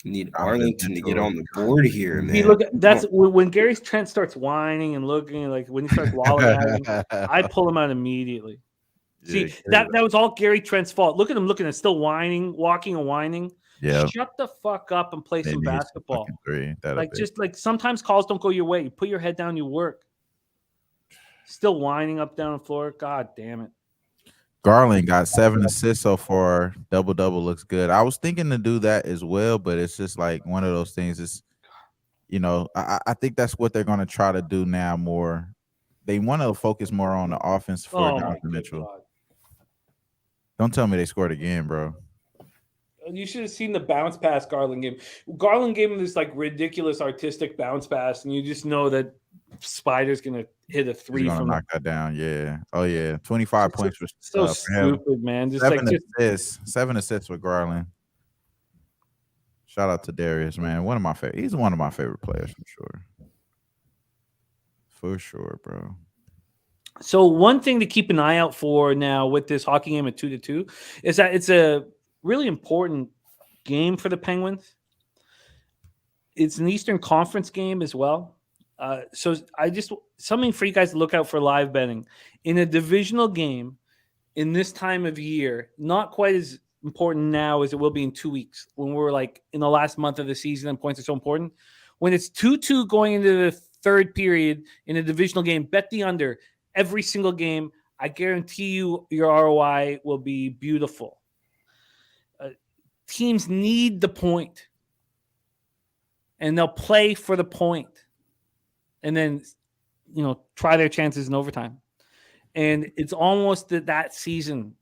Need Arlington to get on the board here, man. Look, that's when Gary Trent starts whining and looking, like when he starts lollygagging, I pull him out immediately. See, that was all Gary Trent's fault. Look at him looking and still whining, walking and whining. Yeah. Shut the fuck up and play some basketball. Like just like sometimes calls don't go your way. You put your head down, you work. Still whining up down the floor. God damn it. Garland got 7 assists so far. Double looks good. I was thinking to do that as well, but it's just like one of those things. Is I think that's what they're going to try to do now more. They want to focus more on the offense for Donovan Mitchell. God. Don't tell me they scored again, bro. You should have seen the bounce pass Garland gave. Garland gave him this like ridiculous artistic bounce pass, and you just know that Spider's gonna hit a 3 from knock that down. Yeah. Oh yeah. 25 points for so stupid, man. Just 7 assists with Garland. Shout out to Darius, man. He's one of my favorite players for sure. For sure, bro. So one thing to keep an eye out for now with this hockey game at 2-2 is that it's a really important game for the Penguins. It's an Eastern Conference game as well. So something for you guys to look out for live betting in a divisional game in this time of year. Not quite as important now as it will be in 2 weeks when we're like in the last month of the season and points are so important. When it's 2-2 going into the third period in a divisional game, bet the under every single game. I guarantee you your ROI will be beautiful. Teams need the point, and they'll play for the point, and then try their chances in overtime. And it's almost that season,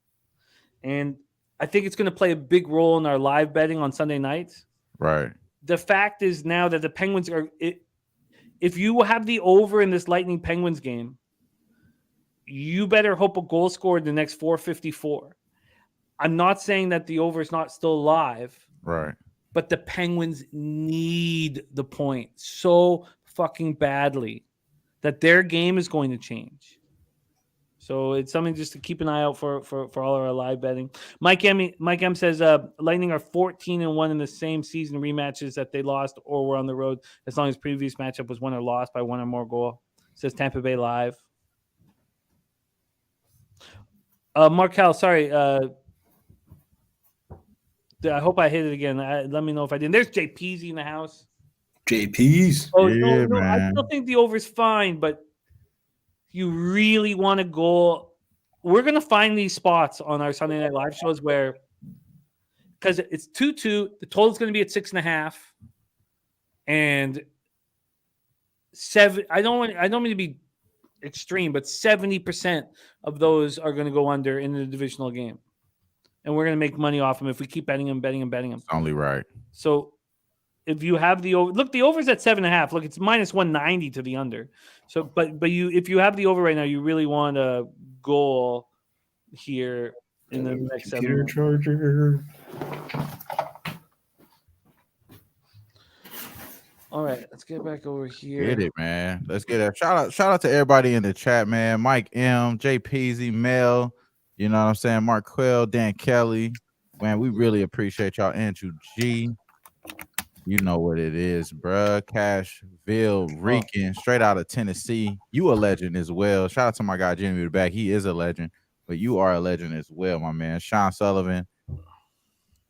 and I think it's going to play a big role in our live betting on Sunday nights. Right. The fact is now that the Penguins are if you have the over in this Lightning Penguins game, you better hope a goal scored in the next 4:54. I'm not saying that the over is not still live. Right. But the Penguins need the point so fucking badly that their game is going to change. So it's something just to keep an eye out for all of our live betting. Mike M says Lightning are 14-1 in the same season rematches that they lost or were on the road, as long as previous matchup was won or lost by 1 or more goal. Says Tampa Bay Live. Markel, sorry. I hope I hit it again. Let me know if I didn't. There's JP's in the house. JP's. Oh, yeah, no, I still think the over's fine, but you really want to go. We're going to find these spots on our Sunday Night Live shows where, because it's 2-2, the total's going to be at 6.5, and 7. I don't mean to be extreme, but 70% of those are going to go under in the divisional game. And we're going to make money off them if we keep betting them. It's only right. So if you have the over, look, the over's at 7.5. Look, it's minus 190 to the under. So, but if you have the over right now, you really want a goal here in the next 7 minutes. Charger. All right, let's get back over here. Get it, man. Let's get it. Shout out to everybody in the chat, man. Mike M, JPZ, Mel. You know what I'm saying? Mark Quill, Dan Kelly. Man, we really appreciate y'all. Andrew G. You know what it is, bruh. Cashville, Rican, straight out of Tennessee. You a legend as well. Shout out to my guy Jimmy the back. He is a legend, but you are a legend as well, my man. Sean Sullivan,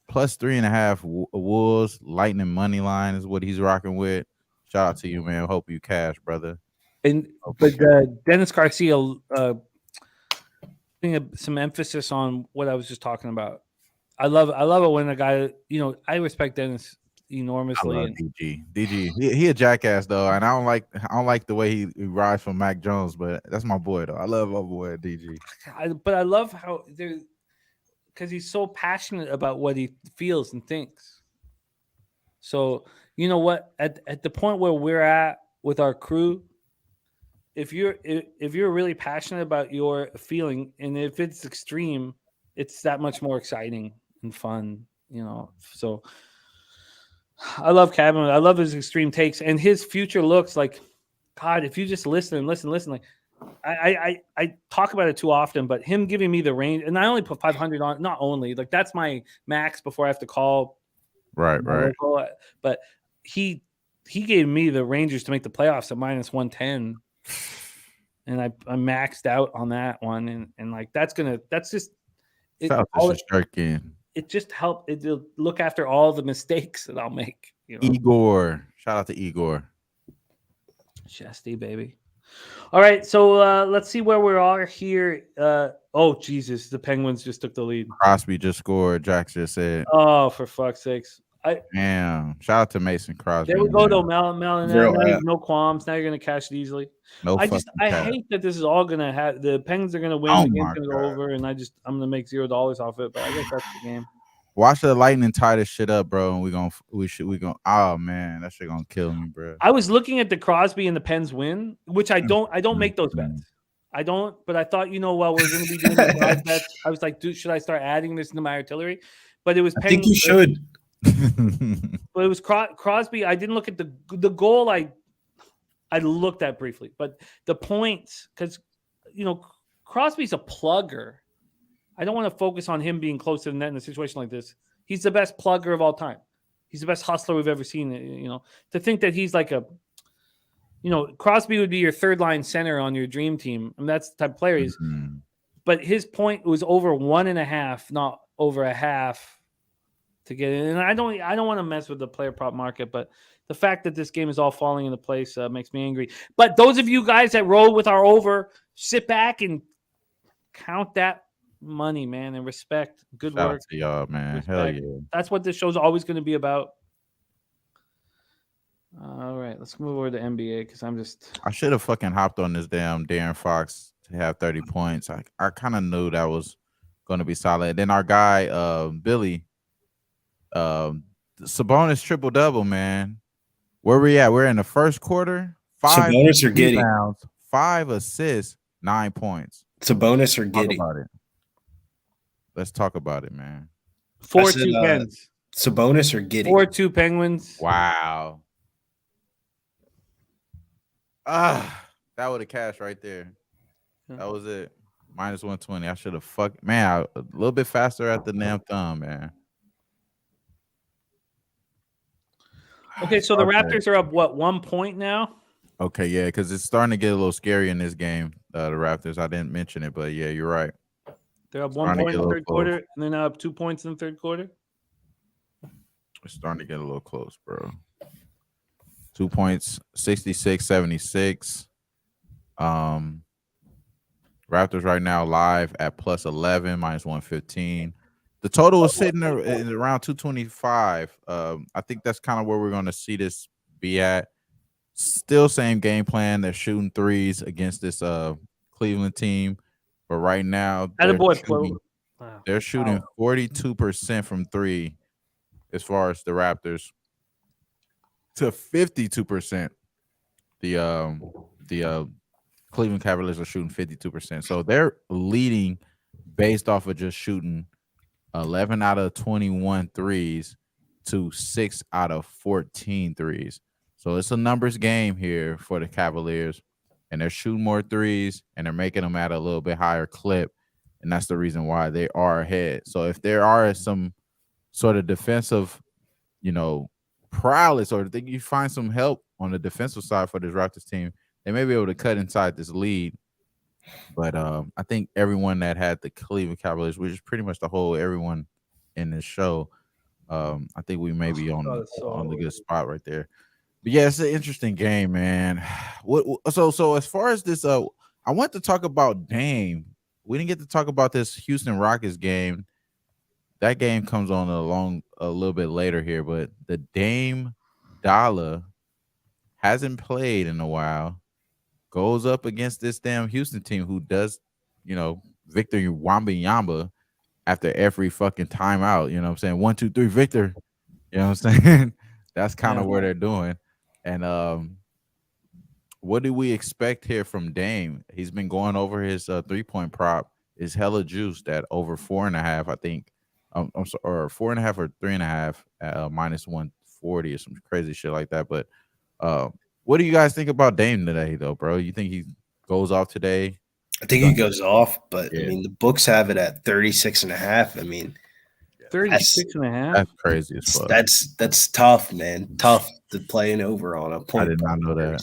plus 3.5 Wolves. Lightning money line is what he's rocking with. Shout out to you, man. Hope you cash, brother. But Dennis Garcia, some emphasis on what I was just talking about. I love it when a guy, I respect Dennis enormously. I love DG. He a jackass though, and I don't like the way he rides from Mac Jones, but that's my boy though. I love my boy DG. But I love how because he's so passionate about what he feels and thinks. So you know what? At the point where we're at with our crew, if you're really passionate about your feeling, and if it's extreme, it's that much more exciting and fun, So I love Cabin. I love his extreme takes and his future looks like. God, if you just listen, like I talk about it too often, but him giving me the range, and I only put 500 on. Not only like that's my max before I have to call. Right. But he gave me the Rangers to make the playoffs at minus 110. And I maxed out on that one, and like it just helped it to look after all the mistakes that I'll make. Igor, shout out to Igor. Chesty, baby. All right, so let's see where we are here. Oh Jesus, the Penguins just took the lead. Crosby just scored. Jack just said. Oh, for fuck's sakes! Damn! Shout out to Mason Crosby. There we go, though, Mel. No qualms. Now you're gonna cash it easily. I hate that this is all gonna have the Penguins are gonna win. The game's gonna go over, and I'm gonna make $0 off it. But I guess that's the game. Watch the Lightning tie this shit up, bro. And we gonna. Oh man, that shit gonna kill me, bro. I was looking at the Crosby and the Pens win, which I don't make those bets. I don't, but I thought while we're gonna be doing the live bets, I was like, dude, should I start adding this into my artillery? But it was. I think you should. But it was Crosby. I didn't look at the goal. I looked at briefly, but the points, because Crosby's a plugger. I don't want to focus on him being close to the net in a situation like this. He's the best plugger of all time. He's the best hustler we've ever seen. To think that he's like Crosby would be your third line center on your dream team. I mean, that's the type of player he is. Mm-hmm. But his point was over 1.5, not over a half. To get in, and I don't want to mess with the player prop market, but the fact that this game is all falling into place makes me angry. But those of you guys that roll with our over, sit back and count that money, man, and respect. Good Shout work out to y'all, man. Respect. Hell yeah. That's what this show's always going to be about. All right, let's move over to NBA because I should have fucking hopped on this damn Darren Fox to have 30 points. I kind of knew that was going to be solid. Then our guy, Billy. Sabonis triple double, man. Where we at? We're in the first quarter. 5 Sabonis or Giddy? 5 assists, 9 points. Sabonis or Giddy? Talk about it. Let's talk about it, man. 4-2 Pens. Sabonis or Giddy? 4-2 Penguins. Wow. That would have cashed right there. That was it. Minus 120. I should have fucked. Man, a little bit faster at the damn thumb, man. Okay, so the Raptors are up, 1 point now? Okay, yeah, because it's starting to get a little scary in this game, the Raptors. I didn't mention it, but yeah, you're right. They're up 1 point in the third quarter, and they're now up 2 points in the third quarter? It's starting to get a little close, bro. 2 points, 66-76. Raptors right now live at plus 11, minus 115. The total is sitting around 225. I think that's kind of where we're going to see this be at. Still same game plan. They're shooting threes against this Cleveland team. But right now, they're shooting 42% from three as far as the Raptors to 52%. The Cleveland Cavaliers are shooting 52%. So they're leading based off of just shooting 11 out of 21 threes to 6 out of 14 threes. So it's a numbers game here for the Cavaliers, and they're shooting more threes, and they're making them at a little bit higher clip, and that's the reason why they are ahead. So if there are some sort of defensive, prowess, or think you find some help on the defensive side for this Raptors team, they may be able to cut inside this lead. But I think everyone that had the Cleveland Cavaliers, which is pretty much everyone in this show, I think we may be on the good spot right there. But yeah, it's an interesting game, man. So as far as this, I want to talk about Dame. We didn't get to talk about this Houston Rockets game. That game comes on a little bit later here, but the Dame Dollar hasn't played in a while. Goes up against this damn Houston team who does, Victor Wembanyama after every fucking timeout. You know what I'm saying? 1, 2, 3, Victor. You know what I'm saying? That's kind of where they're doing. And what do we expect here from Dame? He's been going over his 3-point prop. Is hella juiced at over 4.5, I think. I'm sorry, or 4.5 or 3.5 at minus 140 or some crazy shit like that. But what do you guys think about Dame today, though, bro? You think he goes off today? I think he goes off, but I mean, the books have it at 36.5. I mean, 36.5. That's crazy as fuck. That's tough, man. Tough to play an over on a point. I did not know that.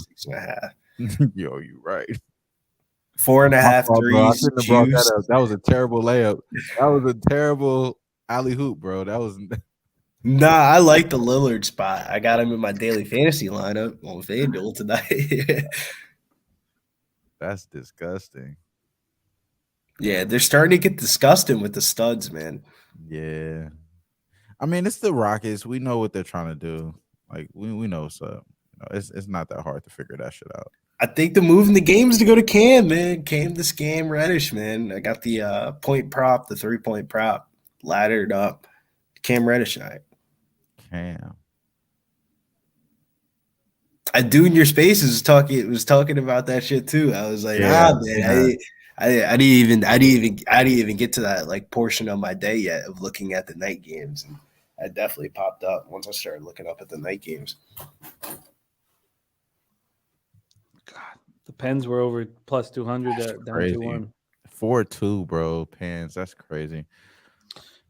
36.5. Yo, you right. 4.5 threes. That was a terrible layup. That was a terrible alley hoop, bro. That was. Nah, I like the Lillard spot. I got him in my daily fantasy lineup on FanDuel tonight. That's disgusting. Yeah, they're starting to get disgusting with the studs, man. Yeah. I mean, it's the Rockets. We know what they're trying to do. Like, we know what's up. It's not that hard to figure that shit out. I think the move in the game is to go to Cam, man. Cam the Scam Reddish, man. I got the point prop, the 3-point prop, laddered up. Cam Reddish night. Cam. I do in your spaces was talking about that shit too. I was like, man, yeah. I didn't even get to that like portion of my day yet of looking at the night games, and I definitely popped up once I started looking up at the night games. God, the Pens were over plus 200 down 2-1. 4-2, bro. Pens, that's crazy.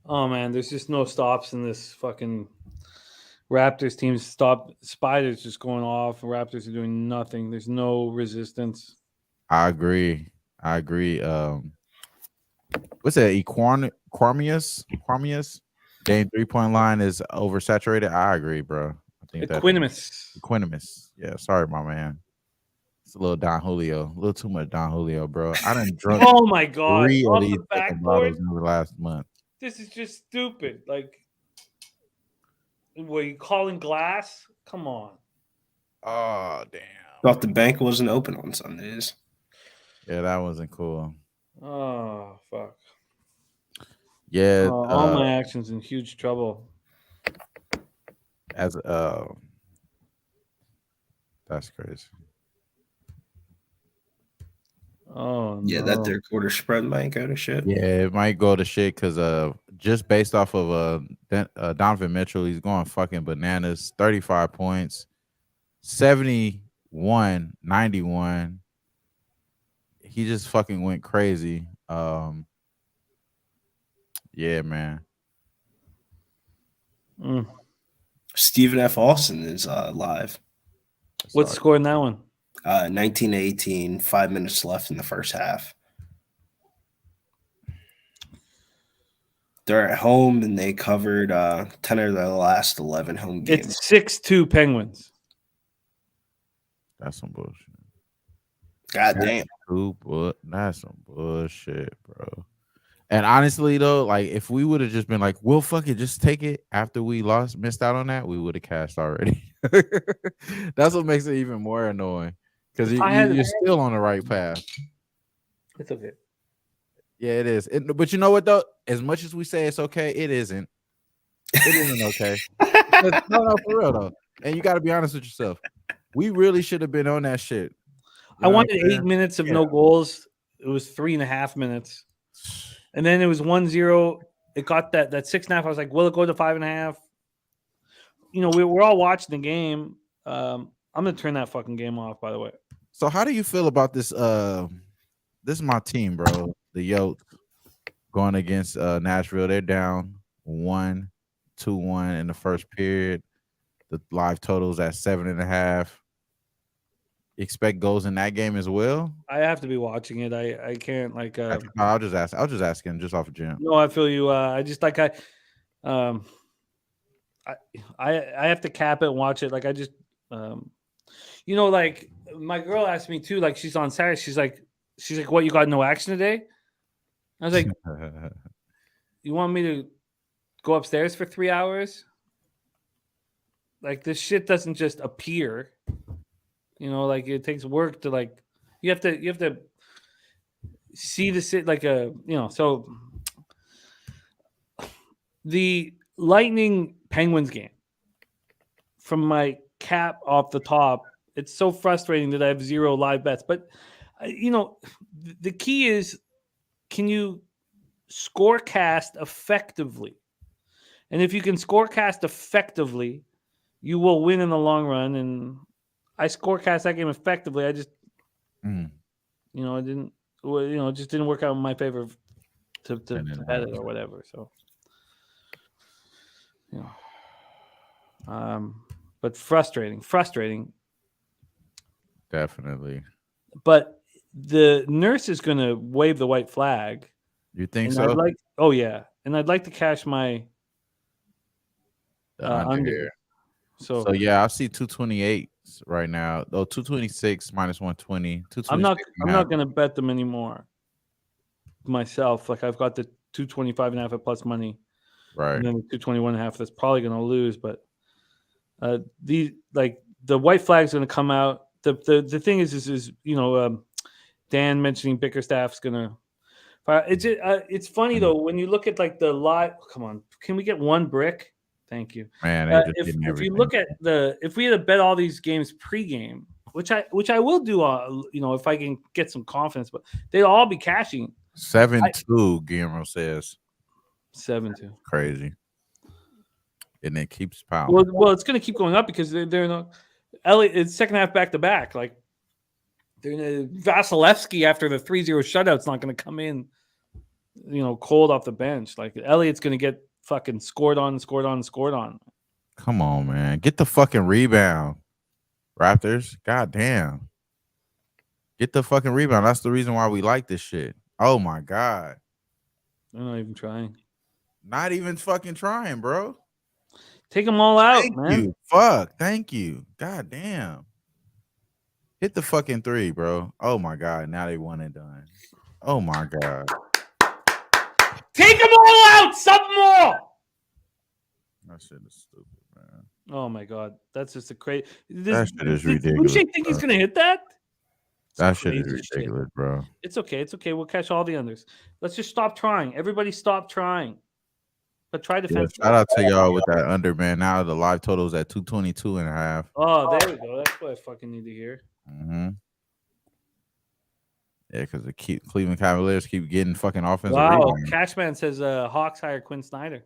Oh man, there's just no stops in this fucking Raptors team. Spiders just going off. Raptors are doing nothing. There's no resistance. I agree. What's that? Quamius? Game 3-point line is oversaturated. I agree, bro. I think Equanimus. Yeah, sorry, my man. It's a little Don Julio. A little too much Don Julio, bro. I done drunk. Oh my god! 3 off of these the backboard bottles in the last month. This is just stupid. Like, were you calling glass? Come on. Oh damn! Thought the bank wasn't open on Sundays. Yeah, that wasn't cool. Oh fuck. Yeah, all my actions in huge trouble. That's crazy. Oh yeah, no. that third quarter spread might go to shit. Yeah, it might go to shit because just based off of Donovan Mitchell, he's going fucking bananas. 35 points, 71, 91. He just fucking went crazy. Yeah, man. Stephen F. Austin is live. What's the score in that one? 19-18, 5 minutes left in the first half. They're at home and they covered 10 of their last 11 home games. It's 6-2 Penguins. That's some bullshit. God damn. That's some bullshit, bro. And honestly, though, like if we would have just been like, well, fuck it, just take it after we missed out on that, we would have cashed already. That's what makes it even more annoying because you're still on the right path. It's okay. Yeah, it is. But you know what, though? As much as we say it's okay, it isn't. It isn't okay. No, for real, though. And you got to be honest with yourself. We really should have been on that shit. I wanted 8 minutes of no goals. It was 3.5 minutes. And then it was 1-0. It got that 6.5. I was like, will it go to 5.5? You know, we're all watching the game. I'm gonna turn that fucking game off, by the way. So how do you feel about this? This is my team, bro. The Yotes going against Nashville. They're down 1-2-1 in the first period. The live totals at 7.5. Expect goals in that game as well. I have to be watching it. I can't like. No, I'll just ask. I'll just ask him just off of Jim. No, I feel you. I just like I have to cap it and watch it. Like I just, like my girl asked me too. Like she's on Saturday. She's like, what? You got no action today? I was like, you want me to go upstairs for 3 hours? Like this shit doesn't just appear. Like it takes work to like. You have to see the shit like a So the Lightning Penguins game, from my cap off the top, it's so frustrating that I have 0 live bets. But the key is, can you scorecast effectively? And if you can scorecast effectively, you will win in the long run. And I scorecast that game effectively. I just, it didn't, it just didn't work out in my favor to bet it or whatever. So, but frustrating. Definitely. But the nurse is going to wave the white flag. You think and so? Oh yeah, and I'd like to cash my under here. So yeah, I see 228 right now. Oh, 226 minus 120. I'm not going to bet them anymore myself. Like I've got the 225.5 at plus money, right? And then the 221.5 that's probably going to lose. But the white flag's going to come out. The thing is Dan mentioning Bickerstaff's going to. It's funny though when you look at like the live. Come on, can we get one brick? Thank you, man. If you look at if we had to bet all these games pregame, which I will do, if I can get some confidence, but they'll all be cashing. 7-2, Guillermo says. 7-2. Crazy, and it keeps piling. Well, it's going to keep going up because they're not. Elliott, it's second half back to back. Like Vasilevsky after the 3-0 shutout's not going to come in, cold off the bench. Like Elliott's going to get fucking scored on. Come on, man. Get the fucking rebound, Raptors. God damn. Get the fucking rebound. That's the reason why we like this shit. Oh, my God. They're not even trying. Not even fucking trying, bro. Take them all out, Thank man. you. Fuck. Thank you. God damn. Hit the fucking 3, bro. Oh, my God. Now they won and done. Oh, my God. Take them all out. Some more. That shit is stupid, man. Oh my God, that's just a crazy. That shit is ridiculous. Boucher think he's gonna hit that? That shit is ridiculous, bro. It's okay. We'll catch all the unders. Let's just stop trying. Everybody, stop trying. But try defense. Shout out to y'all with that under, man. Now the live total is at 222.5. Oh, there we go. That's what I fucking need to hear. Mm-hmm. Yeah, because the Cleveland Cavaliers keep getting fucking offensive. Wow, Cashman says Hawks hire Quinn Snyder.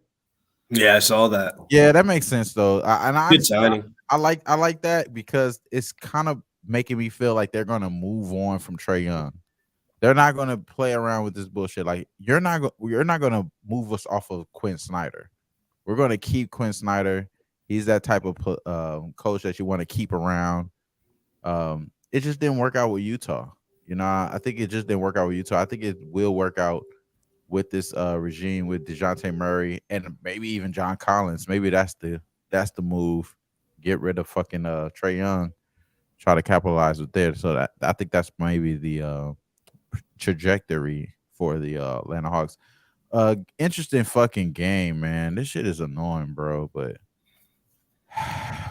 Yeah, I saw that. Yeah, that makes sense though. Good signing. I like that because it's kind of making me feel like they're gonna move on from Trae Young. They're not gonna play around with this bullshit. Like you're not gonna move us off of Quinn Snyder. We're gonna keep Quinn Snyder. He's that type of coach that you want to keep around. It just didn't work out with Utah. I think it just didn't work out with Utah. I think it will work out with this regime with DeJounte Murray and maybe even John Collins. Maybe that's the move. Get rid of fucking Trae Young. Try to capitalize with there. So that I think that's maybe the trajectory for the Atlanta Hawks. Interesting fucking game, man. This shit is annoying, bro. But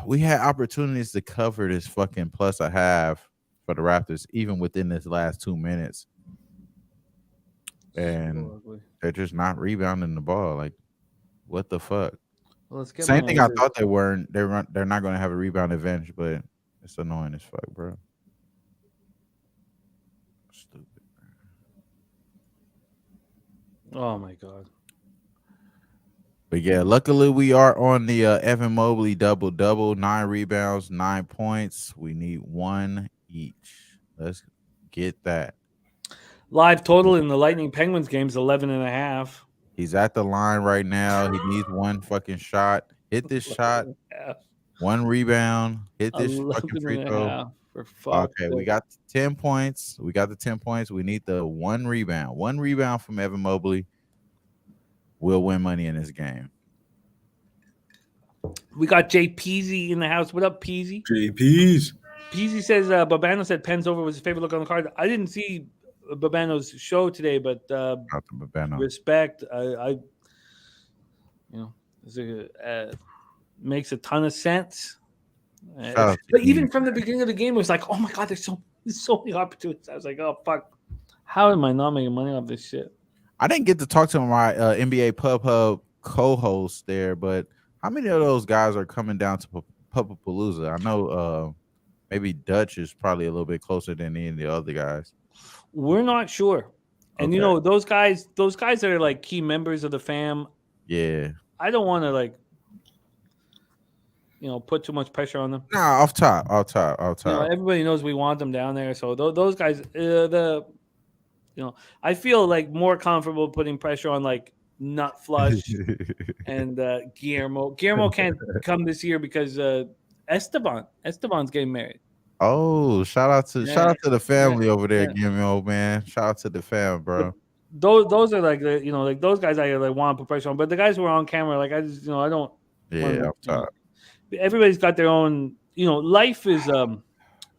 we had opportunities to cover this fucking plus a half for the Raptors, even within this last 2 minutes. And they're just not rebounding the ball. Like, what the fuck? Well, same thing I thought they weren't. They're not going to have a rebound advantage, but it's annoying as fuck, bro. Stupid, man. Oh my God. But yeah, luckily we are on the Evan Mobley double-double, 9 rebounds, 9 points. We need 1 each. Let's get that. Live total in the Lightning Penguins game is 11.5. He's at the line right now. He needs 1 fucking shot. Hit this shot. 1 rebound. Hit this fucking 11 free and a throw. half. For fuck's Okay, we sake. got 10 points. We got the 10 points. We need the 1 rebound. 1 rebound from Evan Mobley. We'll win money in this game. We got Jay Peasy in the house. What up, Peasy? JP's. Peasy says Babano said Penn's over was his favorite look on the card. I didn't see Babano's show today, but Shout out to Babano. respect. Makes a ton of sense. Shout out to But even Ian. from the beginning of the game, it was like, oh my god, there's so many opportunities. I was like, oh fuck, how am I not making money off this shit? I didn't get to talk to my NBA Pub Hub co-host there, but how many of those guys are coming down to Pupapalooza? I know maybe Dutch is probably a little bit closer than any of the other guys. We're not sure. And you Okay. know, those guys that are like key members of the fam, Yeah. I don't want to like, put too much pressure on them. Nah, off top. Everybody knows we want them down there. So those guys, I feel like more comfortable putting pressure on like Nut Flush and Guillermo. Guillermo can't come this year because Esteban's getting married. Oh, shout out to the family over there, yeah. Guillermo, man. Shout out to the fam, bro. Those are like like those guys I like want to put pressure on. But the guys who are on camera, like I just I don't. Yeah, off top. Everybody's got their own. Life is come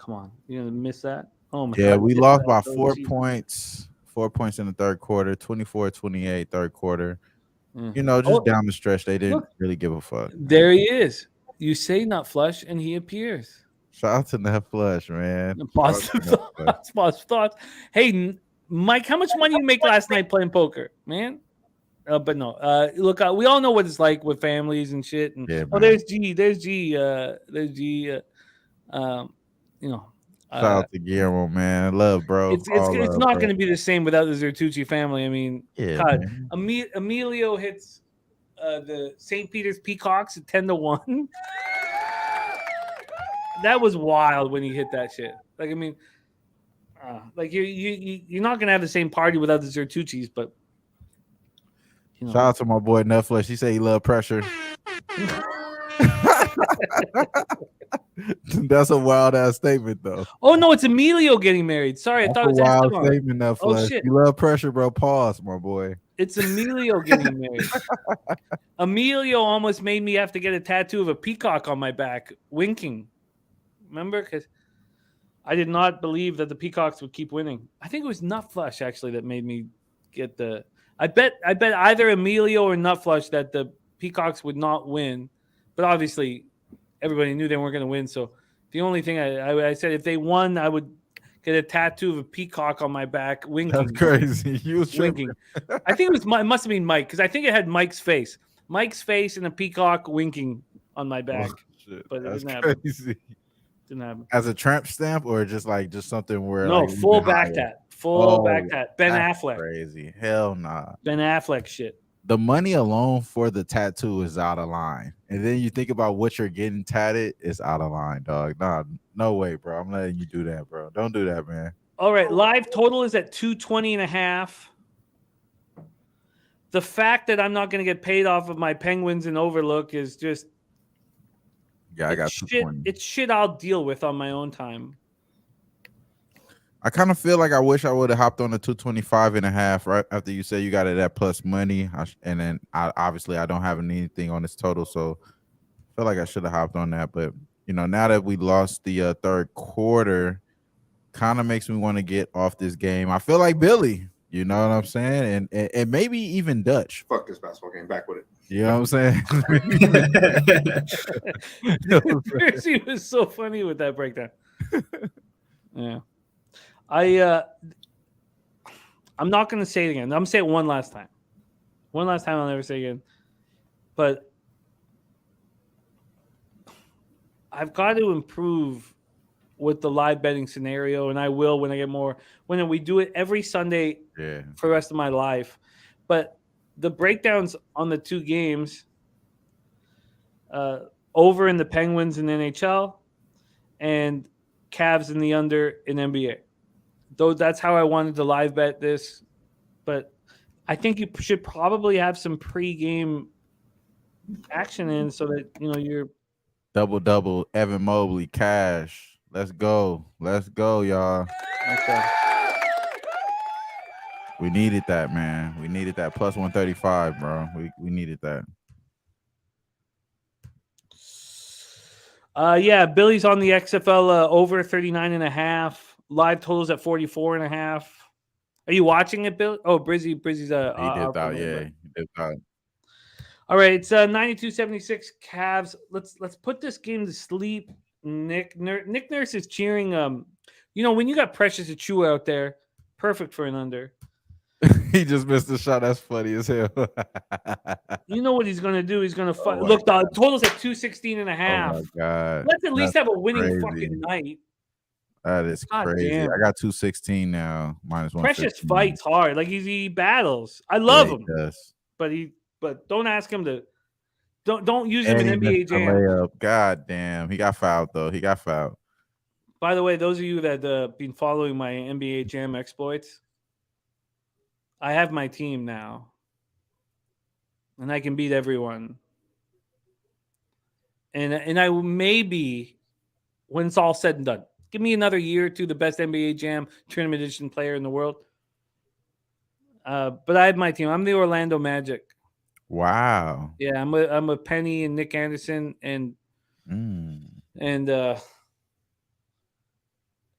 on, you gonna miss that? Oh my Yeah, God, we miss lost that. by So 4 cheap. points. 4 points in the third quarter, 24-28 third quarter. Mm. Just down the stretch, they didn't Look. really give a fuck. There he is. You say Nut Flush, and he appears. Shout out to Nut Flush, man. Positive thoughts. Positive thoughts. Hey, Mike, how much money you make last night playing poker, man? But no. Look, we all know what it's like with families and shit. And Yeah, man. there's G. There's G. Shout out to Guillermo, man. Love, bro. It's not going to be the same without the Zertucci family. I mean, Yeah, God, man. Emilio hits the St. Peter's Peacocks at 10-1. That was wild when he hit that shit. Like, I mean, like you're not gonna have the same party without the Zertucci's, but Shout out to my boy Nut Flush. He said he loved pressure. That's a wild ass statement, though. Oh no, it's Emilio getting married. Sorry, I That's thought a it was wild Esteban. statement, Nut Flush. shit. You love pressure, bro. Pause, my boy. It's Emilio getting married. Emilio almost made me have to get a tattoo of a peacock on my back, winking. Remember? Because I did not believe that the Peacocks would keep winning. I think it was Nut Flush actually that made me get the. I bet either Emilio or Nut Flush that the Peacocks would not win, but obviously everybody knew they weren't going to win. So the only thing I said, if they won, I would get a tattoo of a peacock on my back, winking. That's crazy. You was winking. I think it must have been Mike because I think it had Mike's face and a peacock winking on my back. Oh, shit. But it That's didn't happen. crazy. Didn't happen. As a tramp stamp or just something where No, like, full even back higher? tat. Full Oh, back tat. Ben That's Affleck. crazy. Hell nah. Ben Affleck shit. The money alone for the tattoo is out of line. And then you think about what you're getting tatted, it's out of line, dog. Nah, no way, bro. I'm letting you do that, bro. Don't do that, man. All right, live total is at 220.5. The fact that I'm not going to get paid off of my Penguins and Overlook is just Yeah, I got shit. 220. It's shit I'll deal with on my own time. I kind of feel like I wish I would have hopped on the 225.5 right after you said you got it at plus money. And then obviously I don't have anything on this total, so I feel like I should have hopped on that. But now that we lost the third quarter, kind of makes me want to get off this game. I feel like Billy, you know what I'm saying, and maybe even Dutch. Fuck this basketball game. Back with it. You know what I'm saying? He was so funny with that breakdown. Yeah. I'm not going to say it again. I'm going to say it one last time. One last time, I'll never say it again. But I've got to improve with the live betting scenario, and I will when I get more. When we do it every Sunday for the rest of my life. But the breakdowns on the two games, over in the Penguins in the NHL, and Cavs in the under in NBA. Though that's how I wanted to live bet this, but I think you should probably have some pre-game action in so that you're Double, Evan Mobley, cash. Let's go, y'all. Okay. We needed that, man. We needed that plus 135, bro. We needed that. Yeah, Billy's on the XFL over 39.5. Live totals at 44.5. Are you watching it, Bill? Oh, Brizzy's He dipped out, yeah. He dipped out. All right, it's 92-76 Cavs. Let's put this game to sleep. Nick Nurse is cheering. When you got Precious Achua out there, perfect for an under. He just missed the shot. That's funny as hell. You know what he's going to do? He's going to Oh my look. The totals at 216.5. Oh my god. Let's at least That's have a winning crazy. fucking night. That is God crazy. damn. I got 216 now. Minus one. Precious fights hard. Like he battles. I love him. Yes. But don't ask him to. Don't use him in he NBA missed the Jam. layup. God damn. He got fouled though. He got fouled. By the way, those of you that been following my NBA Jam exploits, I have my team now, and I can beat everyone. And I will maybe, when it's all said and done, give me another year or two, the best NBA Jam tournament edition player in the world. But I have my team. I'm the Orlando Magic. Wow. Yeah, I'm a Penny and Nick Anderson and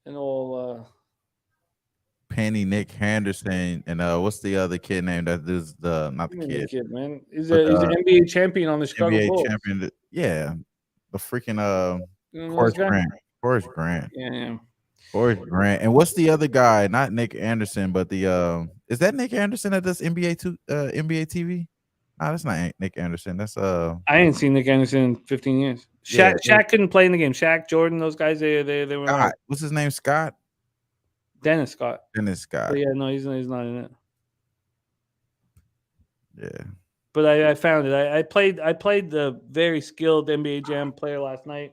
all. Penny, Nick Henderson, and what's the other kid name that is not the kid, man? He's an NBA champion on the Chicago NBA Bulls. champion. Yeah, the freaking Horace Grant. Horace Grant. Yeah. Horace Grant. And what's the other guy? Not Nick Anderson, but the is that Nick Anderson that does NBA TV? No, that's not Nick Anderson. That's I ain't seen Nick Anderson in 15 years. Shaq couldn't play in the game. Shaq, Jordan, those guys, they were Scott. What's his name? Scott? Dennis Scott. But yeah, no, he's not in it. Yeah. But I found it. I played the very skilled NBA Jam player last night.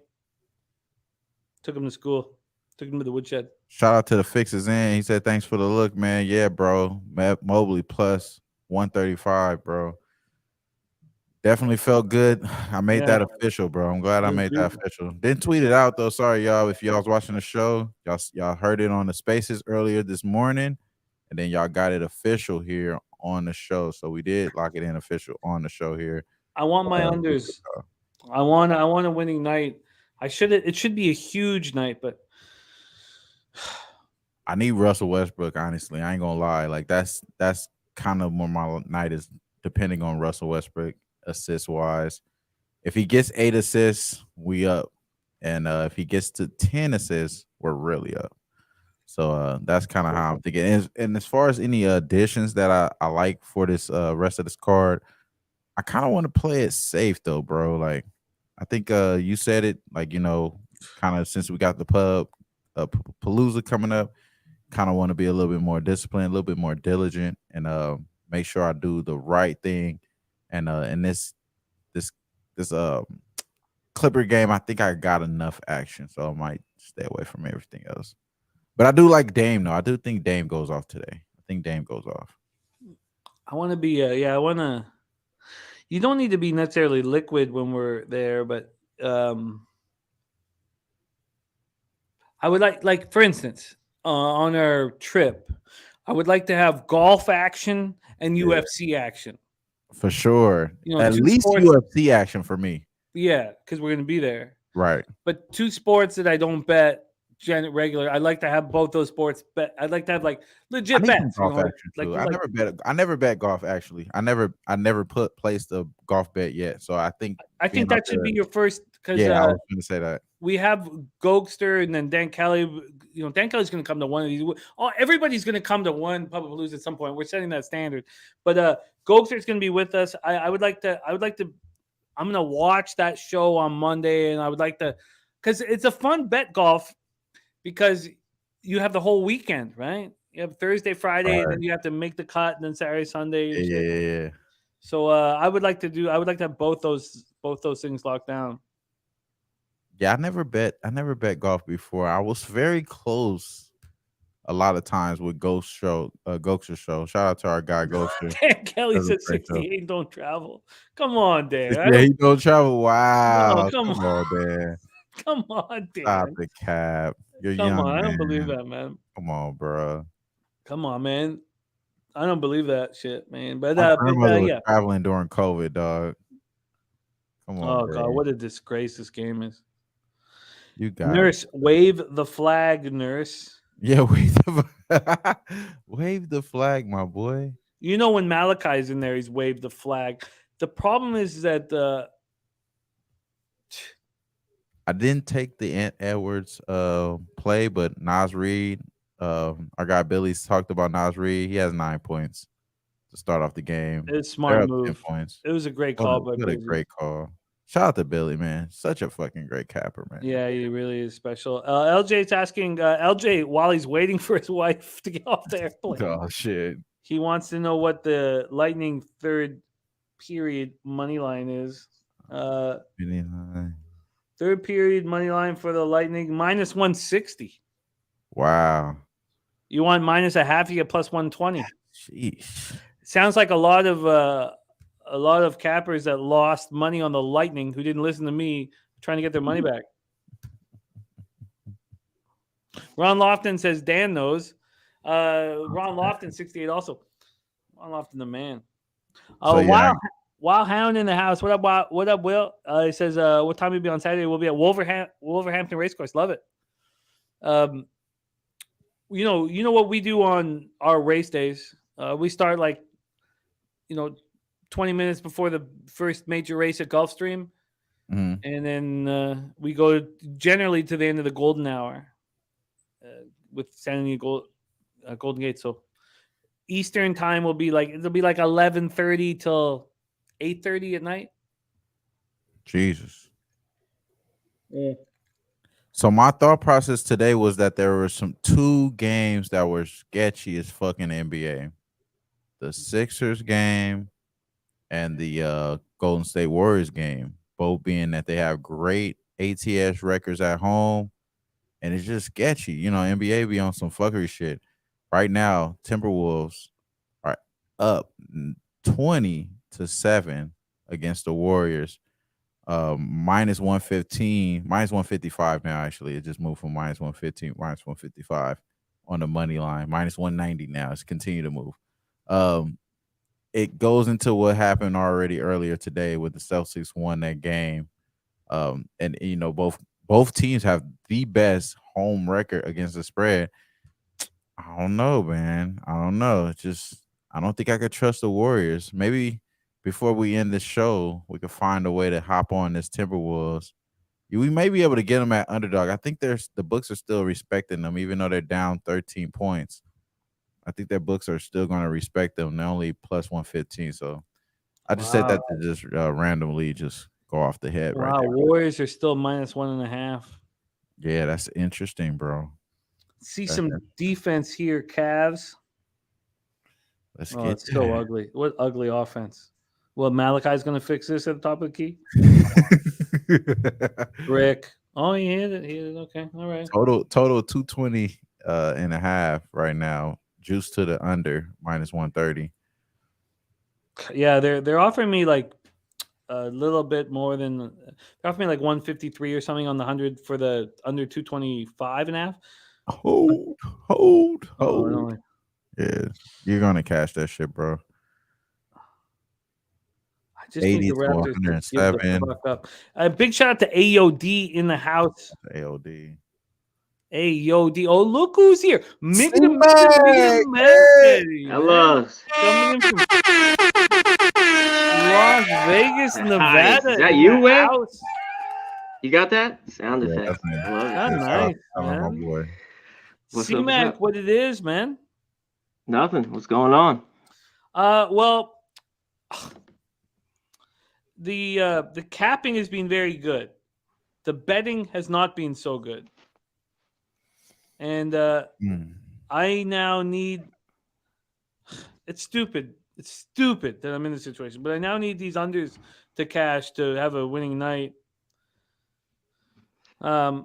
Took him to school. Took him to the woodshed. Shout out to the Fixes in. He said, thanks for the look, man. Yeah, bro. Mobley plus 135, bro. Definitely felt good. I made that official, bro. I'm glad I made that official. Didn't tweet it out, though. Sorry, y'all. If y'all was watching the show, y'all heard it on the Spaces earlier this morning, and then y'all got it official here on the show. So we did lock it in official on the show here. I want my unders. I want a winning night. It should be a huge night, but I need Russell Westbrook, honestly. I ain't gonna lie. Like that's kind of where my night is depending on Russell Westbrook assist wise. If he gets 8 assists, we up. And if he gets to 10 assists, we're really up. So that's kind of how I'm thinking. And as far as any additions that I like for this rest of this card, I kind of want to play it safe though, bro. Like I think you said it, like, kind of since we got the Palooza coming up, kind of want to be a little bit more disciplined, a little bit more diligent, and make sure I do the right thing. And in this Clipper game, I think I got enough action, so I might stay away from everything else. But I do like Dame, though. I do think Dame goes off today. I think Dame goes off. I want to be I want to. You don't need to be necessarily liquid when we're there, but I would like for instance, on our trip, I would like to have golf action and UFC action. For sure. At least UFC action for me. Yeah, because we're going to be there. Right. But 2 sports that I don't bet regular. I'd like to have both those sports bet. I'd like to have like legit bets. Golf action too. I never bet golf actually. I never placed a golf bet yet. So I think that should be your first, because I was going to say that. We have Gokster and then Dan Kelly. Dan Kelly's going to come to one of these. Everybody's going to come to one Public Palooza at some point. We're setting that standard. But Gokster's going to be with us. I would like to. I'm going to watch that show on Monday, and I would like to, because it's a fun bet golf, because you have the whole weekend, right? You have Thursday, Friday, and then you have to make the cut, and then Saturday, Sunday. Yeah. So I would like to have both those things locked down. Yeah, I never bet golf before. I was very close a lot of times with Ghoster show. Shout out to our guy Ghoster. Dan Kelly Does a said great job. 68 don't travel. Come on, Dan. Yeah, he don't travel. Wow. No, come on, Dan. Come on, Stop Dan. the cap. You're Come young, on. I man. don't believe that, man. Come on, bro. Come on, man. I don't believe that shit, man. But, My grandmother was yeah. traveling during COVID, dog. Come on, Oh, bro. God. What a disgrace this game is. You got Nurse, wave the flag, nurse. Yeah, wave the flag, my boy. You know when Malachi's in there, he's waved the flag. The problem is that I didn't take the Ant Edwards play, but Nas Reed, our guy Billy's talked about Nas Reed. He has 9 points to start off the game. it's They're smart up 10 move. points. It was a great What call a, by what a Billy. great call. Shout out to Billy, man. Such a fucking great capper, man. Yeah, he really is special. LJ's asking LJ while he's waiting for his wife to get off the airplane. Oh shit. He wants to know what the Lightning third period money line is. Third period money line for the Lightning minus 160. Wow. You want minus a half, you get plus 120. Sheesh. Sounds like a lot of cappers that lost money on the Lightning who didn't listen to me trying to get their money back. Ron Lofton says Dan knows. Ron Lofton 68 also. Ron Lofton the man. So, yeah. Wild Hound in the house. What up, Will? He says, what time will be on Saturday? We'll be at Wolverhampton Racecourse. Love it. You know what we do on our race days? We start 20 minutes before the first major race at Gulfstream. Mm-hmm. And then we go generally to the end of the golden hour with San Diego Golden Gate. So Eastern time will be it'll be 11:30 till 8:30 at night. Jesus. Yeah. So my thought process today was that there were two games that were sketchy as fucking NBA. The Sixers game and the Golden State Warriors game, both being that they have great ATS records at home, and it's just sketchy. You know, NBA be on some fuckery shit. Right now, Timberwolves are up 20-7 against the Warriors. Minus 115, minus 155 now, actually. It just moved from minus 115, minus 155 on the money line. Minus 190 now. It's continued to move. It goes into what happened already earlier today with the Celtics won that game. And you know, both teams have the best home record against the spread. I don't know, man. I don't know. It's just I don't think I could trust the Warriors. Maybe before we end the show, we could find a way to hop on this Timberwolves. We may be able to get them at underdog. I think the books are still respecting them, even though they're down 13 points. I think their books are still going to respect them. They're only plus 115. So I just said that to just randomly just go off the head right there. Warriors are still minus 1.5. Yeah, that's interesting, bro. See some defense here, Cavs. Let's get it's so ugly. What ugly offense. Well, Malachi's going to fix this at the top of the key. Rick. Oh, he hit it. Okay. All right. Total 220 and a half right now. Juice to the under minus 130. Yeah, they're offering me like a little bit more than they're offering me like 153 or something on the 100 for the under 225 and a half. Hold. Oh, Yeah, you're gonna cash that shit, bro. I just need the 80 to Raptors to give 107. the fuck up. A big shout out to AOD in the house. AOD. AOD. Oh, look who's here. Mickey the Hello. Coming in from Las Vegas, Nevada. Is that you, Win? House. You got that? Sound Yeah, effects. that's me. I love it. That's nice, My man. boy. What's up, C-Mac, what's up? what it is, man. Nothing. What's going on? Well, the capping has been very good. The betting has not been so good. And I now need it's stupid. It's stupid that I'm in this situation, but I now need these unders to cash to have a winning night. Wow,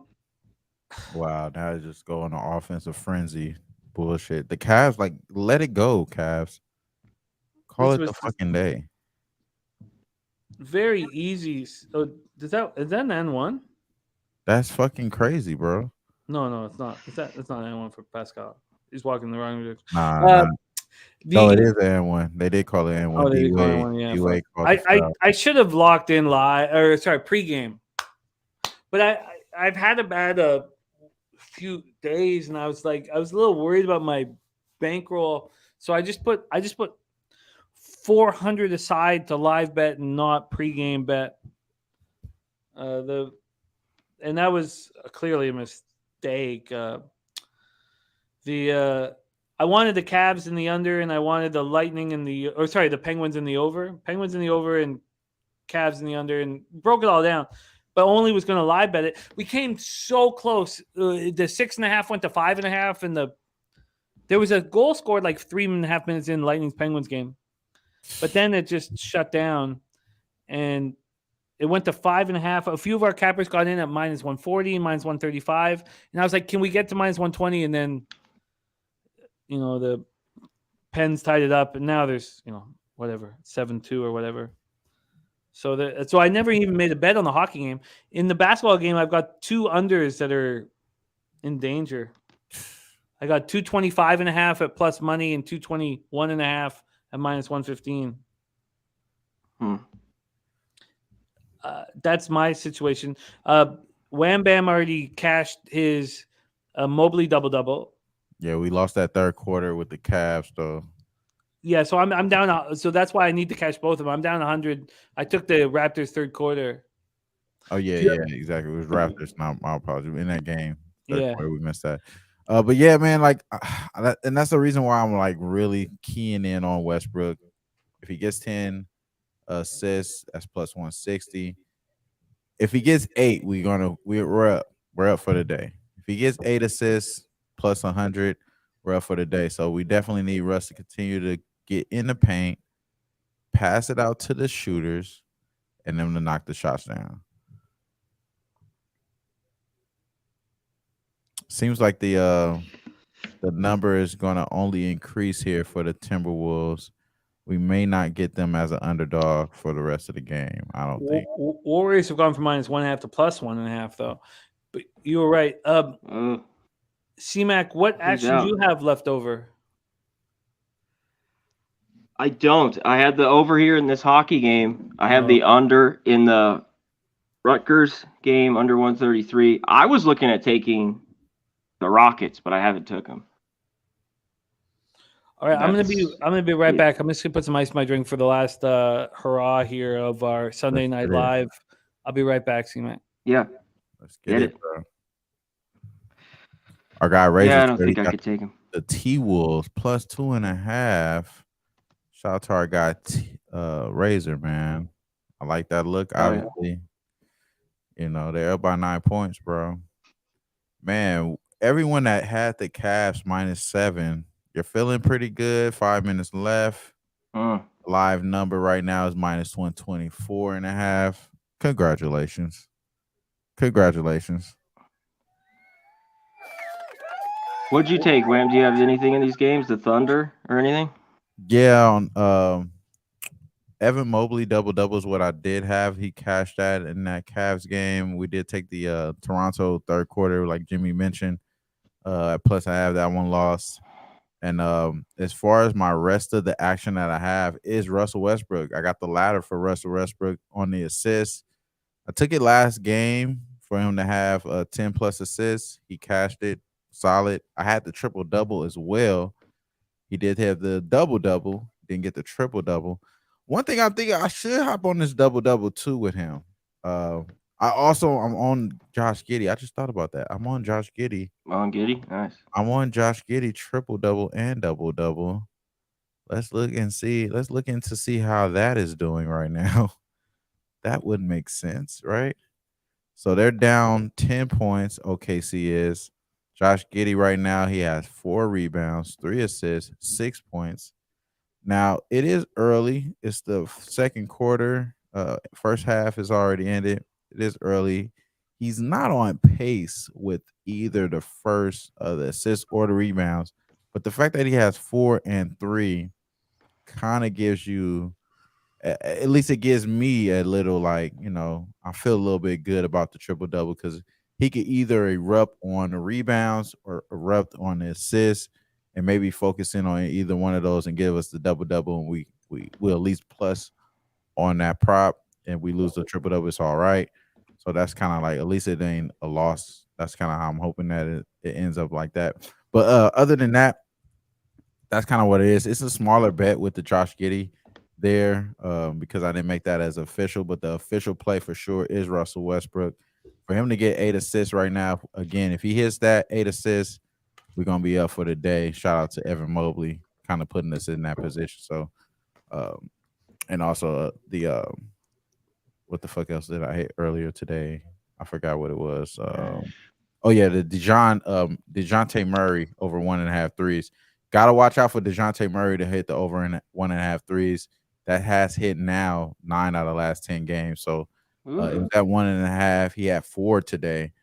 now I just go on an offensive frenzy. bullshit. The Cavs, like, let it go, Cavs. Call This it the was fucking day. very easy. So is that an N1? That's fucking crazy, bro. No, it's not. It's not N1 for Pascal. He's walking the wrong direction. Nah. The No, it is N1. They did call it N1. Oh, they did call it D-Wade. N1, yeah. D-Wade fuck. called the foul. I should have locked in pregame. But I've had a bad few days, and I was a little worried about my bankroll, so I just put 400 aside to live bet and not pregame bet. And that was clearly a mistake. I wanted the Cavs in the under, and I wanted the Lightning the Penguins in the over. Penguins in the over and Cavs in the under, and broke it all down. But only was going to live bet it. We came so close. The 6.5 went to 5.5, and there was a goal scored like 3.5 minutes in Lightning's Penguins game, but then it just shut down, and it went to 5.5. A few of our cappers got in at -140, -135, and I was like, "Can we get to -120?" And then, the Pens tied it up, and now there's whatever 7-2 or whatever. So I never even made a bet on the hockey game. In the basketball game, I've got 2 unders that are in danger. I got 225.5 at plus money and 221.5 at -115. That's my situation. Wham Bam already cashed his Mobley double. Yeah, we lost that third quarter with the Cavs, though. Yeah, so I'm down. So that's why I need to cash both of them. I'm down 100. I took the Raptors third quarter. Oh yeah, exactly. It was Raptors. Not my apologies. In that game, third quarter, we missed that. But yeah, man, and that's the reason why I'm like really keying in on Westbrook. If he gets 10 assists, that's plus 160. If he gets 8, we're up. We're up for the day. If he gets 8 assists plus 100, we're up for the day. So we definitely need Russ to continue to get in the paint, pass it out to the shooters, and them to knock the shots down. Seems like the number is going to only increase here for the Timberwolves. We may not get them as an underdog for the rest of the game. I don't think. Warriors have gone from -1.5 to plus 1.5, though. But you were right. C-Mac, what action do you have left over? I don't. I had the over here in this hockey game. I have the under in the Rutgers game, under 133. I was looking at taking the Rockets, but I haven't took them. All right, I'm gonna be right back. I'm just gonna put some ice in my drink for the last hurrah here of our Sunday Night Live. I'll be right back, C-Mac. Yeah, let's get it, bro. Our guy Razor. Yeah, I don't think I could take him. The T-Wolves plus 2.5. Shout out to our guy Razor, man. I like that look. Obviously, they're up by 9 points, bro. Man, everyone that had the Cavs -7, you're feeling pretty good. 5 minutes left. Live number right now is -124.5. Congratulations. What'd you take, Wham? Do you have anything in these games? The Thunder or anything? Yeah, on Evan Mobley double is what I did have. He cashed that in that Cavs game. We did take the Toronto third quarter, like Jimmy mentioned. Plus I have that one loss. And as far as my rest of the action that I have is Russell Westbrook. I got the ladder for Russell Westbrook on the assists. I took it last game for him to have 10 plus assists. He cashed it solid. I had the triple-double as well. He did have the double-double. Didn't get the triple-double. One thing I'm thinking, I should hop on this double-double too with him. I'm on Josh Giddey. I just thought about that. I'm on Josh Giddey. On Giddey? Nice. I'm on Josh Giddey triple-double and double-double. Let's look into see how that is doing right now. That wouldn't make sense, right? So they're down 10 points. OKC is. Josh Giddey right now, he has 4 rebounds, 3 assists, 6 points. Now, it is early. It's the second quarter. First half is already ended. It is early. He's not on pace with either the first the assists or the rebounds. But the fact that he has 4 and 3 kind of gives you, at least it gives me a little like, I feel a little bit good about the triple double because he could either erupt on the rebounds or erupt on the assists and maybe focus in on either one of those and give us the double double, and we'll at least plus on that prop, and we lose the triple double. It's all right. So that's kind of like, at least it ain't a loss. That's kind of how I'm hoping that it ends up like that. But other than that, that's kind of what it is. It's a smaller bet with the Josh Giddey there because I didn't make that as official, but the official play for sure is Russell Westbrook. For him to get 8 assists right now, again, if he hits that 8 assists, we're going to be up for the day. Shout out to Evan Mobley kind of putting us in that position. So, and also the what the fuck else did I hit earlier today? I forgot what it was. Oh yeah, the DeJounte Murray over 1.5 threes. Gotta watch out for DeJounte Murray to hit the over 1.5 threes. That has hit now 9 out of the last 10 games. So it was at 1.5. He had 4 today.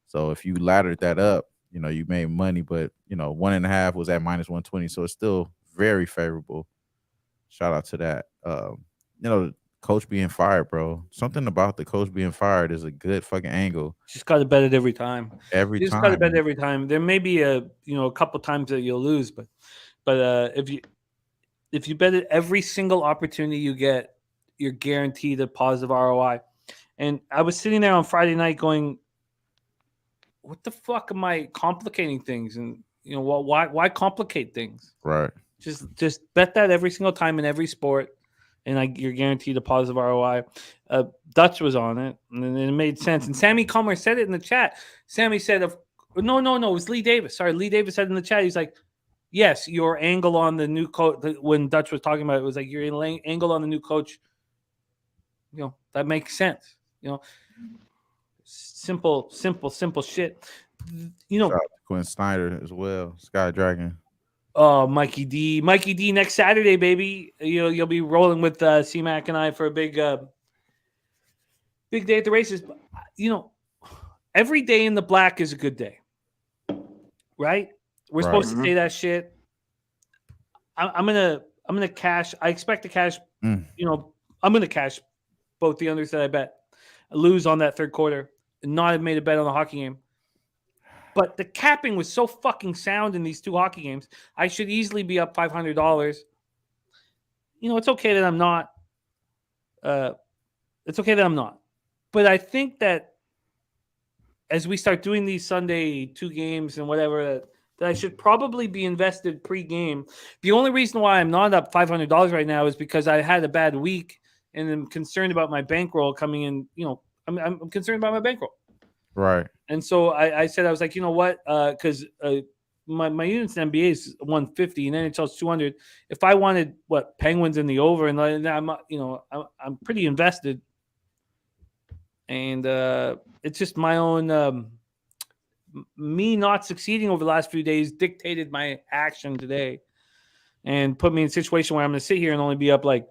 So if you laddered that up, you made money. But 1.5 was at -120. So it's still very favorable. Shout out to that. Coach being fired, bro. Something about the coach being fired is a good fucking angle. Just got to bet it every time. Every You just time. got to bet every time. There may be a couple times that you'll lose, but if you bet it every single opportunity you get, you're guaranteed a positive ROI. And I was sitting there on Friday night going, "What the fuck am I complicating things?" And why complicate things? Right. Just bet that every single time in every sport. And you're guaranteed a positive ROI. Dutch was on it, and it made sense. And Sammy Comer said it in the chat. Sammy said, no, it was Lee Davis. Sorry, Lee Davis said in the chat, he's like, yes, your angle on the new coach, when Dutch was talking about it, was like, your angle on the new coach, that makes sense. Simple shit. Shout out to Quinn Snyder as well, Sky Dragon. Oh, Mikey D next Saturday, baby. You'll be rolling with C-Mac and I for a big day at the races. Every day in the black is a good day, right? We're supposed to say that shit. I'm gonna cash. I expect to cash. I'm gonna cash both the unders that I bet. I lose on that third quarter and not have made a bet on the hockey game. But the capping was so fucking sound in these 2 hockey games. I should easily be up $500. It's okay that I'm not. It's okay that I'm not. But I think that as we start doing these Sunday 2 games and whatever, that I should probably be invested pre-game. The only reason why I'm not up $500 right now is because I had a bad week and I'm concerned about my bankroll coming in. I'm concerned about my bankroll. Right. And so I said, I was like, you know what? Because my units in NBA is 150 and NHL's 200. If I wanted Penguins in the over, and I'm pretty invested. And it's just my own me not succeeding over the last few days dictated my action today, and put me in a situation where I'm going to sit here and only be up like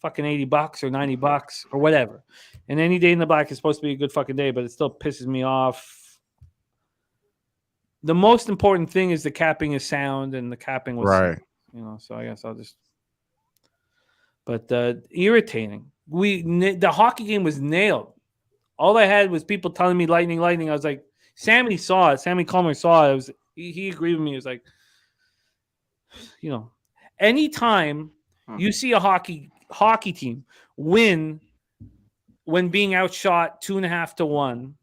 fucking $80 or $90 or whatever. And any day in the black is supposed to be a good fucking day, but it still pisses me off. The most important thing is the capping is sound, and the capping was right. So I guess I'll just. But irritating. The hockey game was nailed. All I had was people telling me lightning. I was like, Sammy saw it. Sammy Comer saw it. He agreed with me. It was like, anytime you see a hockey team win when being outshot 2.5-1.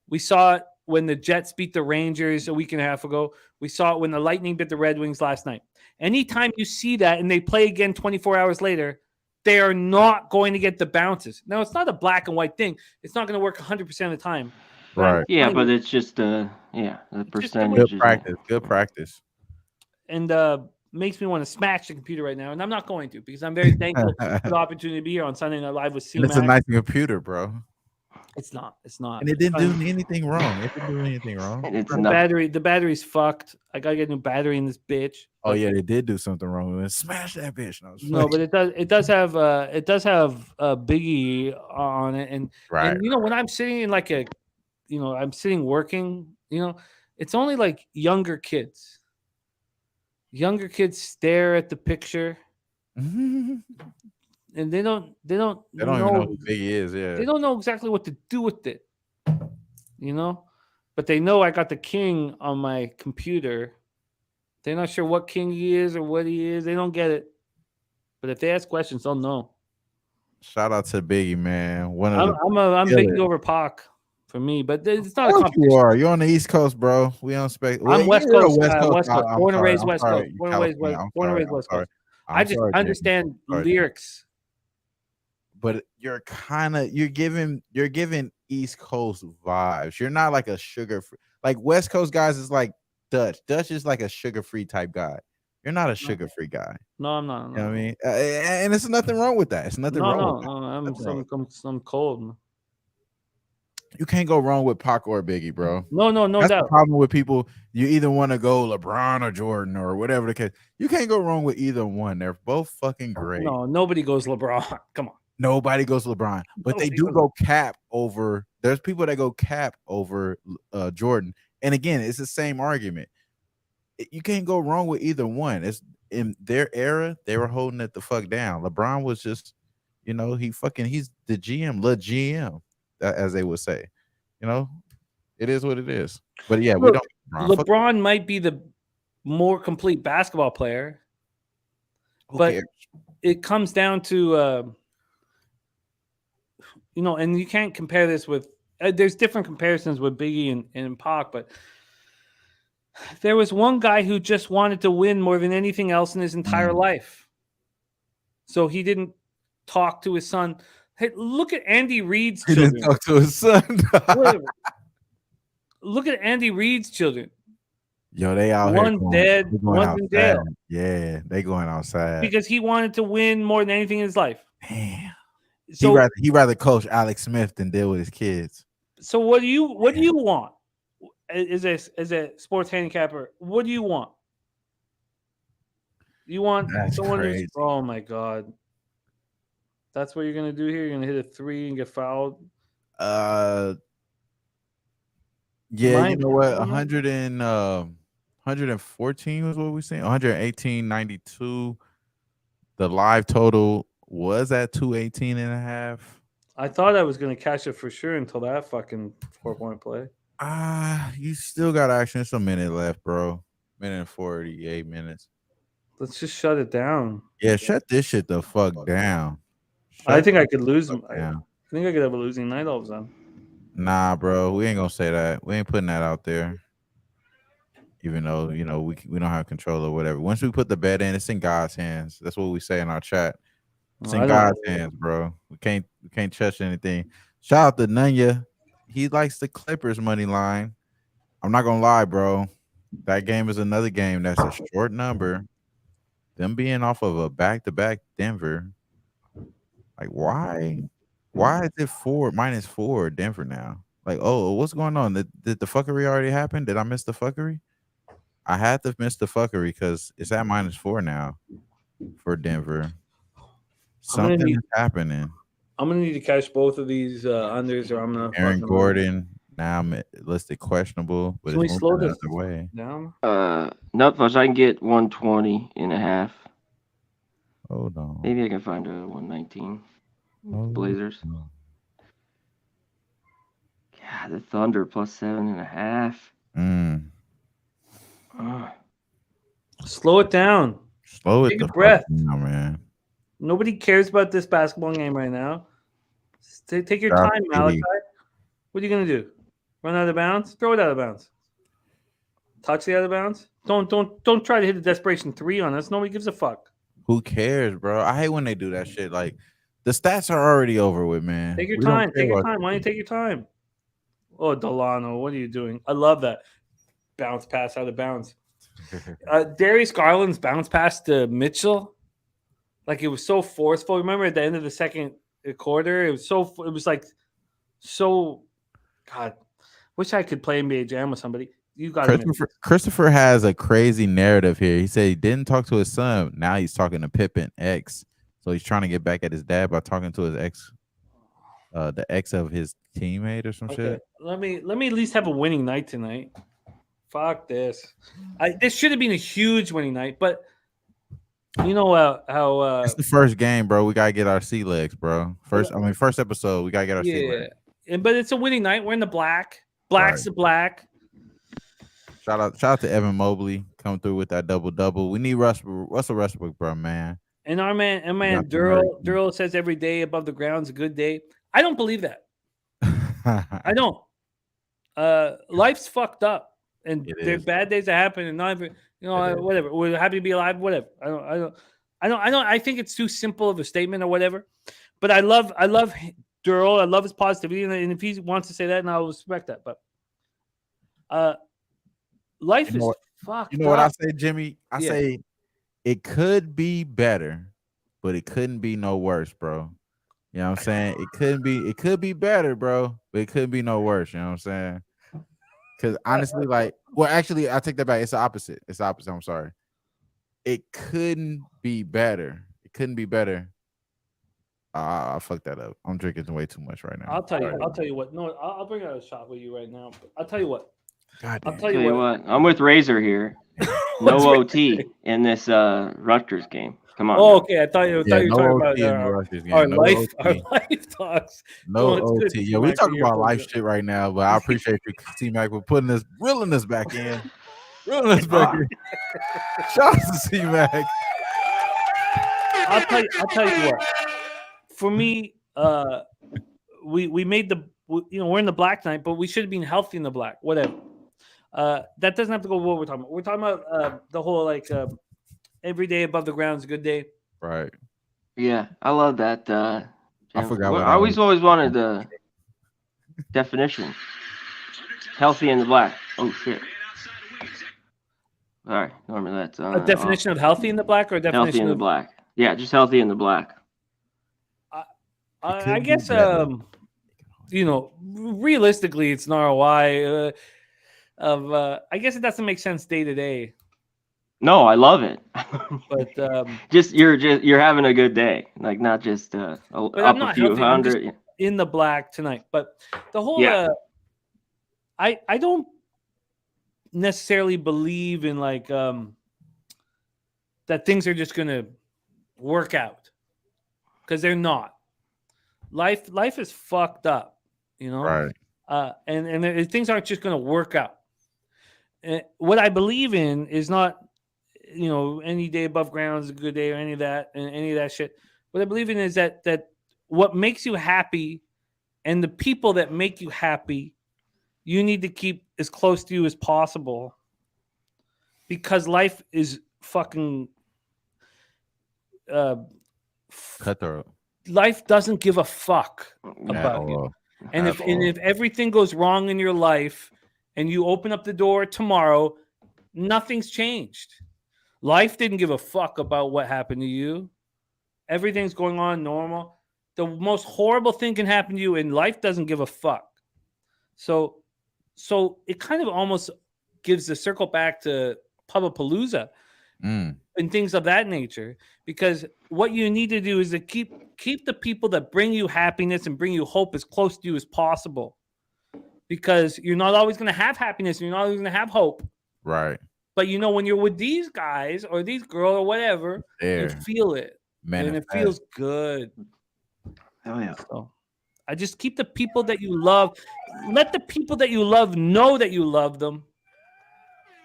We saw it when the Jets beat the Rangers a week and a half ago. We saw it when the Lightning beat the Red Wings last night. Anytime you see that and they play again 24 hours later, they are not going to get the bounces. Now, it's not a black and white thing. It's not going to work 100% of the time. Right. Yeah, but it's just the percentage. Good practice. And makes me want to smash the computer right now, and I'm not going to, because I'm very thankful for the opportunity to be here on Sunday Night Live with C-Mac. It's a nice computer, bro. It's not. And it didn't do anything wrong. The battery's fucked. I gotta get a new battery in this bitch. Oh yeah, they did do something wrong with it. Smash that bitch. No, but it does have a Biggie on it, and when I'm sitting in like I'm sitting working, it's only like younger kids. Younger kids stare at the picture and they don't They don't even know who Biggie is. they Yeah. don't know exactly what to do with it. You know? But they know I got the king on my computer. They're not sure what king he is or what he is. They don't get it. But if they ask questions, they'll know. Shout out to Biggie, man. One of I'm the Biggie over Pac for me, but it's not a Of course competition. you are. You're on the East Coast, bro. We don't expect. I'm West you're a Coast. West Coast. I'm Born and sorry. raised I'm West sorry. Coast. You Born and raised California. West. I'm Born and sorry. raised I'm West sorry. Coast. I'm I just sorry, Jimmy. understand Sorry. lyrics. But you're giving East Coast vibes. You're not like a sugar free, like West Coast guys is like Dutch. Dutch is like a sugar free type guy. You're not a sugar free guy. No, I'm not. You know what I mean? And there's nothing wrong with that. It's nothing wrong with that. I'm some cold. You can't go wrong with Pac or Biggie, bro. No That's doubt. the problem with people. You either want to go LeBron or Jordan or whatever the case. You can't go wrong with either one. They're both fucking great. No, nobody goes LeBron. Come on. Nobody goes LeBron, but they do go cap over. There's people that go cap over Jordan, and again, it's the same argument. You can't go wrong with either one. It's in their era, they were holding it the fuck down. LeBron was just, he's the GM, the GM, as they would say. It is what it is. But yeah, Look, we don't. LeBron might be the more complete basketball player, but it comes down to and you can't compare this with. There's different comparisons with Biggie and Pac, but there was one guy who just wanted to win more than anything else in his entire life. So he didn't talk to his son. Hey, look at Andy Reid's children. He didn't talk to his son. Look at Andy Reid's children. Yo, they out one here. Dead, one's in jail. Yeah, they going outside because he wanted to win more than anything in his life. Damn. So he rather coach Alex Smith than deal with his kids. So what do you want as a sports handicapper? What do you want? You want someone who's oh my god. That's what you're gonna do here? You're gonna hit a 3 and get fouled? Yeah, you know what? 114 was what we saying. 118.92. The live total was at 218.5. I thought I was gonna catch it for sure until that fucking 4-point play. You still got action. It's a minute left, bro. Minute and 48 minutes. Let's just shut it down. Yeah, shut this shit the fuck down. I think I could lose. I think I could have a losing night all of a sudden. Nah, bro, we ain't gonna say that. We ain't putting that out there. Even though we don't have control or whatever. Once we put the bet in, it's in God's hands. That's what we say in our chat. It's in God's hands, bro. We can't touch anything. Shout out to Nunya. He likes the Clippers money line. I'm not gonna lie, bro. That game is another game that's a short number. Them being off of a back-to-back Denver. Like, why? Why is it -4 Denver now? Like, oh, what's going on? Did the fuckery already happen? Did I miss the fuckery? I had to miss the fuckery because it's at -4 now for Denver. Something is happening. I'm gonna need to catch both of these unders, or I'm gonna. Aaron Gordon now listed questionable, but can we slow this way down? Nope, I can get 120.5. Hold on. Maybe I can find a 119. Blazers. God, the Thunder +7.5. Slow it down. Slow it. Take a breath, man. Nobody cares about this basketball game right now. Take your time, Malachi. What are you gonna do? Run out of bounds? Throw it out of bounds. Touch the out of bounds? Don't try to hit a desperation 3 on us. Nobody gives a fuck. Who cares, bro? I hate when they do that shit. Like, the stats are already over with, man. Take your time. Take your time. Why don't you take your time? Oh, Delano, what are you doing? I love that bounce pass out of bounds. Darius Garland's bounce pass to Mitchell, like it was so forceful. Remember at the end of the second quarter, it was like so. God, wish I could play NBA Jam with somebody. You got Christopher has a crazy narrative here. He said he didn't talk to his son. Now he's talking to Pippen ex. So he's trying to get back at his dad by talking to his ex, the ex of his teammate or some shit. Let me at least have a winning night tonight. Fuck this. This should have been a huge winning night, but you know how It's the first game, bro. We gotta get our sea legs, bro. First episode. We gotta get our sea legs. but it's a winning night. We're in the black. Black's the black. Shout out to Evan Mobley coming through with that double. We need Russell Westbrook, bro, man. And our man Durrell says every day above the ground's a good day. I don't believe that. I don't. Life's fucked up, and there's bad days that happen, and not even, whatever. We're happy to be alive, whatever. I don't. I think it's too simple of a statement or whatever. But I love Durrell. I love his positivity, and if he wants to say that, and I'll respect that. But life is fucked. You know what I say, Jimmy? I say it could be better, but it couldn't be no worse, bro. You know what I'm saying? It could be better, bro, but it couldn't be no worse. You know what I'm saying? Because honestly, actually, I take that back. It's the opposite. I'm sorry. It couldn't be better. It couldn't be better. I fucked that up. I'm drinking way too much right now. I'll tell you what. No, I'll bring out a shot with you right now. I'll tell you what. I'll tell you what. I'm with Razor here. No OT in this Rutgers game. Come on. Oh, okay. I thought you were talking about our life talks. No OT. Yeah, we're talking about life shit right now, but I appreciate you, T-Mac, for reeling us back in. Shout out to T-Mac. I'll tell you what. For me, we made we're in the black tonight, but we should have been healthy in the black. Whatever. That doesn't have to go with what we're talking about. We're talking about the whole every day above the ground is a good day. Right. Yeah, I love that. I forgot what I always wanted the definition. Healthy in the black. Oh shit. All right, Norman, that's a definition of healthy in the black, or a definition healthy in the black. Yeah, just healthy in the black. I guess realistically, it's an ROI I guess it doesn't make sense day to day. No, I love it. But you're having a good day, like not just up a few hundred. In the black tonight, but the whole I don't necessarily believe in that things are just gonna work out, because they're not. Life is fucked up, Right. And things aren't just gonna work out. What I believe in is not, any day above ground is a good day, or any of that shit. What I believe in is that what makes you happy, and the people that make you happy, you need to keep as close to you as possible, because life is fucking cutthroat. Life doesn't give a fuck about you. And if everything goes wrong in your life and you open up the door tomorrow, nothing's changed. Life didn't give a fuck about what happened to you. Everything's going on normal. The most horrible thing can happen to you, and life doesn't give a fuck. So it kind of almost gives the circle back to Pubapalooza and things of that nature, because what you need to do is to keep the people that bring you happiness and bring you hope as close to you as possible, because you're not always going to have happiness, and you're not always going to have hope. Right. But when you're with these guys or these girls or whatever, you feel it. And it feels good. Oh yeah. So I just keep the people that you love. Let the people that you love know that you love them.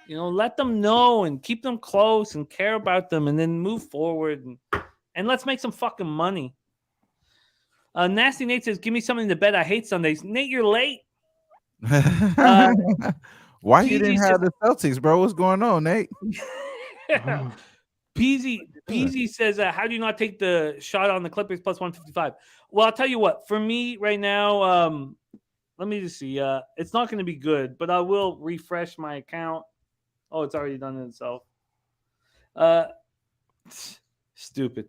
Let them know and keep them close and care about them, and then move forward and let's make some fucking money. Nasty Nate says, "Give me something to bet. I hate Sundays." Nate, you're late. Why you didn't have the Celtics, bro? What's going on, Nate? Peasy says, "How do you not take the shot on the Clippers plus 155?" Well, I'll tell you what. For me right now, let me just see. It's not going to be good, but I will refresh my account. Oh, it's already done it itself. Stupid.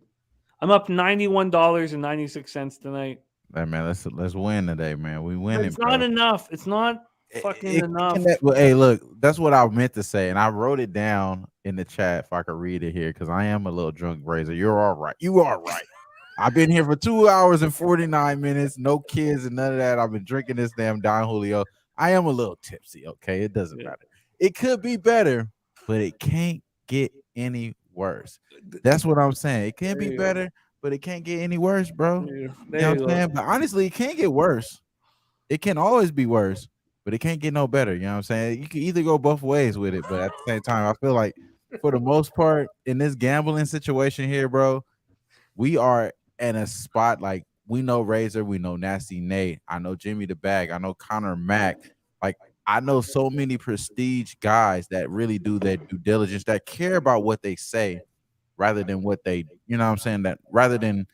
I'm up $91.96 tonight. Hey, man, let's win today, man. We win. It's not enough. It's not fucking enough. Well, hey, look, that's what I meant to say, and I wrote it down in the chat if I could read it here, because I am a little drunk, Razor. You're all right. You are right. I've been here for 2 hours and 49 minutes. No kids and none of that. I've been drinking this damn Don Julio. I am a little tipsy. Okay, it doesn't matter. it could be better, but it can't get any worse. That's what I'm saying. It can be better, but it can't get any worse, bro. You know what I'm saying? But honestly, it can't get worse. It can always be worse, but it can't get no better. You know what I'm saying? You can either go both ways with it, but at the same time, I feel like for the most part in this gambling situation here, bro, we are in a spot like we know Razor, we know Nasty Nate, I know Jimmy the Bag, I know Connor Mack. Like I know so many prestige guys that really do their due diligence, that care about what they say rather than what they, you know what I'm saying, that rather than,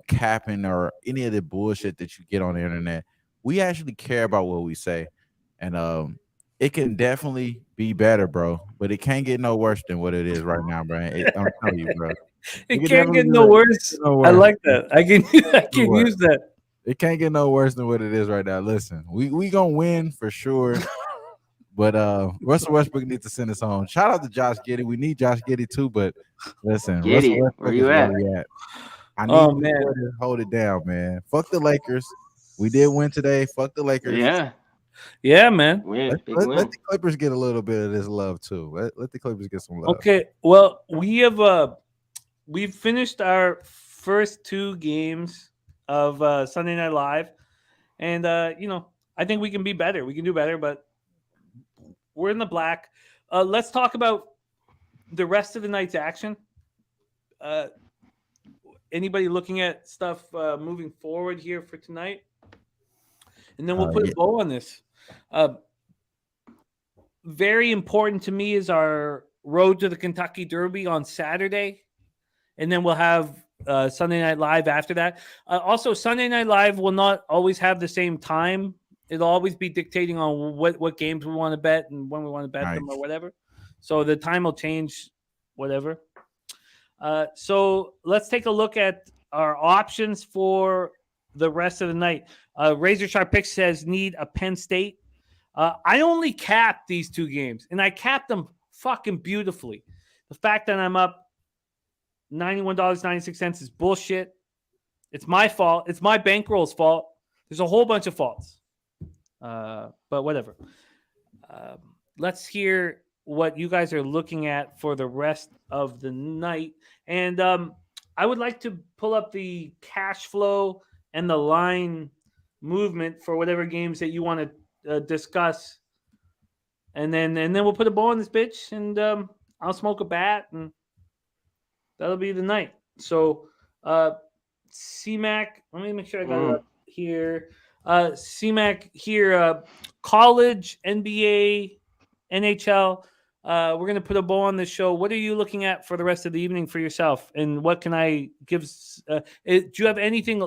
capping or any of the bullshit that you get on the internet. We actually care about what we say, and it can definitely be better, bro. But it can't get no worse than what it is right now, bro. I'm telling you, bro. It can't get no worse. I like that. I can use that. It can't get no worse than what it is right now. Listen, we gonna win for sure. But Russell Westbrook needs to send us home. Shout out to Josh Giddey. We need Josh Giddey too. But listen, Giddey, Russell Westbrook where you is at? where we at. I need you to hold it down, man. Fuck the Lakers. We did win today. Fuck the Lakers. Yeah, man. Let the Clippers get a little bit of this love too. Let the Clippers get some love. Okay. Well, we've finished our first 2 games of Sunday Night Live, and I think we can be better. We can do better, but we're in the black. Let's talk about the rest of the night's action. Anybody looking at stuff moving forward here for tonight? And then we'll put a bow on this. Very important to me is our road to the Kentucky Derby on Saturday. And then we'll have Sunday Night Live after that. Also, Sunday Night Live will not always have the same time. It'll always be dictating on what games we want to bet and when we want to bet them or whatever. So the time will change, whatever. So let's take a look at our options for the rest of the night. Razor Sharp Picks says need a Penn State. I only capped these 2 games, and I capped them fucking beautifully. The fact that I'm up $91.96 is bullshit. It's my fault. It's my bankroll's fault. There's a whole bunch of faults. But whatever. Let's hear what you guys are looking at for the rest of the night. And I would like to pull up the cash flow and the line movement for whatever games that you want to discuss. And then we'll put a bow on this bitch, and I'll smoke a bat, and that'll be the night. So CMAC, let me make sure I got it up here. CMAC here, college, NBA, NHL. We're going to put a bow on this show. What are you looking at for the rest of the evening for yourself? And what can I give? Do you have anything?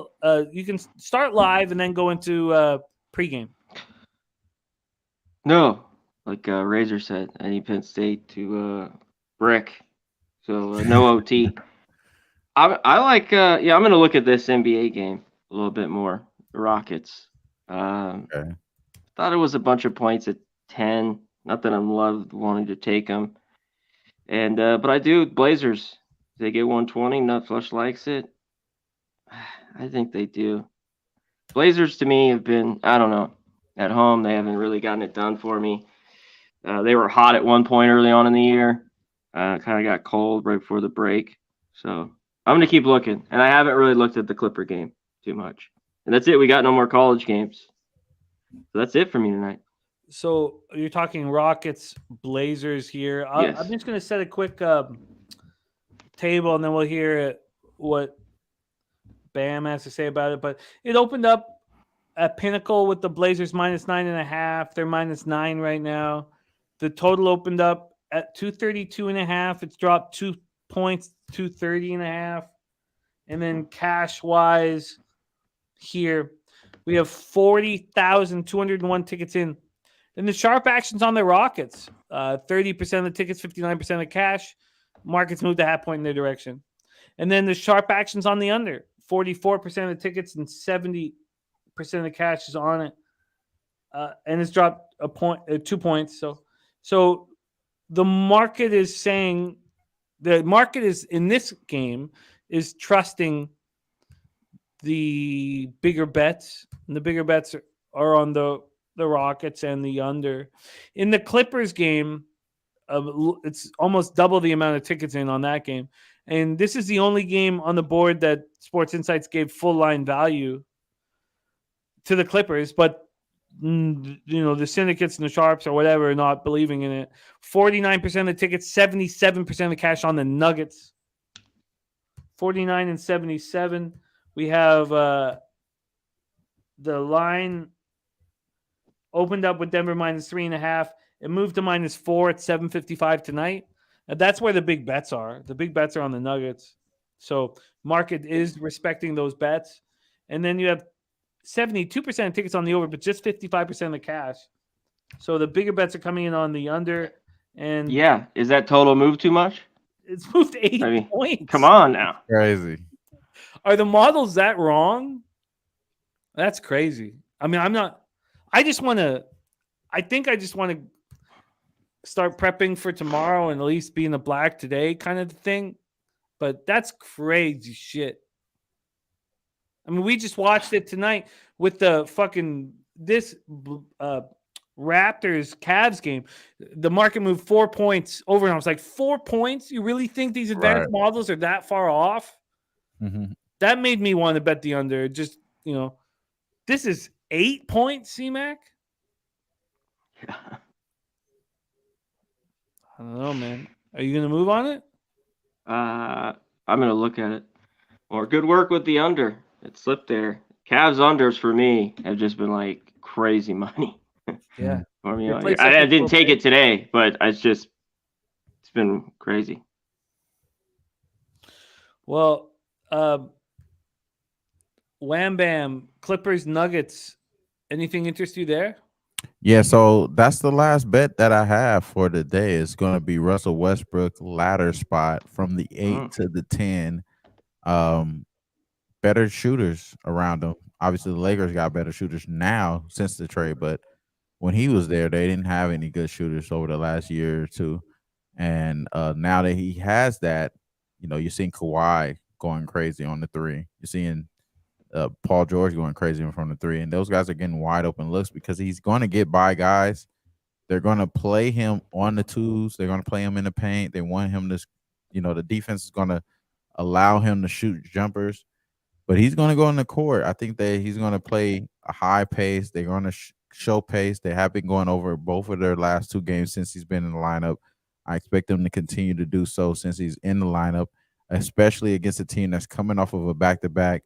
You can start live and then go into pregame. No, like Razor said, I need Penn State to brick. So no OT. I like, I'm going to look at this NBA game a little bit more. The Rockets. Okay. Thought it was a bunch of points at 10. Not that I'm wanting to take them. And but I do. Blazers, they get 120. Nutflush likes it. I think they do. Blazers to me have been, I don't know, at home they haven't really gotten it done for me. They were hot at one point early on in the year. Kind of got cold right before the break. So I'm going to keep looking. And I haven't really looked at the Clipper game too much. And that's it. We got no more college games. So that's it for me tonight. So you're talking Rockets, Blazers here. Yes. I'm just going to set a quick table, and then we'll hear what Bam has to say about it. But it opened up at Pinnacle with the Blazers -9.5. They're -9 right now. The total opened up at 232.5. It's dropped 2 points, 230.5. And then cash-wise here, we have 40,201 tickets in. And the sharp action's on the Rockets. 30% of the tickets, 59% of the cash. Markets moved a half point in their direction. And then the sharp action's on the under. 44% of the tickets and 70% of the cash is on it. And it's dropped 2 points. So the market is saying, the market is in this game is trusting the bigger bets. And the bigger bets are on the the Rockets and the under. In the Clippers game, it's almost double the amount of tickets in on that game. And this is the only game on the board that Sports Insights gave full line value to the Clippers, but the syndicates and the sharps or whatever are not believing in it. 49% of the tickets, 77% of the cash on the Nuggets. 49 and 77. We have the line opened up with Denver -3.5. It moved to -4 at 7:55 tonight. And that's where the big bets are. The big bets are on the Nuggets. So market is respecting those bets. And then you have 72% of tickets on the over, but just 55% of the cash. So the bigger bets are coming in on the under. And Yeah, is that total move too much? it's moved 8 points. Come on now. Crazy. Are the models that wrong? That's crazy. I mean, I just want to start prepping for tomorrow and at least be in the black today kind of thing. But that's crazy shit. I mean, we just watched it tonight with the fucking Raptors Cavs game. The market moved 4 points over, and I was like, 4 points? You really think these advanced models are that far off? Mm-hmm. That made me want to bet the under. Just, this is 8 points, C-Mac? Yeah. I don't know, man. Are you going to move on it? I'm going to look at it. Or good work with the under. It slipped there. Cavs unders for me have just been like crazy money. Yeah. For me, I didn't take it today, but it's been crazy. Well, Wham Bam, Clippers, Nuggets. Anything interest you there? Yeah, so that's the last bet that I have for the day. It's going to be Russell Westbrook ladder spot from the 8 to the 10. Better shooters around them. Obviously, the Lakers got better shooters now since the trade, but when he was there, they didn't have any good shooters over the last year or two. And now that he has that, you're seeing Kawhi going crazy on the three. You're seeing Paul George going crazy from the three. And those guys are getting wide open looks because he's going to get by guys. They're going to play him on the twos. They're going to play him in the paint. They want him to, the defense is going to allow him to shoot jumpers. But he's going to go on the court. I think that he's going to play a high pace. They're going to show pace. They have been going over both of their last 2 games since he's been in the lineup. I expect them to continue to do so since he's in the lineup, especially against a team that's coming off of a back-to-back,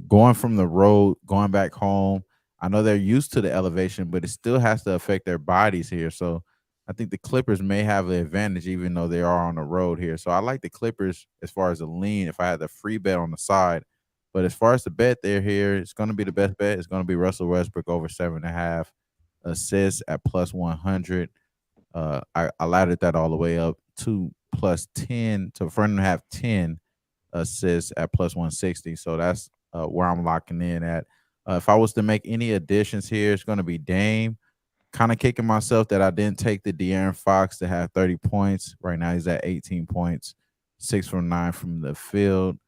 going from the road, going back home. I know they're used to the elevation, but it still has to affect their bodies here. So I think the Clippers may have an advantage even though they are on the road here. So I like the Clippers as far as a lean if I had the free bet on the side. But as far as the bet they're here, it's going to be the best bet. It's going to be Russell Westbrook over 7.5 assists at +100. I laddered that all the way up to +10 to front and a half 10 assists at +160. So that's where I'm locking in at. If I was to make any additions here, it's going to be Dame. Kind of kicking myself that I didn't take the De'Aaron Fox to have 30 points. Right now he's at 18 points, 6 from 9 from the field.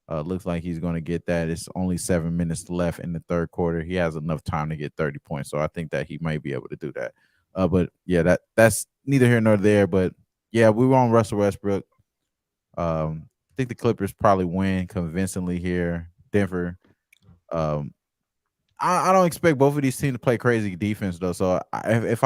Looks like he's going to get that. It's only 7 minutes left in the third quarter. He has enough time to get 30 points, so I think that he might be able to do that. But yeah, that's neither here nor there. But yeah, we were on Russell Westbrook. I think the Clippers probably win convincingly here. Denver. I don't expect both of these teams to play crazy defense though. So I'd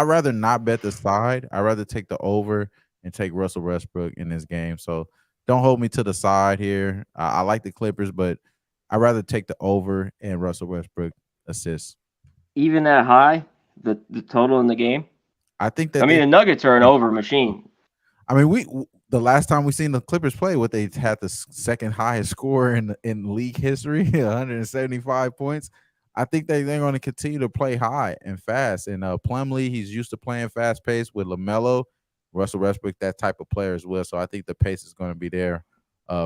rather not bet the side. I'd rather take the over and take Russell Westbrook in this game. So don't hold me to the side here. I like the Clippers, but I'd rather take the over and Russell Westbrook assists. Even that high, the total in the game? I think that the Nuggets are an over machine. I mean, the last time we seen the Clippers play, they had the second highest score in league history, 175 points. I think they're going to continue to play high and fast. And Plumlee, he's used to playing fast pace with LaMelo. Russell Westbrook, that type of player as well. So I think the pace is going to be there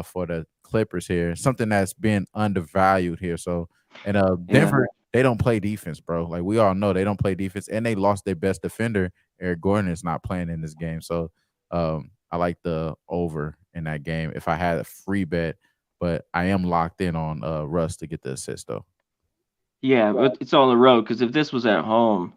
for the Clippers here. Something that's been undervalued here. So, and Denver, they don't play defense, bro. Like we all know, they don't play defense, and they lost their best defender. Eric Gordon is not playing in this game. So I like the over in that game if I had a free bet, but I am locked in on Russ to get the assist though. Yeah, but it's on the road because if this was at home,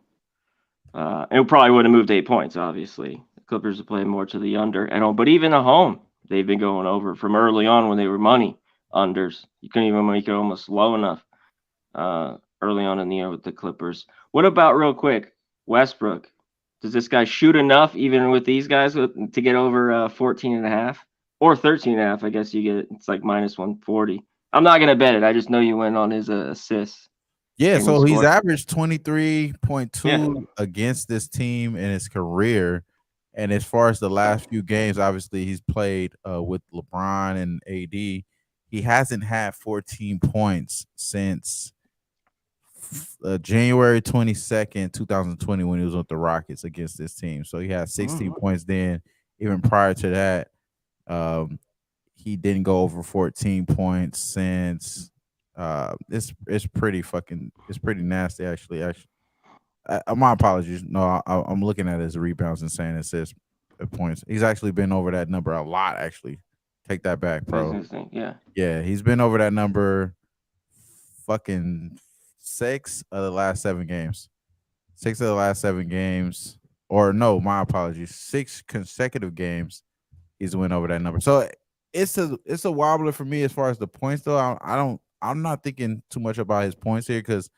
it probably would have moved 8 points. Obviously, the Clippers are playing more to the under at home, but even at home, they've been going over from early on when they were money unders. You couldn't even make it almost low enough early on in the year with the Clippers. What about real quick, Westbrook? Does this guy shoot enough even with these guys to get over 14.5 or 13.5? I guess you get it's like minus 140. I'm not gonna bet it. I just know you went on his assists. Yeah, And so he he's scored. averaged 23.2 against this team in his career. And as far as the last few games, obviously he's played with LeBron and AD. He hasn't had 14 points since January 22nd, 2020, when he was with the Rockets against this team. So he had 16 points then. Even prior to that, he didn't go over 14 points since. It's pretty nasty actually. My apologies. No, I'm looking at his rebounds and saying assists points. He's actually been over that number a lot. Actually, take that back, bro. Yeah, he's been over that number. Fucking 6 of the last 7 games. 6 of the last 7 games, or no, my apologies. 6 consecutive games, he's went over that number. So it's a wobbler for me as far as the points though. I'm not thinking too much about his points here because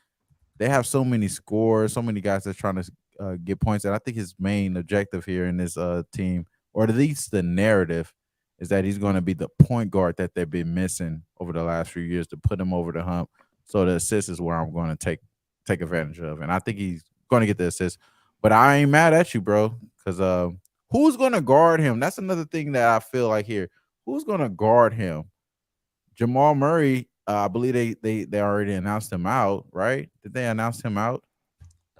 they have so many scores, so many guys that's trying to get points. And I think his main objective here in this team, or at least the narrative, is that he's going to be the point guard that they've been missing over the last few years to put him over the hump. So the assist is where I'm going to take advantage of. And I think he's going to get the assist. But I ain't mad at you, bro, because who's going to guard him? That's another thing that I feel like here. Who's going to guard him? Jamal Murray, I believe they already announced him out, right? Did they announce him out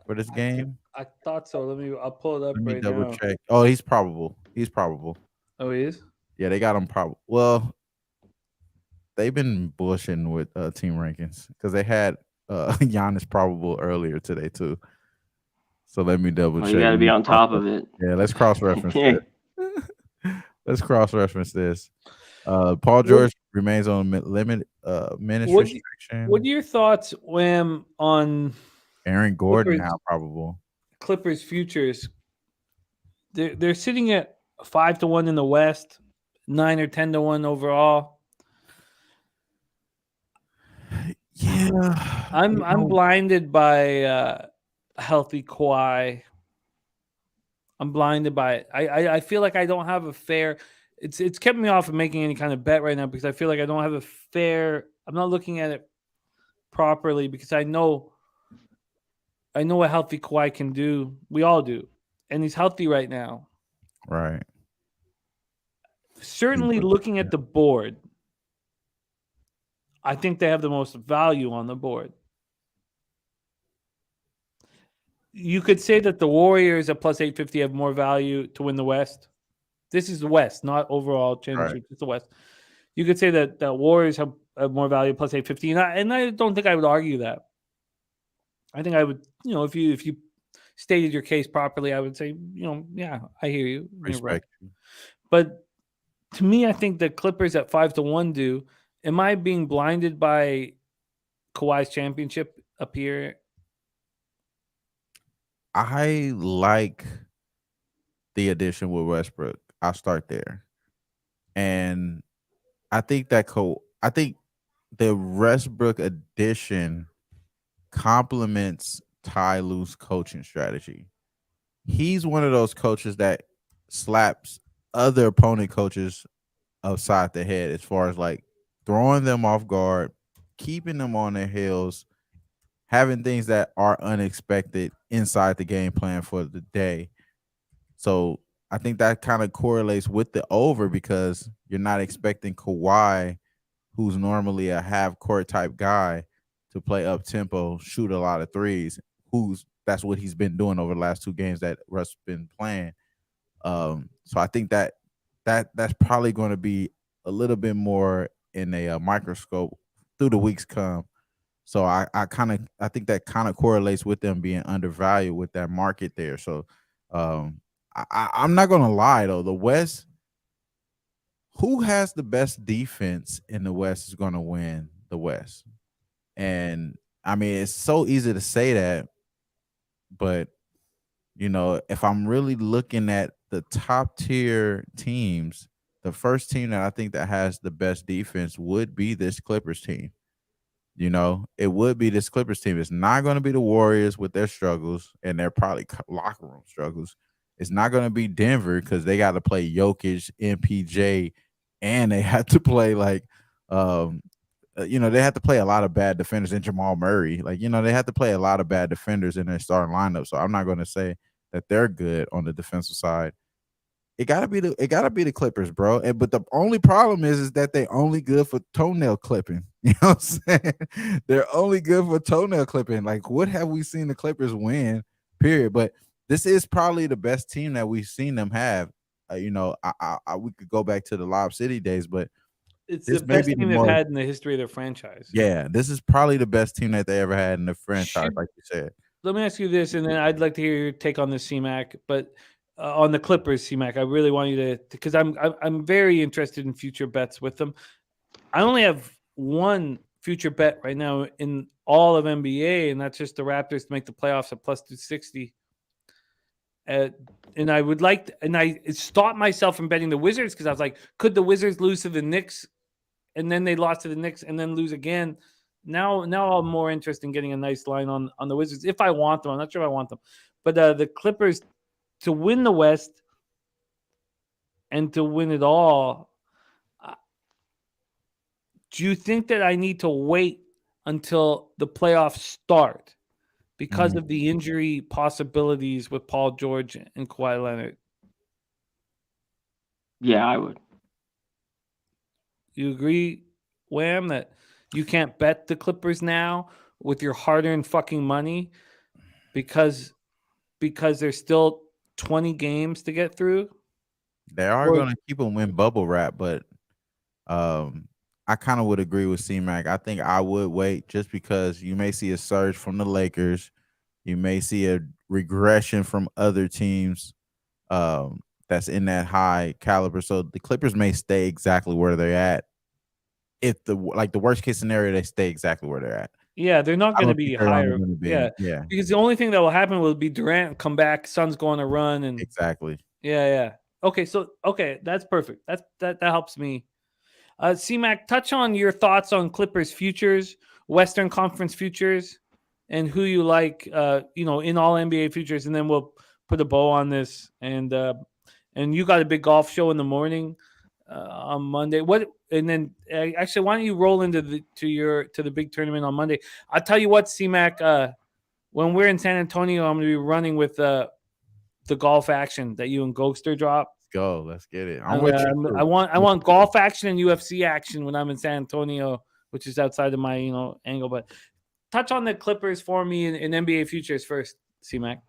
for this game? I thought so. I'll pull it up Let me right double now. check. Oh, he's probable. Oh, he is? Yeah, they got him probable. Well, they've been bullshitting with team rankings because they had Giannis probable earlier today too. So let me double check. You got to be on top of it. Yeah, let's cross-reference this. Let's cross-reference this. Paul George remains on minutes restriction. What are your thoughts, Wham, on Aaron Gordon now probable? Clippers futures. They're sitting at 5-1 in the West, 9 or 10-1 overall. Yeah, I'm blinded by a healthy Kawhi. I'm blinded by it. I feel like I don't have a fair. It's kept me off of making any kind of bet right now because I feel like I don't have a fair. I'm not looking at it properly because I know what healthy Kawhi can do. We all do, and he's healthy right now. Right. Certainly, looking at the board, I think they have the most value on the board. You could say that the Warriors at plus 850 have more value to win the West. This is the West, not overall championship. Right. It's the West. You could say that the Warriors have more value plus 850, and I don't think I would argue that. I think I would, if you stated your case properly, I would say, yeah, I hear you. Respect you. But to me, I think the Clippers at 5-1 do. Am I being blinded by Kawhi's championship up here? I like the addition with Westbrook. I'll start there. And I think the Westbrook addition complements Ty Lue's coaching strategy. He's one of those coaches that slaps other opponent coaches upside the head as far as like throwing them off guard, keeping them on their heels, having things that are unexpected inside the game plan for the day. So I think that kind of correlates with the over because you're not expecting Kawhi, who's normally a half-court type guy, to play up-tempo, shoot a lot of threes. That's what he's been doing over the last 2 games that Russ been playing. So I think that's probably going to be a little bit more in a microscope through the weeks come. So I think that kind of correlates with them being undervalued with that market there. So I'm not gonna lie though, the West, who has the best defense in the West is gonna win the West. And I mean, it's so easy to say that, but if I'm really looking at the top tier teams, the first team that I think that has the best defense would be this Clippers team. It would be this Clippers team. It's not going to be the Warriors with their struggles and their probably locker room struggles. It's not going to be Denver because they got to play Jokic, MPJ, and they have to play they have to play a lot of bad defenders and Jamal Murray. They have to play a lot of bad defenders in their starting lineup. So I'm not going to say that they're good on the defensive side. It gotta be the Clippers, bro. But the only problem is that they only good for toenail clipping. You know what I'm saying? They're only good for toenail clipping. Like, what have we seen the Clippers win? Period. But this is probably the best team that we've seen them have. We could go back to the Lob City days, but it's the best team they've had in the history of their franchise. Yeah, this is probably the best team that they ever had in the franchise, like you said. Let me ask you this, and then I'd like to hear your take on this, C-Mac. But on the Clippers, C-Mac, I really want you to, because I'm very interested in future bets with them. I only have one future bet right now in all of NBA, and that's just the Raptors to make the playoffs at plus 260. And I would like, I stopped myself from betting the Wizards because I was like, could the Wizards lose to the Knicks, and then they lost to the Knicks, and then lose again? Now I'm more interested in getting a nice line on the Wizards if I want them. I'm not sure if I want them, but the Clippers to win the West and to win it all. Do you think that I need to wait until the playoffs start because of the injury possibilities with Paul George and Kawhi Leonard? Yeah, I would. You agree, Wham, that you can't bet the Clippers now with your hard-earned fucking money because there's still 20 games to get through? They are going to keep them in bubble wrap, but I kind of would agree with C-Mac. I think I would wait just because you may see a surge from the Lakers. You may see a regression from other teams that's in that high caliber. So the Clippers may stay exactly where they're at. If the worst case scenario, they stay exactly where they're at. Yeah, they're not going to be higher. Yeah, because the only thing that will happen will be Durant come back, Suns go on a run, and exactly. Yeah. Okay, that's perfect. That helps me. C-Mac, touch on your thoughts on Clippers futures, Western Conference futures, and who you like, in all NBA futures, and then we'll put a bow on this. And you got a big golf show in the morning on Monday. And then actually, why don't you roll into the big tournament on Monday? I'll tell you what, C-Mac, when we're in San Antonio, I'm going to be running with the golf action that you and Ghoster drop. Go, let's get it. I want golf action and UFC action when I'm in San Antonio, which is outside of my angle. But touch on the Clippers for me in NBA futures first, C-Mac.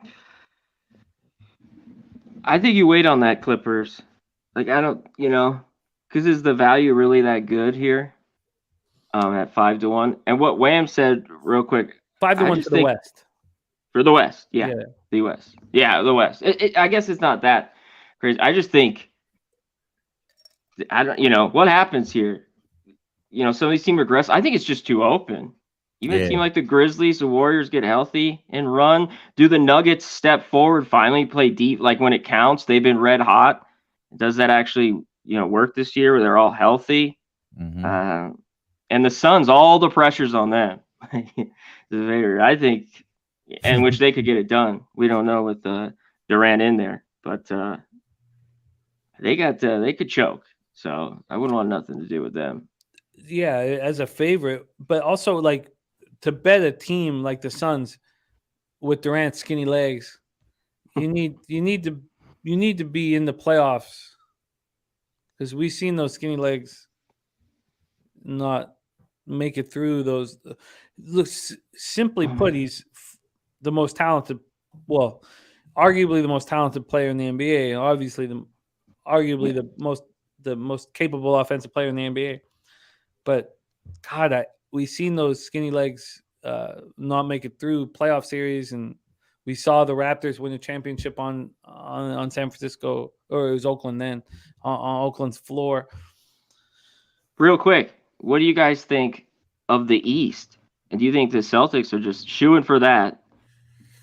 I think you wait on that Clippers. Like, I don't, because is the value really that good here? At 5-1. And what Wham said real quick, 5-1 for the West. For the West, yeah. The West. Yeah, the West. I guess it's not that crazy. I just think, what happens here? Some of these teams regress. I think it's just too open. Even a team like the Grizzlies, the Warriors get healthy and run. Do the Nuggets step forward, finally play deep? Like when it counts, they've been red hot. Does that actually, work this year where they're all healthy? Mm-hmm. And the Suns, all the pressure's on them. I think, and which they could get it done. We don't know with Durant in there, but they could choke. So I wouldn't want nothing to do with them. Yeah, as a favorite, but also like to bet a team like the Suns with Durant's skinny legs, you need to be in the playoffs because we've seen those skinny legs not make it through those. Look, simply put, he's the most talented. Well, arguably the most talented player in the NBA, and obviously arguably the most capable offensive player in the NBA. But God, we've seen those skinny legs not make it through playoff series, and we saw the Raptors win a championship on San Francisco, or it was Oakland then, on Oakland's floor. Real quick, what do you guys think of the East? And do you think the Celtics are just shooing for that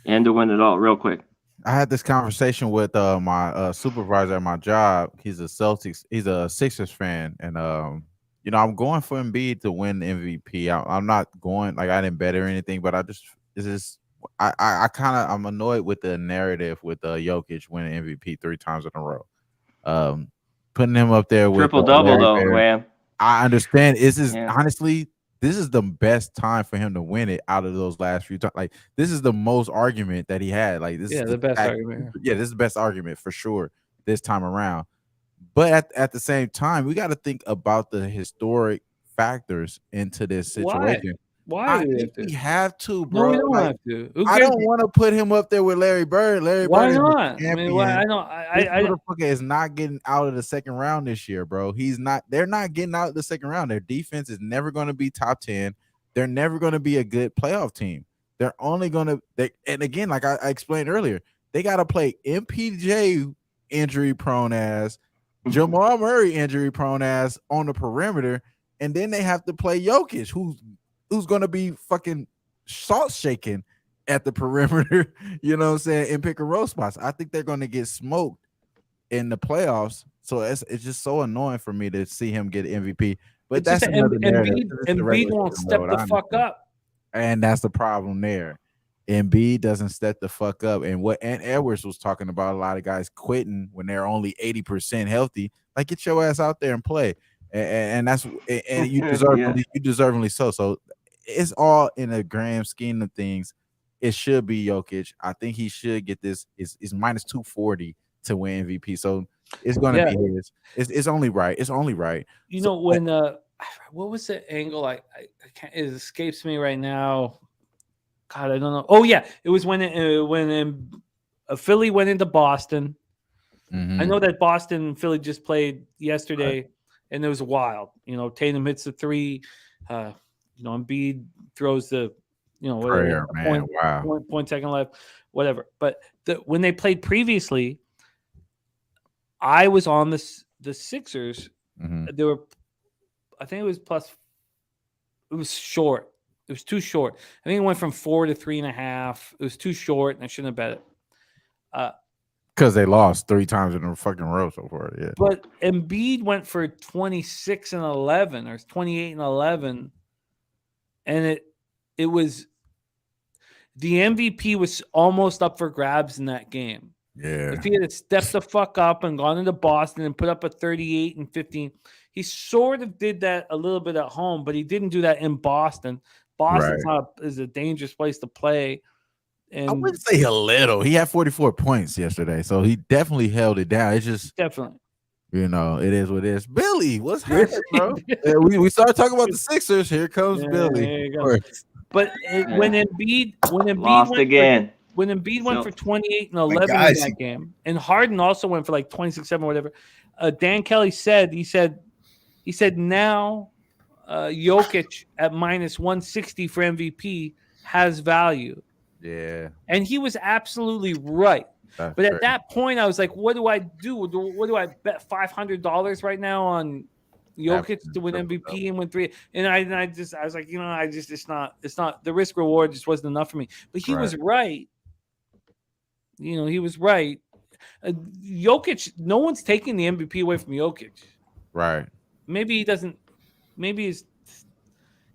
and to win it all real quick? I had this conversation with my supervisor at my job. He's a Sixers fan, and I'm going for Embiid to win the MVP. I'm not going like I didn't bet or anything, but I'm annoyed with the narrative with Jokic winning MVP 3 times in a row. Putting him up there with Triple double though, man. I understand. Honestly, this is the best time for him to win it out of those last few times. Like, this is the most argument that he had. Like, this is the best argument. Yeah, this is the best argument for sure this time around. But at the same time, we got to think about the historic factors into this situation. Why? We have to, bro. No, we don't have to. I don't want to put him up there with Larry Bird. Why not? I mean, why? I motherfucker is not getting out of the second round this year, bro. He's not. They're not getting out of the second round. Their defense is never going to be top 10. They're never going to be a good playoff team. They're only going to. And again, like I explained earlier, they got to play MPJ injury prone ass, Jamal Murray injury prone ass on the perimeter, and then they have to play Jokic, who's going to be fucking salt shaking at the perimeter, you know what I'm saying, in pick and roll spots. I think they're going to get smoked in the playoffs. So it's just so annoying for me to see him get MVP. But that's another narrative. Embiid won't step the fuck up. And that's the problem there. Embiid doesn't step the fuck up. And what Ant Edwards was talking about, a lot of guys quitting when they're only 80% healthy. Like, get your ass out there and play. And that's you deservingly so. So it's all in a grand scheme of things. It should be Jokic. I think he should get this. It's minus 240 to win MVP. So it's going to be his. It's only right. It's only right. You know, when what was the angle? I can't. It escapes me right now. God, I don't know. Oh yeah, it was when Philly went into Boston. Mm-hmm. I know that Boston and Philly just played yesterday, and it was wild. You know, Tatum hits the 3. Embiid throws the, prayer, man. Point second left, whatever. But when they played previously, I was on the Sixers. Mm-hmm. They were, I think it was plus. It was short. It was too short. I think it went from 4 to 3.5. It was too short, and I shouldn't have bet it. Because they lost 3 times in a fucking row so far. Yeah. But Embiid went for 26 and 11 or 28 and 11. And it was the MVP was almost up for grabs in that game. Yeah. If he had stepped the fuck up and gone into Boston and put up a 38 and 15, he sort of did that a little bit at home, but he didn't do that in Boston. Boston's is a dangerous place to play. And I wouldn't say a little. He had 44 points yesterday, so he definitely held it down. It's just definitely. It is what it is. Billy, what's happening, bro? we started talking about the Sixers. Here comes Billy. But when Embiid lost again. When Embiid went for 28 and 11 in that game, and Harden also went for like 26-7 or whatever, Dan Kelly said, he said now Jokic at minus 160 for MVP has value. Yeah. And he was absolutely right. But at that point, I was like, what do I do? What do I bet $500 right now on Jokic to win MVP and win 3? And I was like, it's not the risk reward just wasn't enough for me. But he was right. He was right. Jokic, no one's taking the MVP away from Jokic. Right. Maybe he doesn't. Maybe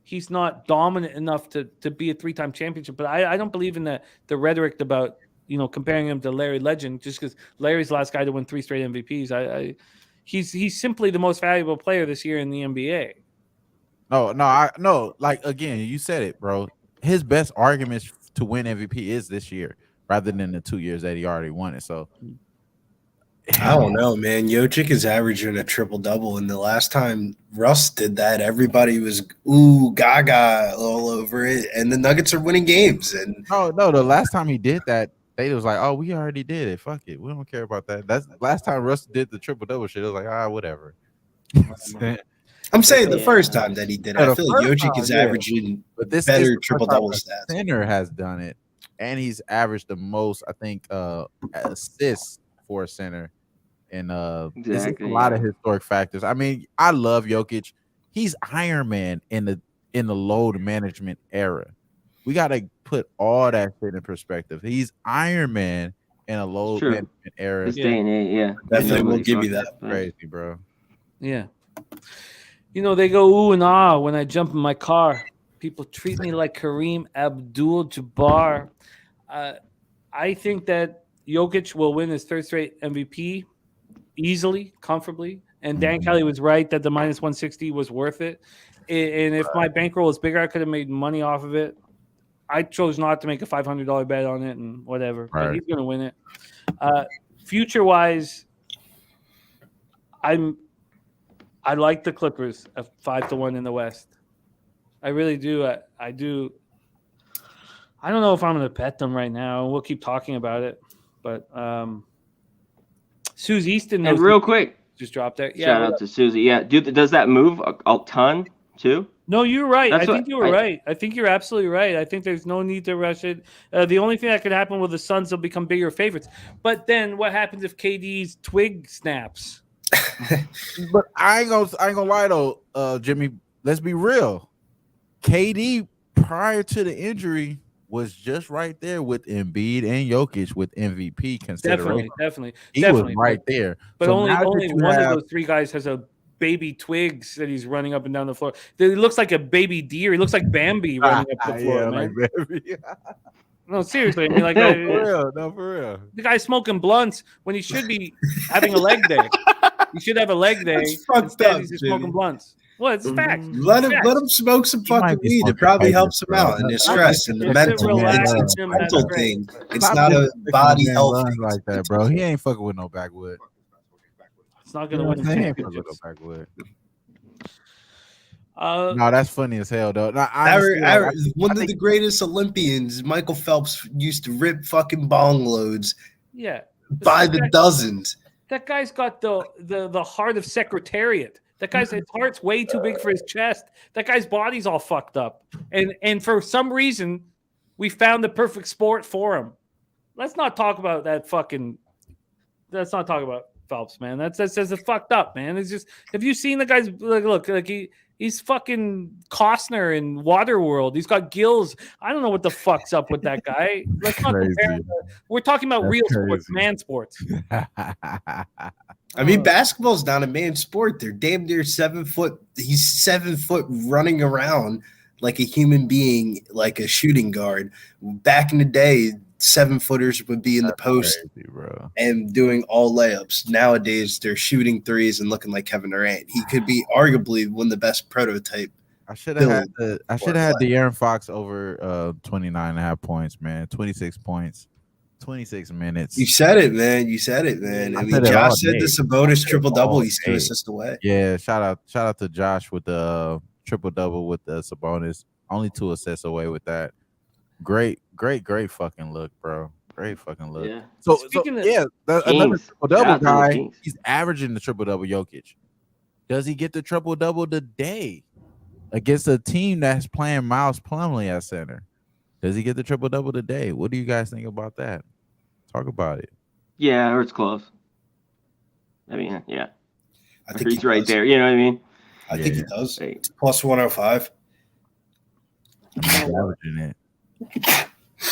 he's not dominant enough to be a 3-time championship. But I don't believe in the rhetoric about comparing him to Larry Legend just because Larry's the last guy to win 3 straight MVPs. He's simply the most valuable player this year in the NBA. No. Like, again, you said it, bro. His best arguments to win MVP is this year rather than the 2 years that he already won it. So I don't know, man. Jokic is averaging a triple-double, and the last time Russ did that, everybody was gaga all over it, and the Nuggets are winning games. And no, the last time he did that, they was like, "Oh, we already did it. Fuck it, we don't care about that." That's last time Russ did the triple-double shit. It was like, whatever. I'm saying the first time that he did it, I feel like Jokic is averaging better triple-double stats. Center has done it, and he's averaged the most, I think, assists for a center. And it's a lot of historic factors. I mean, I love Jokic. He's Iron Man in in the load management era. We got to put all that shit in perspective. He's Iron Man in a load True. management era. This day and age, yeah. Definitely will Nobody give you fucks that. it. Crazy, bro. Yeah. You know, they go ooh and ah when I jump in my car. People treat me like Kareem Abdul-Jabbar. I think that Jokic will win his third straight MVP easily, comfortably. And Dan Kelly was right that the minus 160 was worth it. And if my bankroll was bigger, I could have made money off of it. I chose not to make a $500 bet on it and whatever. But he's going to win it. Future-wise, I like the Clippers at 5-1 in the West. I really do. I do. I don't know if I'm going to bet them right now. We'll keep talking about it. But Suze Easton. And real quick, just dropped there. Yeah, shout out to Susie. Yeah, dude, does that move a ton too? No, you're right. That's I think you were right. I think you're absolutely right. I think there's no need to rush it. The only thing that could happen with the Suns, they'll become bigger favorites. But then what happens if KD's twig snaps? But I ain't gonna lie though, Jimmy. Let's be real. KD prior to the injury was just right there with Embiid and Jokic with MVP consideration. Definitely. He was right there. But So only now that one you of have- those three guys has a baby twigs that he's running up and down the floor. He looks like a baby deer. He looks like Bambi running up the floor, Yeah, man. like baby. No, seriously. I mean, like, No, for real. the guy's smoking blunts when he should be having a leg day. He should have a leg day. That's fucked Instead, up, he's just Jimmy. smoking blunts. Well, it's facts. Let him Facts. smoke some might fucking be weed. It smoking probably papers, helps him bro. out and his stress and the Just mental. relax Man. with It's a him, mental that's thing. great. It's Stop not a just body sticking health guns thing. like that, bro. He ain't fucking with no backwood. It's not You going know to what I'm win saying? championships. Backwood. No, that's funny as hell, though. No, One of the greatest Olympians, Michael Phelps, used to rip fucking bong loads yeah. by the dozens. That guy's got the heart of Secretariat. That guy's his heart's way too big for his chest. That guy's body's all fucked up. And for some reason, we found the perfect sport for him. Let's not talk about that fucking. Let's not talk about Phelps, man. That's fucked up, man. It's just. Have you seen the guy's look? Like he's fucking Costner in Waterworld. He's got gills. I don't know what the fuck's up with that guy. Let's not compare. We're talking about real sports, man sports. I mean, basketball's not a man's sport. They're damn near 7 foot. He's 7 foot running around like a human being, like a shooting guard. Back in the day, 7-footers would be in the post bro, and doing all layups. Nowadays, they're shooting threes and looking like Kevin Durant. He could be arguably one of the best prototype. I should have had De'Aaron Fox over 29.5 points, man. 26 points. 26 minutes. You said it, man. You said it, man. I mean, Josh said the Sabonis triple-double. He's 2 assists away. Yeah, shout out to Josh with the triple-double with the Sabonis. Only 2 assists away with that. Great fucking look, bro. Great fucking look. Yeah. So Kings. another triple-double Shout out to the guy. Kings. He's averaging the triple-double Jokic. Does he get the triple-double today against a team that's playing Miles Plumlee at center? Does he get the triple-double today? What do you guys think about that? Talk about it. Yeah, or it's close. I mean, yeah. I think he's right there. You know what I mean? I think he does. Hey. Plus 105. Averaging it.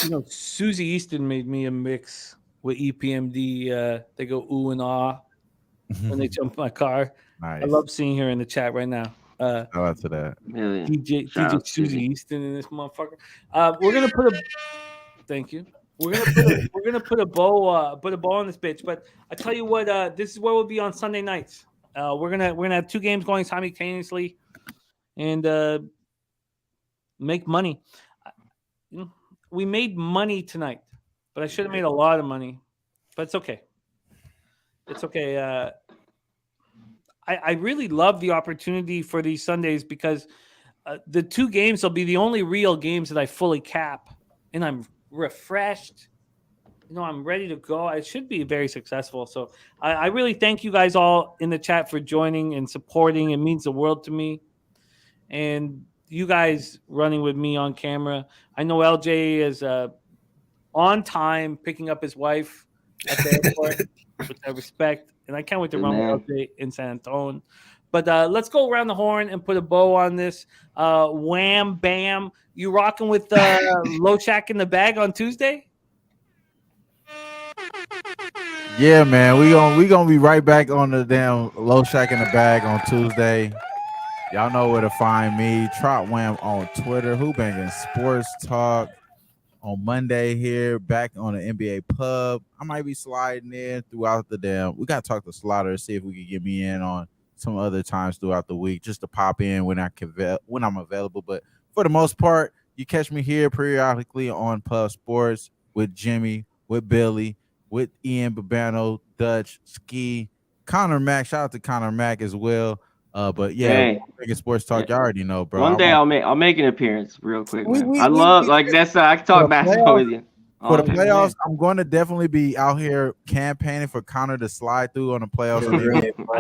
You know, Susie Easton made me a mix with EPMD. They go ooh and ah when they jump in my car. Nice. I love seeing her in the chat right now. Shout out to that. Yeah. DJ Shout out, Susie Susie. Easton in this motherfucker. We're gonna put a. Thank you. We're gonna put a bow on this bitch. But I tell you what, this is where we'll be on Sunday nights. We're gonna have 2 games going simultaneously, and make money. We made money tonight, but I should have made a lot of money. But it's okay. It's okay. I really love the opportunity for these Sundays because the 2 games will be the only real games that I fully cap, and I'm refreshed. You know, I'm ready to go. I should be very successful. So I really thank you guys all in the chat for joining and supporting. It means the world to me. And you guys running with me on camera. I know LJ is on time picking up his wife at the airport, which I respect. And I can't wait to run with LJ in San Antonio. But let's go around the horn and put a bow on this. Wham, bam. You rocking with Low Shack in the bag on Tuesday? Yeah, man. We gonna be right back on the damn Low Shack in the bag on Tuesday. Y'all know where to find me. Trot Wam on Twitter. Who banging sports talk on Monday here. Back on the NBA pub. I might be sliding in throughout the damn. We gotta talk to Slaughter, see if we can get me in on some other times throughout the week, just to pop in when I'm available. But for the most part, you catch me here periodically on Pub Sports with Jimmy, with Billy, with Ian Babano, Dutch, Ski, Connor Mack. Shout out to Connor Mack as well. But yeah, making sports talk, you already know, bro. One day I'll make an appearance real quick. Man. I can talk basketball with you. For the playoffs, I'm going to definitely be out here campaigning for Connor to slide through on the playoffs.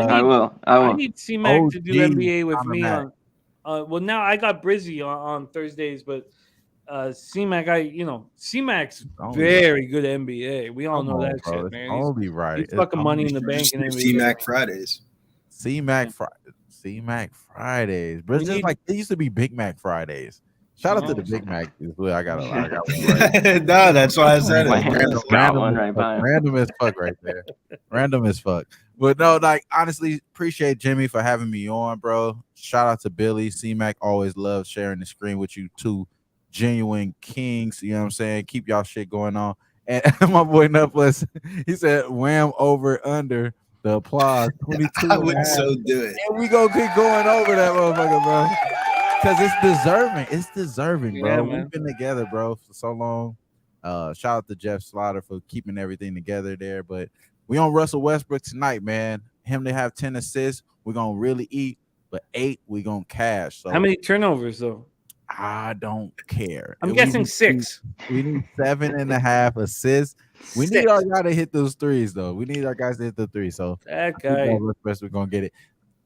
I will. I need C-Mac to do NBA with me on. Well, now I got Brizzy on Thursdays, but C-Mac, C-Mac's very good at NBA. We all know that shit, man. Only right. He's fucking money in the bank in NBA. C-Mac Fridays. C-Mac Fridays. Bro, it's just like it used to be Big Mac Fridays. Shout out to the Big Mac as well. I got one right. No, that's why I said random as fuck right there. Random as fuck. But no, like honestly, appreciate Jimmy for having me on, bro. Shout out to Billy. C-Mac always loves sharing the screen with you two genuine kings. You know what I'm saying? Keep y'all shit going on. And my boy Nutless, he said wham over under the applause. 22. I would so do it. And we gonna keep going over that motherfucker, bro. Because it's deserving. It's deserving, bro. Yeah, we've been together, bro, for so long. Shout out to Jeff Slaughter for keeping everything together there. But we on Russell Westbrook tonight, man. Him to have 10 assists, we're gonna really eat. But 8, we gonna cash. So how many turnovers though? I don't care. I'm guessing 6. We need 7.5 assists. We need our guy to hit those threes, though. We need our guys to hit the threes. So that guy, we're gonna get it.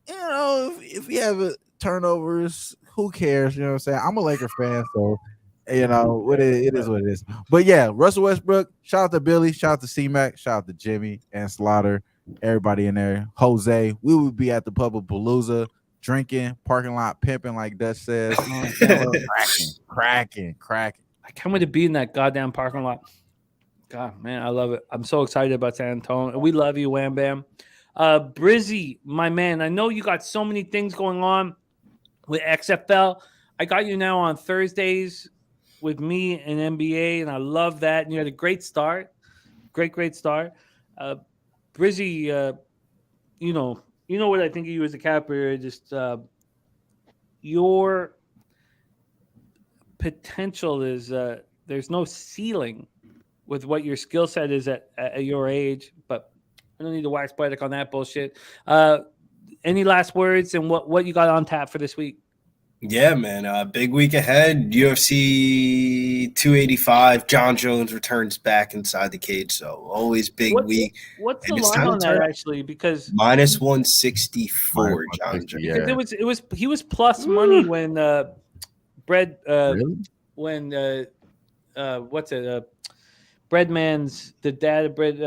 You know, if we have turnovers, who cares? You know what I'm saying? I'm a Laker fan, so you know it is what it is. But yeah, Russell Westbrook. Shout out to Billy. Shout out to C-Mac. Shout out to Jimmy and Slaughter. Everybody in there. Jose. We will be at the Pub of Palooza, drinking, parking lot pimping, like Dutch says. cracking. I can't wait to be in that goddamn parking lot. God, man, I love it. I'm so excited about San Antonio. We love you, Wham Bam. Brizzy, my man, I know you got so many things going on with XFL. I got you now on Thursdays with me and NBA, and I love that. And you had a great start. Great start. Brizzy, you know what I think of you as a capper. Just your potential is there's no ceiling with what your skill set is at your age, but I don't need to wax poetic on that bullshit. Any last words and what you got on tap for this week? Yeah, man. Big week ahead. UFC 285. John Jones returns back inside the cage. So always big week. What's the line on that actually? Because minus 164, John Jones. Yeah. He was plus money when Bread when what's it? Breadman's the dad of Bread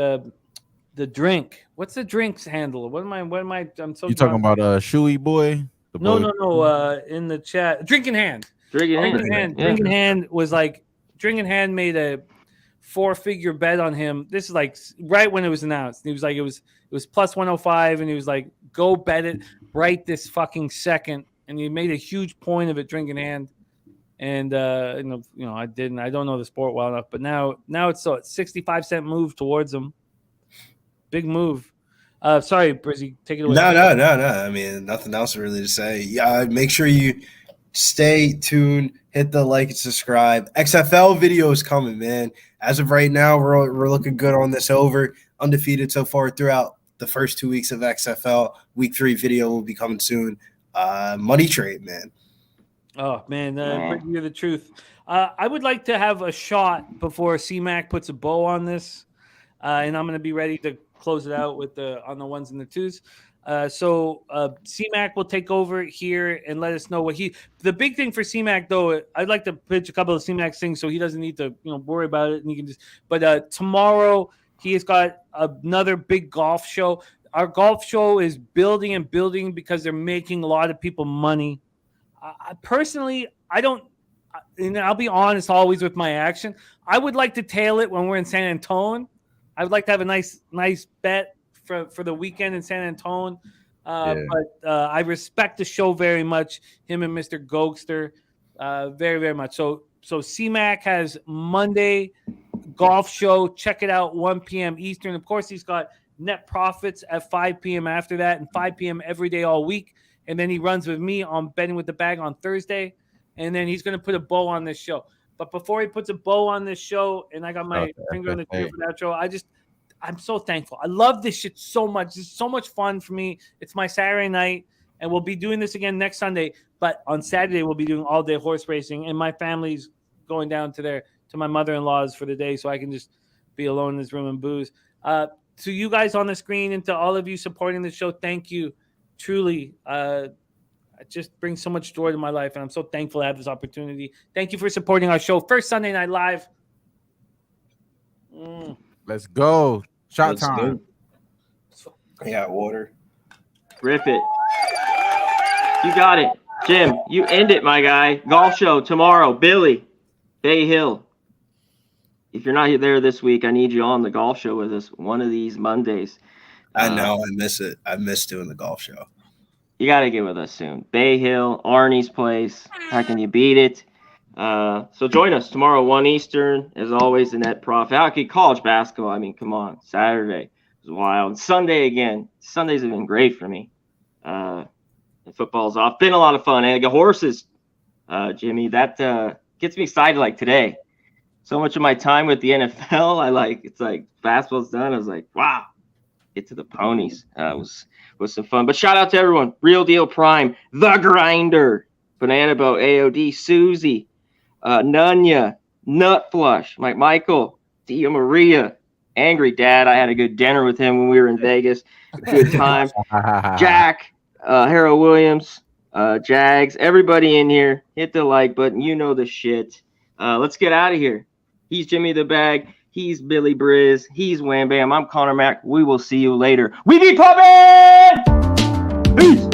the drink. What's the drink's handle? What am I? I'm so. You talking about Shuey boy? No. In the chat, Drinking Hand. Drinking Hand was like Drinking Hand made a 4-figure bet on him. This is like right when it was announced. He was like it was plus 105, and he was like, go bet it right this fucking second. And he made a huge point of it, Drinking Hand. And I didn't. I don't know the sport well enough, but now it's 65-cent move towards him. Big move. Sorry, Brizzy, take it away. No. I mean, nothing else really to say. Yeah, make sure you stay tuned. Hit the like and subscribe. XFL video is coming, man. As of right now, we're looking good on this over. Undefeated so far throughout the first 2 weeks of XFL. Week 3 video will be coming soon. Money trade, man. Oh, man, you're the truth. I would like to have a shot before C-Mac puts a bow on this, and I'm going to be ready to close it out with on the ones and the twos. So C-Mac will take over here and let us know what the big thing for C-Mac, though, I'd like to pitch a couple of C-Mac things so he doesn't need to worry about it. And he can just, but tomorrow he has got another big golf show. our golf show is building and building because they're making a lot of people money. Personally, I don't, and I'll be honest always with my action. I would like to tail it when we're in San Antonio. I would like to have a nice bet for the weekend in San Antonio. But I respect the show very much, him and Mr. Gokster, very, very much. So CMAC has Monday golf show. Check it out, 1 p.m. Eastern. Of course, he's got net profits at 5 p.m. after that and 5 p.m. every day all week. And then he runs with me on Betting with the Bag on Thursday. And then he's going to put a bow on this show. But before he puts a bow on this show, and I got my finger on the trigger for that show, I'm so thankful. I love this shit so much. It's so much fun for me. It's my Saturday night, and we'll be doing this again next Sunday. But on Saturday, we'll be doing all-day horse racing, and my family's going down to my mother-in-law's for the day so I can just be alone in this room and booze. To you guys on the screen and to all of you supporting the show, thank you. Truly, it just brings so much joy to my life, and I'm so thankful to have this opportunity. Thank you for supporting our show. First Sunday Night Live. Let's go. Shot time. I got water. Rip it. You got it. Jim, you end it, my guy. Golf show tomorrow. Billy, Bay Hill. If you're not there this week, I need you on the golf show with us one of these Mondays. I know. I miss it. I miss doing the golf show. You got to get with us soon. Bay Hill, Arnie's place. How can you beat it? So join us tomorrow, 1 Eastern. As always, the net profit. Hockey, college basketball. I mean, come on. Saturday was wild. Sunday again. Sundays have been great for me. And football's off. Been a lot of fun. And I got horses, Jimmy. That gets me excited like today. So much of my time with the NFL, it's like basketball's done. I was like, wow. Get to the ponies. Was some fun. But shout out to everyone. Real Deal Prime, The Grinder, Banana Boat, AOD, Susie, Nunya, Nut Flush, Mike Michael, Dia Maria, Angry Dad. I had a good dinner with him when we were in Vegas. Good time. Jack, Harold Williams, Jags, everybody in here. Hit the like button. You know the shit. Let's get out of here. He's Jimmy the Bag. He's Billy Briz. He's Wham Bam. I'm Connor Mack. We will see you later. We be pumping! Peace!